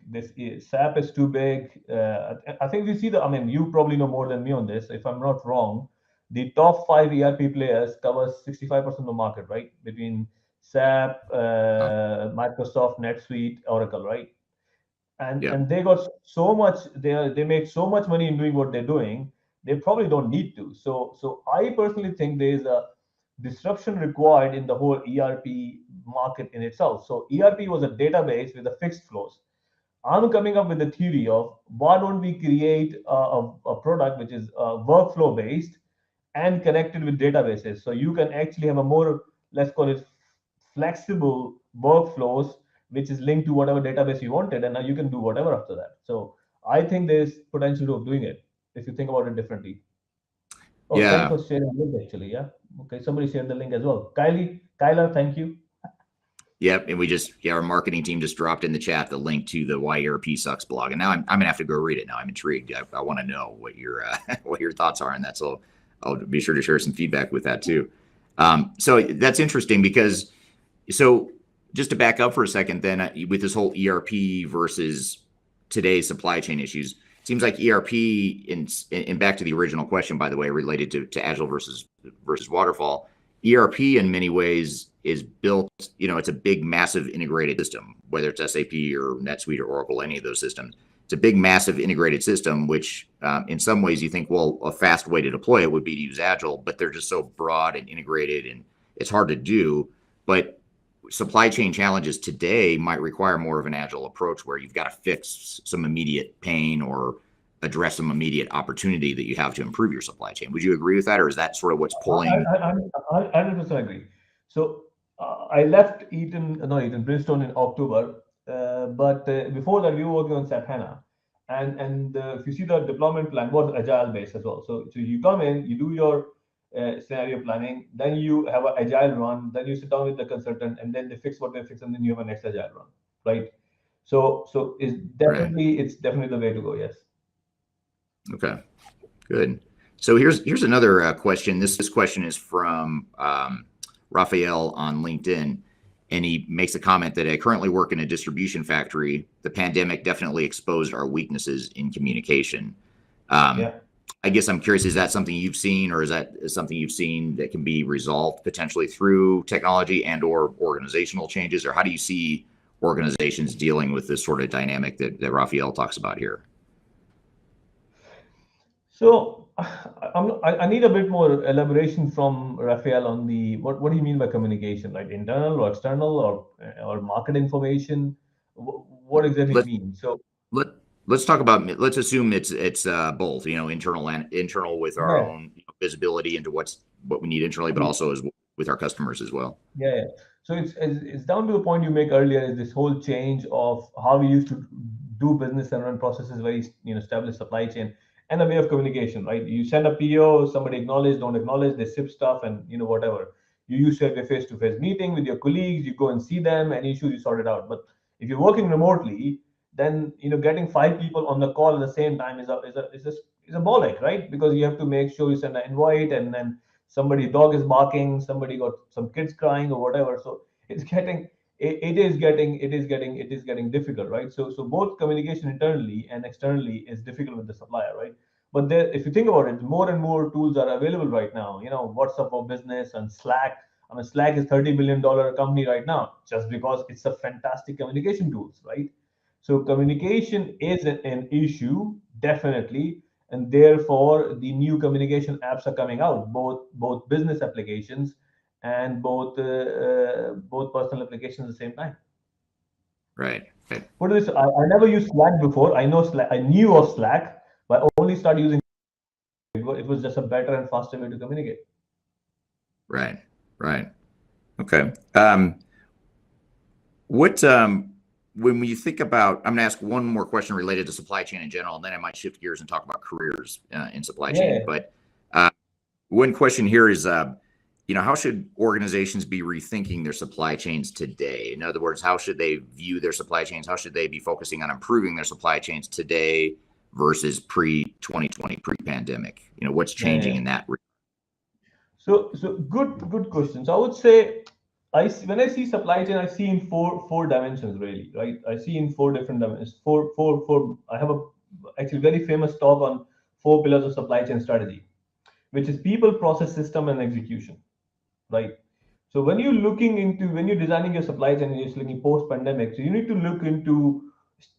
SAP is too big. I think we see the. I mean, you probably know more than me on this. If I'm not wrong, the top five ERP players covers 65% of the market, right? Between SAP, Microsoft, NetSuite, Oracle, right? And Yeah. and they got so much. They make so much money in doing what they're doing. They probably don't need to. So I personally think there is a disruption required in the whole ERP market in itself. So ERP was a database with a fixed flows. I'm coming up with the theory of why don't we create a product which is workflow based and connected with databases. So you can actually have a more, let's call it flexible workflows, which is linked to whatever database you wanted, and now you can do whatever after that. So I think there's potential of doing it if you think about it differently. Oh, thanks Yeah. for sharing the link actually. Yeah. Okay, somebody shared the link as well. Kyler, thank you. Yep. And our marketing team just dropped in the chat the link to the Why ERP Sucks blog. And now I'm gonna have to go read it now. I'm intrigued. I want to know what your what your thoughts are on that. So I'll be sure to share some feedback with that too. So that's interesting because just to back up for a second, then with this whole ERP versus today's supply chain issues, it seems like ERP and back to the original question, by the way, related to Agile versus waterfall. ERP in many ways is built, it's a big, massive integrated system, whether it's SAP or NetSuite or Oracle, any of those systems. It's a big, massive integrated system, which in some ways you think, well, a fast way to deploy it would be to use Agile, but they're just so broad and integrated and it's hard to do. But supply chain challenges today might require more of an Agile approach where you've got to fix some immediate pain or address some immediate opportunity that you have to improve your supply chain. Would you agree with that, or is that sort of what's pulling? I 100% agree. So I left Bridgestone in October, but before that we were working on SAP HANA, and if you see the deployment plan was agile based as well. So you come in, you do your scenario planning, then you have an agile run, then you sit down with the consultant, and then they fix what they fix, and then you have a next agile run, right? So it's definitely the way to go. Yes. Okay, good. So here's another question. This question is from Raphael on LinkedIn, and he makes a comment that I currently work in a distribution factory. The pandemic definitely exposed our weaknesses in communication. I guess I'm curious, is that something you've seen, or is that something you've seen that can be resolved potentially through technology and or organizational changes, or how do you see organizations dealing with this sort of dynamic that Raphael talks about here? So I need a bit more elaboration from Raphael on what do you mean by communication, like internal or external or market information? What exactly do you mean? So let's talk about, let's assume it's both, internal with our own visibility into what we need internally, but also as with our customers as well. Yeah. So it's down to the point you make earlier, is this whole change of how we used to do business and run processes, very established supply chain, and a way of communication, right? You send a PO, somebody acknowledge, don't acknowledge, they ship stuff, and whatever. You used to have a face-to-face meeting with your colleagues, you go and see them, any issues you sort it out. But if you're working remotely, then getting 5 people on the call at the same time is a ball ache, right? Because you have to make sure you send an invite, and then somebody dog is barking, somebody got some kids crying or whatever. So it is getting difficult, right? So both communication internally and externally is difficult with the supplier, right? But if you think about it, more and more tools are available right now. WhatsApp for Business and Slack. I mean, Slack is $30 billion company right now just because it's a fantastic communication tools, right? So communication is an issue, definitely, and therefore the new communication apps are coming out, both business applications and both personal applications at the same time. Right. What is this? I never used Slack before. I know Slack. I knew of Slack, but I only started using it. It was just a better and faster way to communicate. Right. Okay. When you think about, I'm going to ask one more question related to supply chain in general, and then I might shift gears and talk about careers in supply chain. But one question here is, how should organizations be rethinking their supply chains today? In other words, how should they view their supply chains? How should they be focusing on improving their supply chains today versus pre-2020, pre-pandemic? What's changing in that? So good questions. I would say when I see supply chain, I see in four dimensions really, right? I see in four different dimensions. Four. I have a actually very famous talk on four pillars of supply chain strategy, which is people, process, system, and execution, right? So when you're designing your supply chain, you're just looking post pandemic. So you need to look into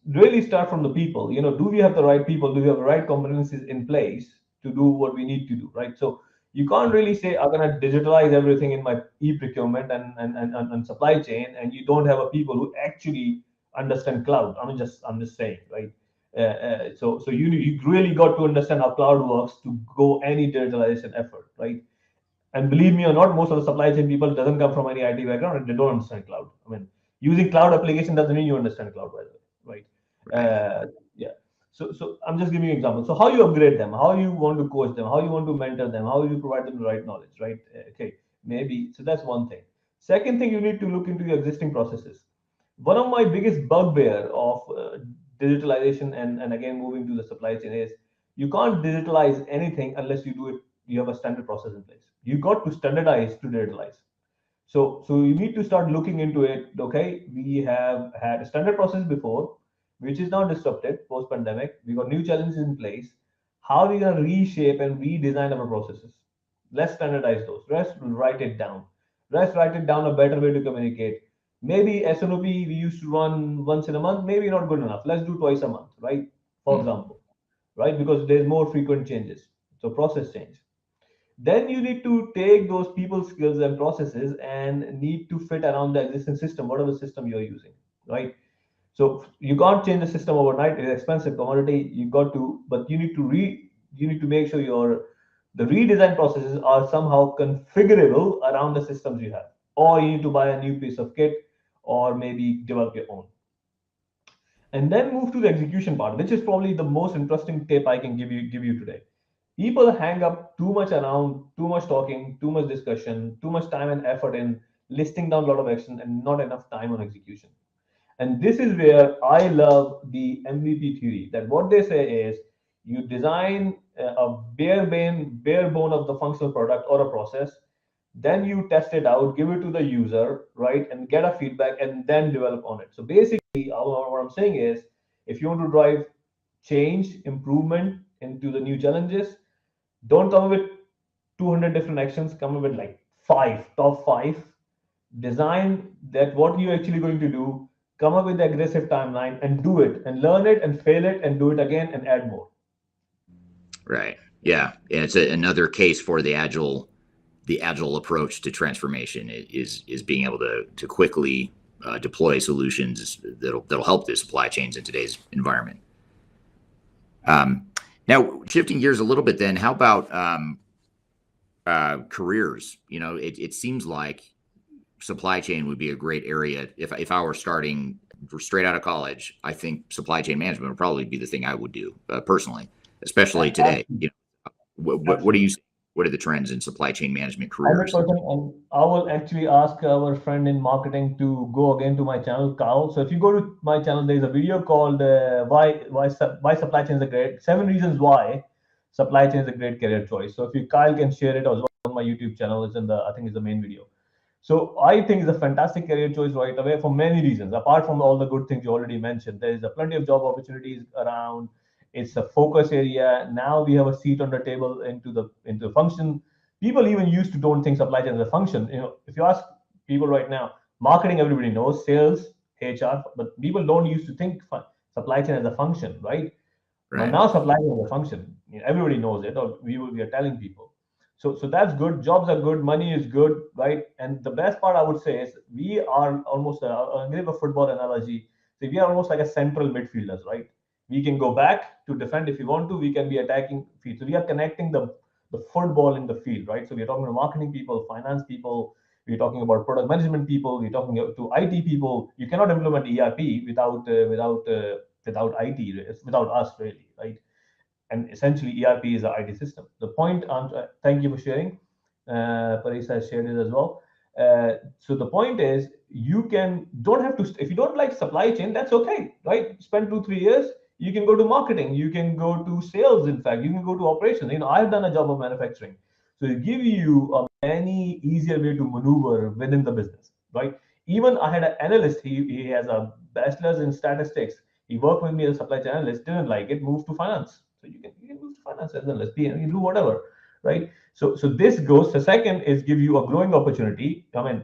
really start from the people. Do we have the right people? Do we have the right competencies in place to do what we need to do, right? So you can't really say I'm gonna digitalize everything in my e-procurement and supply chain, and you don't have a people who actually understand cloud. I'm just saying, right? So you really got to understand how cloud works to go any digitalization effort, right? And believe me or not, most of the supply chain people doesn't come from any IT background and they don't understand cloud. I mean, using cloud application doesn't mean you understand cloud, by the way, right? Right. Yeah. So I'm just giving you an example. So how you upgrade them, how you want to coach them, how you want to mentor them, how you provide them the right knowledge, right? Okay, maybe. So that's one thing. Second thing, you need to look into your existing processes. One of my biggest bugbear of digitalization and again moving to the supply chain is you can't digitalize anything unless you have a standard process in place. You got to standardize to digitalize. So you need to start looking into it. Okay, we have had a standard process before, which is now disrupted post pandemic. We got new challenges in place. How are we going to reshape and redesign our processes? Let's standardize those. Let's write it down. Let's write it down a better way to communicate. Maybe SNOP we used to run once in a month, maybe not good enough. Let's do twice a month, right? For Mm. example, right? Because there's more frequent changes. So process change. Then you need to take those people skills and processes and need to fit around the existing system, whatever system you're using, right? So you can't change the system overnight. It's expensive commodity. You got to, but you need to make sure the redesign processes are somehow configurable around the systems you have, or you need to buy a new piece of kit, or maybe develop your own. And then move to the execution part, which is probably the most interesting tip I can give you today. People hang up too much around, too much talking, too much discussion, too much time and effort in listing down a lot of action and not enough time on execution. And this is where I love the MVP theory. That what they say is you design a bare bone of the functional product or a process, then you test it out, give it to the user, right, and get a feedback, and then develop on it. So basically, what I'm saying is, if you want to drive change, improvement into the new challenges, don't come up with 200 different actions. Come up with like top five. Design that what you're actually going to do. Come up with the aggressive timeline and do it, and learn it and fail it and do it again and add more. Right. Yeah. And it's another case for the agile approach to transformation is being able to quickly deploy solutions that'll help the supply chains in today's environment. Now, shifting gears a little bit, then, how about careers? It seems like supply chain would be a great area. If I were starting straight out of college, I think supply chain management would probably be the thing I would do personally, especially today. What do you see? What are the trends in supply chain management careers? 100%. And I will actually ask our friend in marketing to go again to my channel, Carl. So if you go to my channel, there's a video called "Why Supply Chain is a Great 7 Reasons Why Supply Chain is a Great Career Choice." So if you Kyle can share it as well on my YouTube channel, it's in the I think it's the main video. So I think it's a fantastic career choice right away for many reasons. Apart from all the good things you already mentioned, there is a plenty of job opportunities around. It's a focus area. Now we have a seat on the table into the function. People even used to don't think supply chain as a function. If you ask people right now, marketing everybody knows, sales, HR, but people don't used to think supply chain as a function, right? But Right. now supply chain is a function. Everybody knows it, or we are telling people. So that's good. Jobs are good. Money is good, right? And the best part I would say is we are almost. I'll give a football analogy. So we are almost like a central midfielders, right? We can go back to defend if we want to. We can be attacking field. So we are connecting the football in the field, right? So we're talking to marketing people, finance people. We're talking about product management people. We're talking to IT people. You cannot implement ERP without IT, without us, really, right? And essentially ERP is the IT system. The point, thank you for sharing. Paris has shared it as well. So the point is, you don't have to, if you don't like supply chain, that's okay, right? Spend 2-3 years. You can go to marketing. You can go to sales. In fact, you can go to operations. I've done a job of manufacturing. So it give you a many easier way to maneuver within the business. right? Even I had an analyst, he has a bachelor's in statistics. He worked with me as a supply chain analyst, didn't like it, moved to finance. So you can move to finance as an analyst, you can do whatever, right? So this goes. The second is give you a growing opportunity. I mean,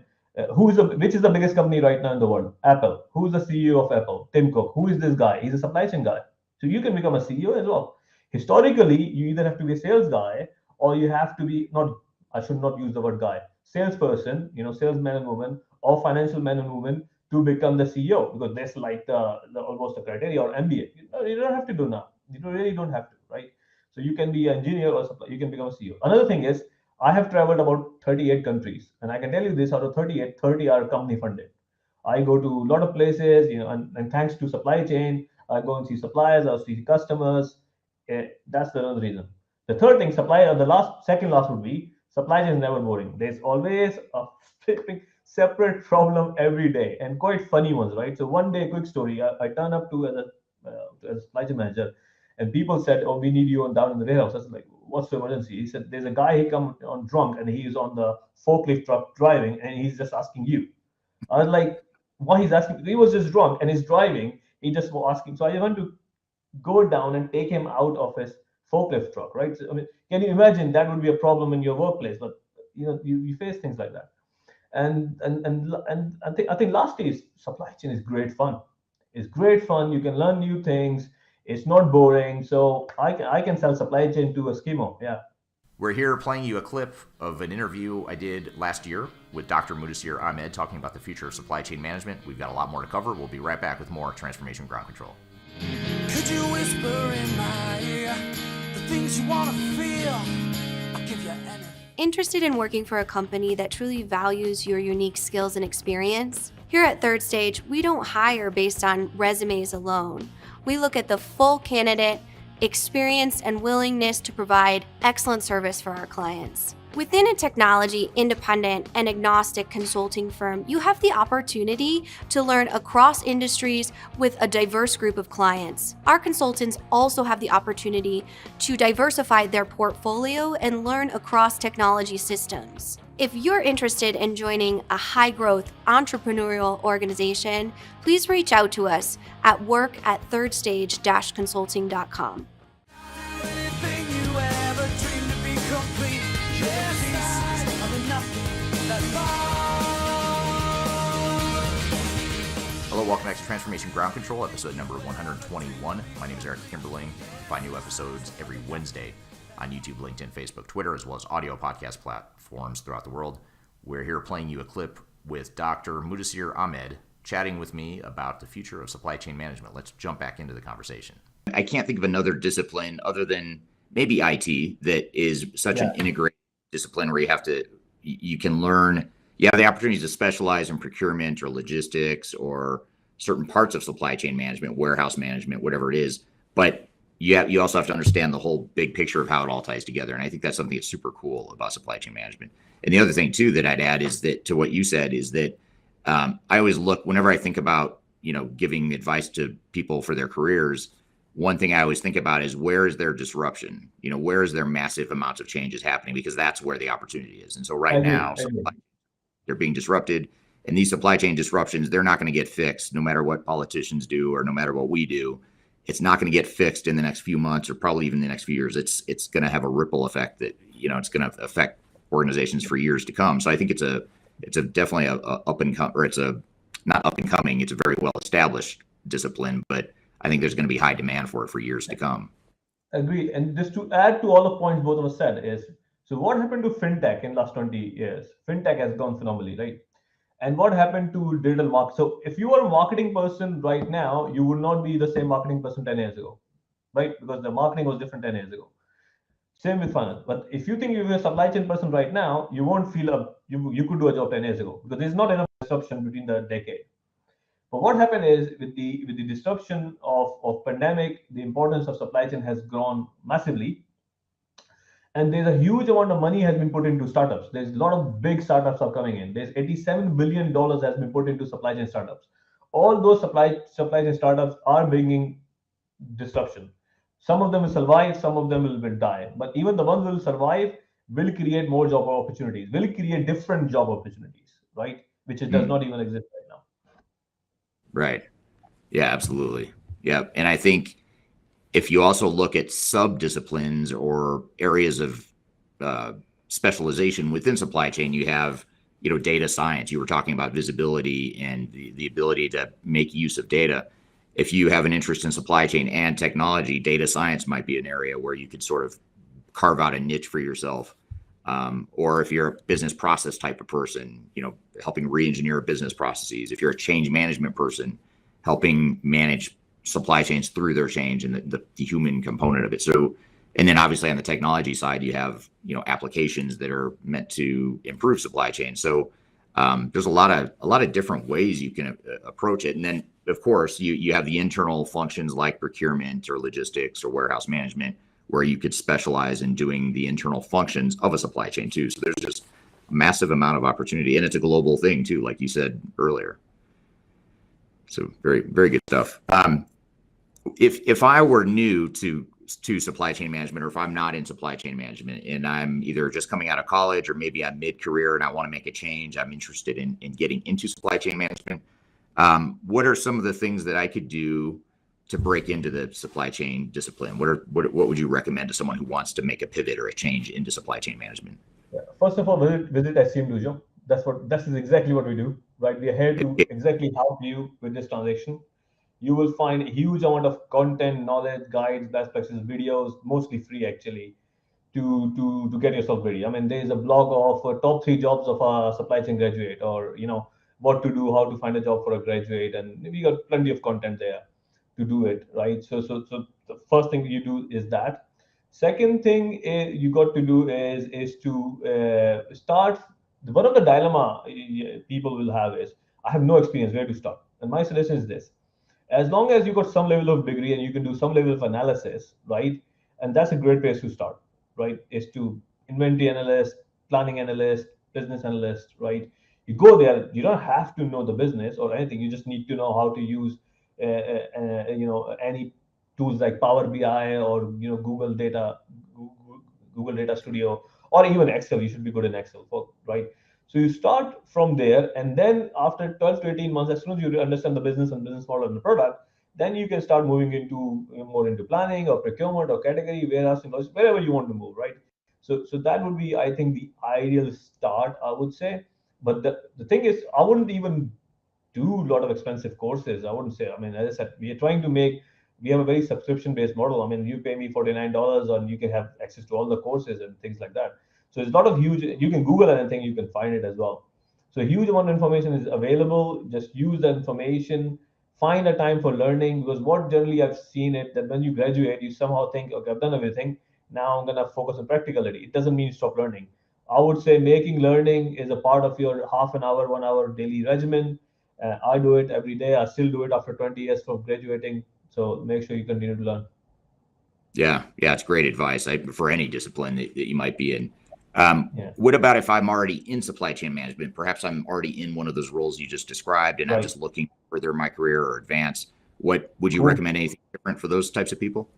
which is the biggest company right now in the world? Apple. Who's the CEO of Apple? Tim Cook. Who is this guy? He's a supply chain guy. So you can become a CEO as well. Historically, you either have to be a sales guy or you have to be not. I should not use the word guy. Salesperson, salesman and woman, or financial man and woman to become the CEO, because that's like the almost the criteria, or MBA. You don't have to do now. You really don't have to, right? So you can be an engineer or supply, you can become a CEO. Another thing is I have traveled about 38 countries, and I can tell you this: out of 38, 30 are company funded. I go to a lot of places, and thanks to supply chain, I go and see suppliers, I see customers. That's the other reason. The third thing, second last would be supply chain is never boring. There's always a flipping separate problem every day, and quite funny ones, right? So one day, quick story: I turn up to as a supply chain manager, and people said, "Oh, we need you on down in the warehouse." I was like, "What's the emergency?" He said, "There's a guy, he come on drunk, and he is on the forklift truck driving, and he's just asking you." I was like, "Why he's asking?" He was just drunk and he's driving. He just was asking. So I went to go down and take him out of his forklift truck, right? So, I mean, can you imagine that would be a problem in your workplace? But you face things like that. And I think lastly is supply chain is great fun. It's great fun. You can learn new things. It's not boring. So I can sell supply chain to a schemo. Yeah. We're here playing you a clip of an interview I did last year with Dr. Muddassir Ahmed talking about the future of supply chain management. We've got a lot more to cover. We'll be right back with more Transformation Ground Control. Could you whisper in my ear the things you want to feel? I'll give you anything. Interested in working for a company that truly values your unique skills and experience? Here at Third Stage, we don't hire based on resumes alone. We look at the full candidate, experience, and willingness to provide excellent service for our clients. Within a technology, independent, and agnostic consulting firm, you have the opportunity to learn across industries with a diverse group of clients. Our consultants also have the opportunity to diversify their portfolio and learn across technology systems. If you're interested in joining a high-growth entrepreneurial organization, please reach out to us at work@thirdstage-consulting.com. Anything you ever dreamed to be complete. Yes, I'm enough. That's all. Hello, welcome back to Transformation Ground Control, episode number 121. My name is Eric Kimberling. Find new episodes every Wednesday on YouTube, LinkedIn, Facebook, Twitter, as well as audio podcast platforms throughout the world. We're here playing you a clip with Dr. Muddassir Ahmed chatting with me about the future of supply chain management. Let's jump back into the conversation. I can't think of another discipline other than maybe IT that is such an integrated discipline where you can learn, you have the opportunities to specialize in procurement or logistics or certain parts of supply chain management, warehouse management, whatever it is. But you also have to understand the whole big picture of how it all ties together. And I think that's something that's super cool about supply chain management. And the other thing too that I'd add is that to what you said is that I always look, whenever I think about, giving advice to people for their careers, one thing I always think about is where is their disruption? Where is there massive amounts of changes happening? Because that's where the opportunity is. And so now they're being disrupted, and these supply chain disruptions, they're not going to get fixed no matter what politicians do or no matter what we do. It's not going to get fixed in the next few months or probably even the next few years. It's going to have a ripple effect that, it's going to affect organizations for years to come. So I think it's definitely a up and come, or it's a not up and coming. It's a very well established discipline, but I think there's going to be high demand for it for years to come. Agree. And just to add to all the points both of us said is, so what happened to fintech in the last 20 years? Fintech has gone phenomenally, right? And what happened to digital marketing? So if you are a marketing person right now, you would not be the same marketing person 10 years ago, right? Because the marketing was different 10 years ago. Same with finance. But if you think you're a supply chain person right now, you won't feel you could do a job 10 years ago because there's not enough disruption between the decade. But what happened is with the disruption of pandemic, the importance of supply chain has grown massively. And there's a huge amount of money has been put into startups. There's a lot of big startups are coming in. There's $87 billion has been put into supply chain startups. All those supply chain startups are bringing disruption. Some of them will survive, some of them will die. But even the ones who will survive will create more job opportunities, will create different job opportunities, right? which it does not even exist right now. Right. Yeah, absolutely. Yeah. And I think if you also look at sub-disciplines or areas of specialization within supply chain, you have, data science. You were talking about visibility and the ability to make use of data. If you have an interest in supply chain and technology, data science might be an area where you could sort of carve out a niche for yourself. Or if you're a business process type of person, helping re-engineer business processes. If you're a change management person, helping manage supply chains through their change and the human component of it. So, and then obviously on the technology side, you have, applications that are meant to improve supply chain. So there's a lot of different ways you can approach it. And then of course you have the internal functions like procurement or logistics or warehouse management, where you could specialize in doing the internal functions of a supply chain too. So there's just a massive amount of opportunity, and it's a global thing too, like you said earlier. So very, very good stuff. If I were new to supply chain management, or if I'm not in supply chain management and I'm either just coming out of college or maybe I'm mid-career and I want to make a change, I'm interested in getting into supply chain management. What are some of the things that I could do to break into the supply chain discipline? What would you recommend to someone who wants to make a pivot or a change into supply chain management? Yeah. First of all, visit SCMDOJO. That is exactly what we do, right? We are here to exactly help you with this transaction. You will find a huge amount of content, knowledge, guides, best practices, videos, mostly free actually, to get yourself ready. I mean, there is a blog of top 3 jobs of a supply chain graduate, or what to do, how to find a job for a graduate, and we got plenty of content there to do it, right? So the first thing you do is that. Second thing you got to do is to start. One of the dilemma people will have is, I have no experience, where to start? And my suggestion is this: as long as you got some level of degree and you can do some level of analysis, right? And that's a great place to start, right? Is to inventory analyst, planning analyst, business analyst, right? You go there, you don't have to know the business or anything. You just need to know how to use, any tools like Power BI or Google Data Studio, or even Excel. You should be good in Excel, right? So you start from there, and then after 12 to 18 months, as soon as you understand the business and business model and the product, then you can start moving into more into planning or procurement or category, warehousing, wherever you want to move, right? So that would be, I think, the ideal start, I would say. But the thing is, I wouldn't even do a lot of expensive courses. I wouldn't say. I mean, as I said, we have a very subscription-based model. I mean, you pay me $49 and you can have access to all the courses and things like that. So it's a lot of huge, you can Google anything, you can find it as well. So a huge amount of information is available. Just use the information, find a time for learning, because what generally I've seen it that when you graduate, you somehow think, okay, I've done everything. Now I'm going to focus on practicality. It doesn't mean you stop learning. I would say making learning is a part of your half an hour, 1 hour daily regimen. I do it every day. I still do it after 20 years from graduating. So make sure you continue to learn. Yeah, it's great advice for any discipline that you might be in. Yeah. What about if I'm already in supply chain management? Perhaps I'm already in one of those roles you just described, and I'm just looking to further my career or advance. What would you recommend? Anything different for those types of people?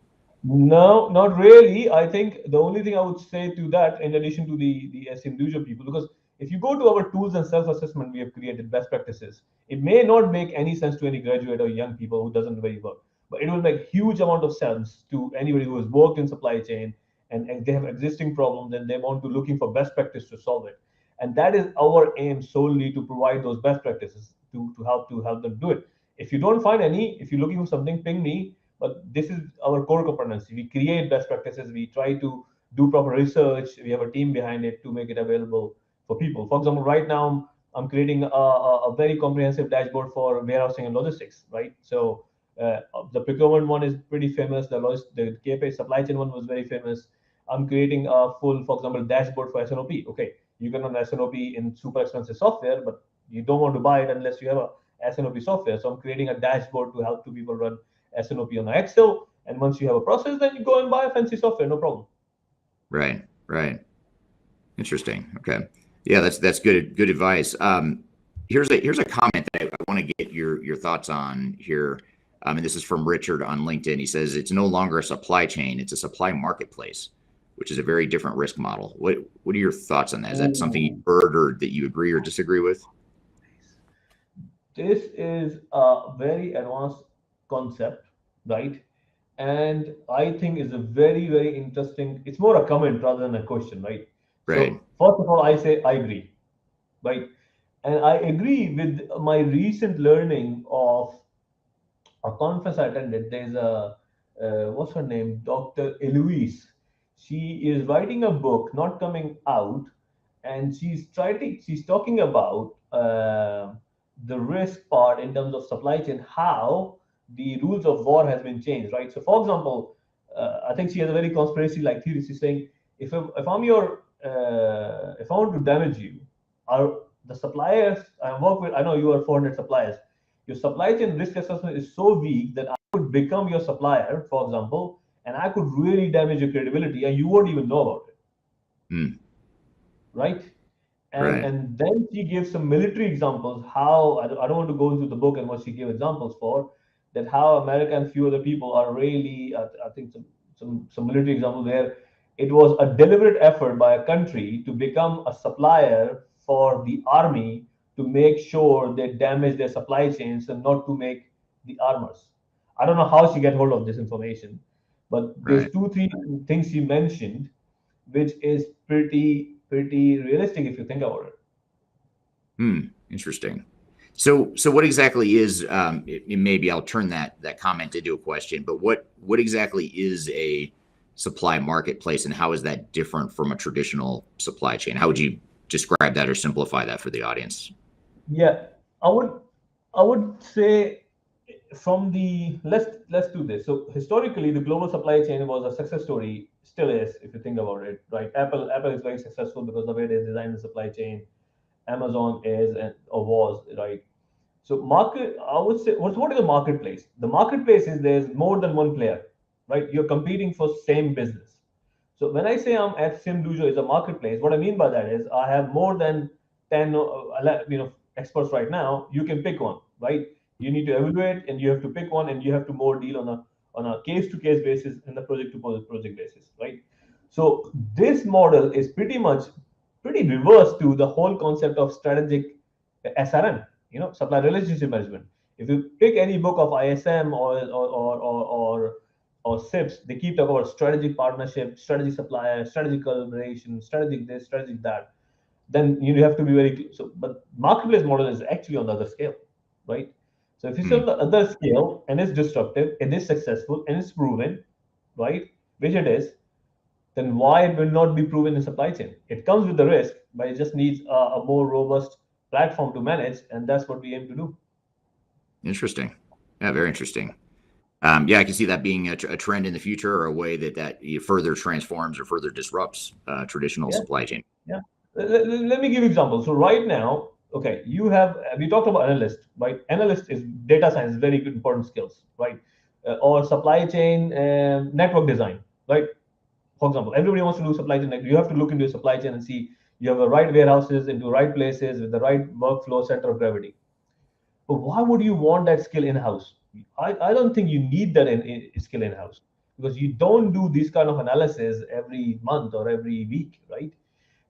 No, not really. I think the only thing I would say to that, in addition to the SCMDOJO people, because if you go to our tools and self-assessment, we have created best practices. It may not make any sense to any graduate or young people who doesn't really work, but it will make huge amount of sense to anybody who has worked in supply chain and they have existing problems and they want to looking for best practice to solve it. And that is our aim solely, to provide those best practices to help them do it. If you don't find any, if you're looking for something, ping me. But this is our core competency. We create best practices. We try to do proper research. We have a team behind it to make it available for people. For example, right now I'm creating a very comprehensive dashboard for warehousing and logistics. Right. So the procurement one is pretty famous. The KPI supply chain one was very famous. I'm creating a full, for example, dashboard for SNOP. Okay, you can run SNOP in super expensive software, but you don't want to buy it unless you have a SNOP software. So I'm creating a dashboard to help two people run SNOP on Excel. And once you have a process, then you go and buy a fancy software, no problem. Right. Interesting. Okay. Yeah, that's good advice. Here's a comment that I want to get your thoughts on here. And this is from Richard on LinkedIn. He says, it's no longer a supply chain, it's a supply marketplace, which is a very different risk model. What are your thoughts on that? Is that something you heard or that you agree or disagree with? this is a very advanced concept, right? And I think is a very, very interesting. It's more a comment rather than a question, right? Right. So first of all, I say I agree, right? And I agree with my recent learning of a conference I attended. There's a what's her name, Dr. Eloise. She is writing a book, not coming out, and she's talking about the risk part in terms of supply chain, how the rules of war has been changed, right? So, for example, I think she has a very conspiracy-like theory. She's saying, if I'm your if I want to damage you, are the suppliers I work with? I know you are 400 suppliers. Your supply chain risk assessment is so weak that I could become your supplier, for example, and I could really damage your credibility, and you won't even know about it, Mm, right? And right. and then she gives some military examples. How I don't want to go into the book and what she gave examples for, that how America and few other people are really, I think some military example where it was a deliberate effort by a country to become a supplier for the army to make sure they damage their supply chains and not to make the armors. I don't know how she get hold of this information, but there's Right. two, three things she mentioned, which is pretty realistic if you think about it. Hmm. Interesting. So what exactly is maybe I'll turn that comment into a question, but what exactly is a supply marketplace and how is that different from a traditional supply chain? How would you describe that or simplify that for the audience? Yeah, I would I would say from the let's do this. So historically, the global supply chain was a success story, still is if you think about it, right? Apple is very successful because the way they designed the supply chain. Amazon is and or was, right? So market, I would say, what is the marketplace? The marketplace is there's more than one player, right? You're competing for same business. So when I say I'm at SCMDOJO is a marketplace, what I mean by that is I have more than 10, experts right now. You can pick one, right? You need to evaluate and you have to pick one and you have to more deal on a case to case basis and the project to project basis, right? So this model is pretty reverse to the whole concept of strategic SRM, supply relationship management. If you pick any book of ISM or SIPs, they keep talking about strategic partnership, strategic supplier, strategic collaboration, strategic this, strategic that. Then you have to be very clear. So, but marketplace model is actually on the other scale, right? So if it's Hmm. on the other scale and it's disruptive, it is successful and it's proven, right? Which it is, then why it will not be proven in supply chain? It comes with the risk, but it just needs a more robust platform to manage, and that's what we aim to do. Interesting. Yeah, very interesting. Yeah, I can see that being a trend in the future or a way that further transforms or further disrupts traditional Yeah, supply chain. yeah. Let me give you examples. So right now, okay, we talked about analyst, right? Analyst is data science, very good important skills, right? Or supply chain network design, right? For example, everybody wants to do supply chain. You have to look into your supply chain and see you have the right warehouses into right places with the right workflow center of gravity. But why would you want that skill in house? I don't think you need that skill in house because you don't do this kind of analysis every month or every week, right?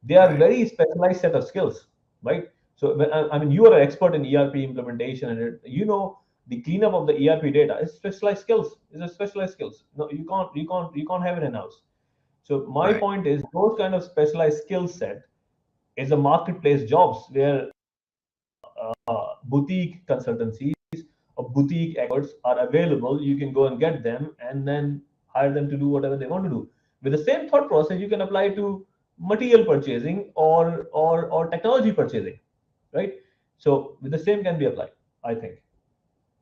They are Right. very specialized set of skills, right? So I mean, you are an expert in ERP implementation, and the cleanup of the ERP data is specialized skills. Is a specialized skills. No, you can't have it in house. So my Right. point is those kind of specialized skill set is a marketplace jobs where boutique consultancies or boutique experts are available. You can go and get them and then hire them to do whatever they want to do. With the same thought process, you can apply to material purchasing or technology purchasing, right? So with the same can be applied, I think.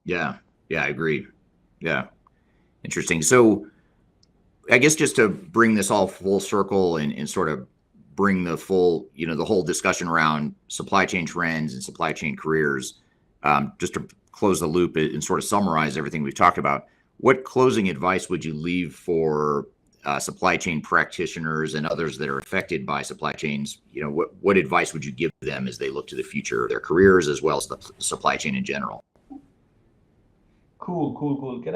Yeah. Yeah, I agree. Yeah. Interesting. So I guess just to bring this all full circle and sort of bring the the whole discussion around supply chain trends and supply chain careers, just to close the loop and sort of summarize everything we've talked about, what closing advice would you leave for supply chain practitioners and others that are affected by supply chains? What advice would you give them as they look to the future of their careers as well as the supply chain in general? Cool. Can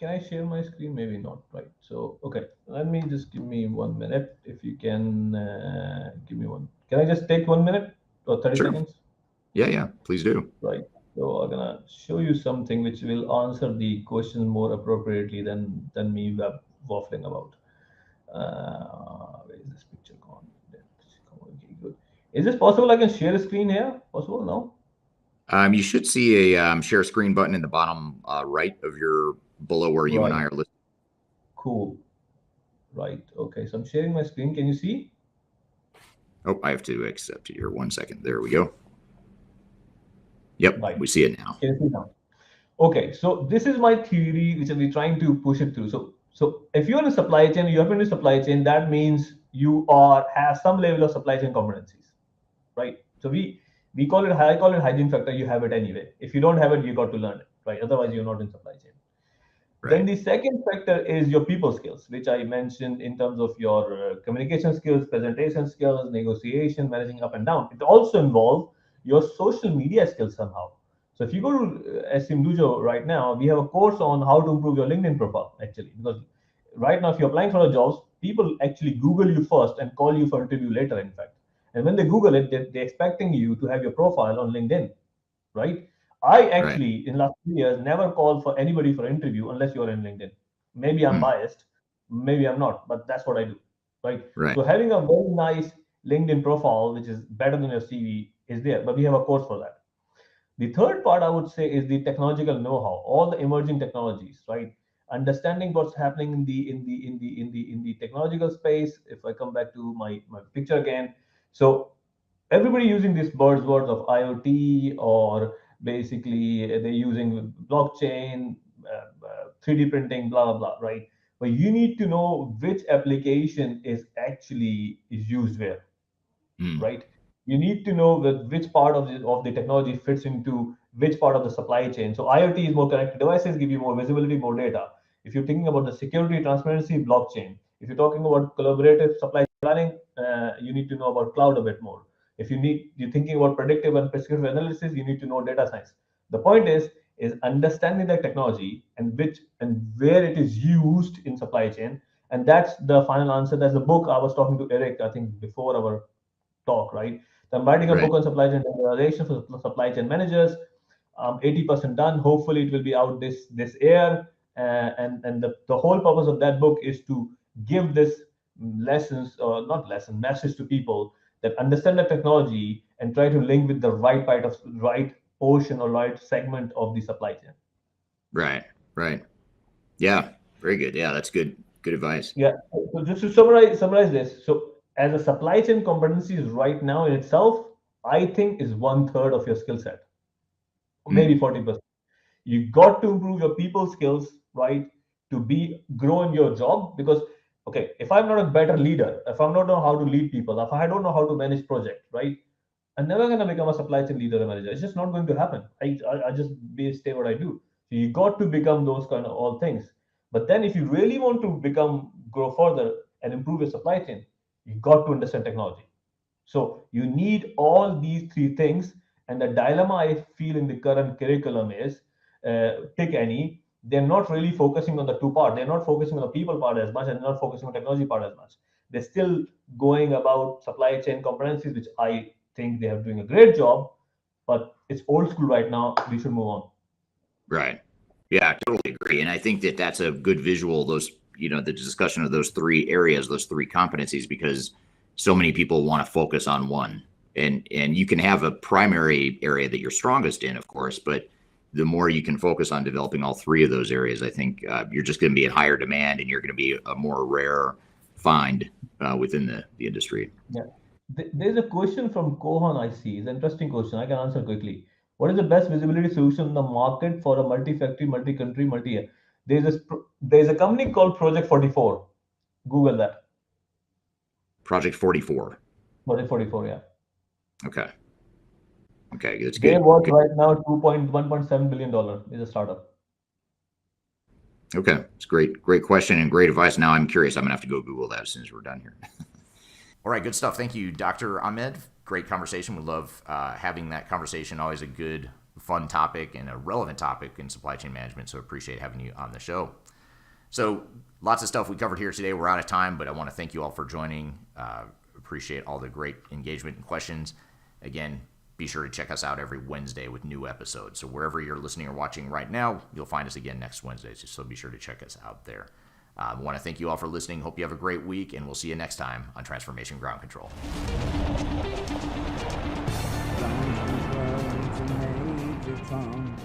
I share my screen? Maybe not, right? So okay, let me just give me 1 minute. If you can give me one. Can I just take 1 minute or 30 Sure. seconds? Yeah. Please do. Right. So I'm gonna show you something which will answer the question more appropriately than me waffling about. Where is this picture gone? Okay, good. Is this possible? I can share a screen here. Possible? No. You should see a share screen button in the bottom right of your below where you and Right. I are listed. Cool. Right. Okay. So I'm sharing my screen. Can you see? Oh, I have to accept it here. 1 second. There we go. Yep, Right. we see it now. Can you see now? Okay, so this is my theory, which we're trying to push it through. So if you're in a supply chain, you have been in supply chain, that means you are have some level of supply chain competencies, right? So we call it I call it hygiene factor. You have it anyway. If you don't have it, you got to learn it, right? Otherwise, you're not in supply chain. Then Right. the second factor is your people skills, which I mentioned in terms of your communication skills, presentation skills, negotiation, managing up and down. It also involves your social media skills somehow. So if you go to SCMDOJO right now, we have a course on how to improve your LinkedIn profile actually, because right now if you're applying for a jobs, people actually Google you first and call you for interview later. In fact, and when they Google it, they're expecting you to have your profile on LinkedIn, right? I Right. actually, in last 3 years, never call for anybody for interview unless you're in LinkedIn. Maybe I'm Hmm. biased, maybe I'm not, but that's what I do, right? Right. So having a very nice LinkedIn profile, which is better than your CV, is there. But we have a course for that. The third part I would say is the technological know-how, all the emerging technologies, right? Understanding what's happening in the technological space. If I come back to my picture again, so everybody using these buzzwords of IoT or basically they're using blockchain, 3D printing, blah blah blah, right? But you need to know which application is used where, Hmm. right? You need to know that which part of the technology fits into which part of the supply chain. So IoT is more connected devices, give you more visibility, more data. If you're thinking about the security, transparency, blockchain. If you're talking about collaborative supply planning, you need to know about cloud a bit more. If you're thinking about predictive and prescriptive analysis, you need to know data science. The point is understanding the technology and which and where it is used in supply chain, and that's the final answer. That's the book I was talking to Eric, I think, before our talk, right? So I'm writing a Right. book on supply chain standardization for supply chain managers. 80% done. Hopefully, it will be out this year. And the whole purpose of that book is to give this lessons or not lesson message to people that understand the technology and try to link with the right portion or right segment of the supply chain. Right. Right. Yeah. Very good. Yeah, that's good. Good advice. Yeah. So just to summarize this, so as a supply chain competencies right now in itself, I think is one third of your skill set, Hmm. maybe 40%. You got to improve your people skills, right, to be grow in your job. Because okay, if I'm not a better leader, if I'm not know how to lead people, if I don't know how to manage project, right, I'm never going to become a supply chain leader or manager. It's just not going to happen. I just stay what I do. So you got to become those kind of all things. But then if you really want to grow further and improve your supply chain, you got to understand technology. So you need all these three things. And the dilemma I feel in the current curriculum is, pick any, they're not really focusing on the two part. They're not focusing on the people part as much, and they're not focusing on technology part as much. They're still going about supply chain competencies, which I think they are doing a great job, but it's old school right now. We should move on. Right. Yeah, I totally agree. And I think that that's a good visual, the discussion of those three areas, those three competencies, because so many people want to focus on one. And you can have a primary area that you're strongest in, of course, but the more you can focus on developing all three of those areas, I think you're just going to be in higher demand and you're going to be a more rare find within the industry. Yeah. There's a question from Kohan I see. It's an interesting question. I can answer quickly. What is the best visibility solution in the market for a multi-factory, multi-country, multi-year? There's a company called Project 44. Google that. Project 44. Project 44, yeah. Okay. Okay, that's They good. worth Good. right now $1.7 billion is a startup. Okay, it's great. Great question and great advice. Now I'm curious. I'm gonna have to go Google that as soon as we're done here. All right, good stuff. Thank you, Dr. Ahmed. Great conversation. We love having that conversation. Always a good, fun topic and a relevant topic in supply chain management. So appreciate having you on the show. So lots of stuff we covered here today. We're out of time, but I want to thank you all for joining. Appreciate all the great engagement and questions. Again, be sure to check us out every Wednesday with new episodes. So wherever you're listening or watching right now, you'll find us again next Wednesday. So be sure to check us out there. I want to thank you all for listening. Hope you have a great week, and we'll see you next time on Transformation Ground Control. Major Tom.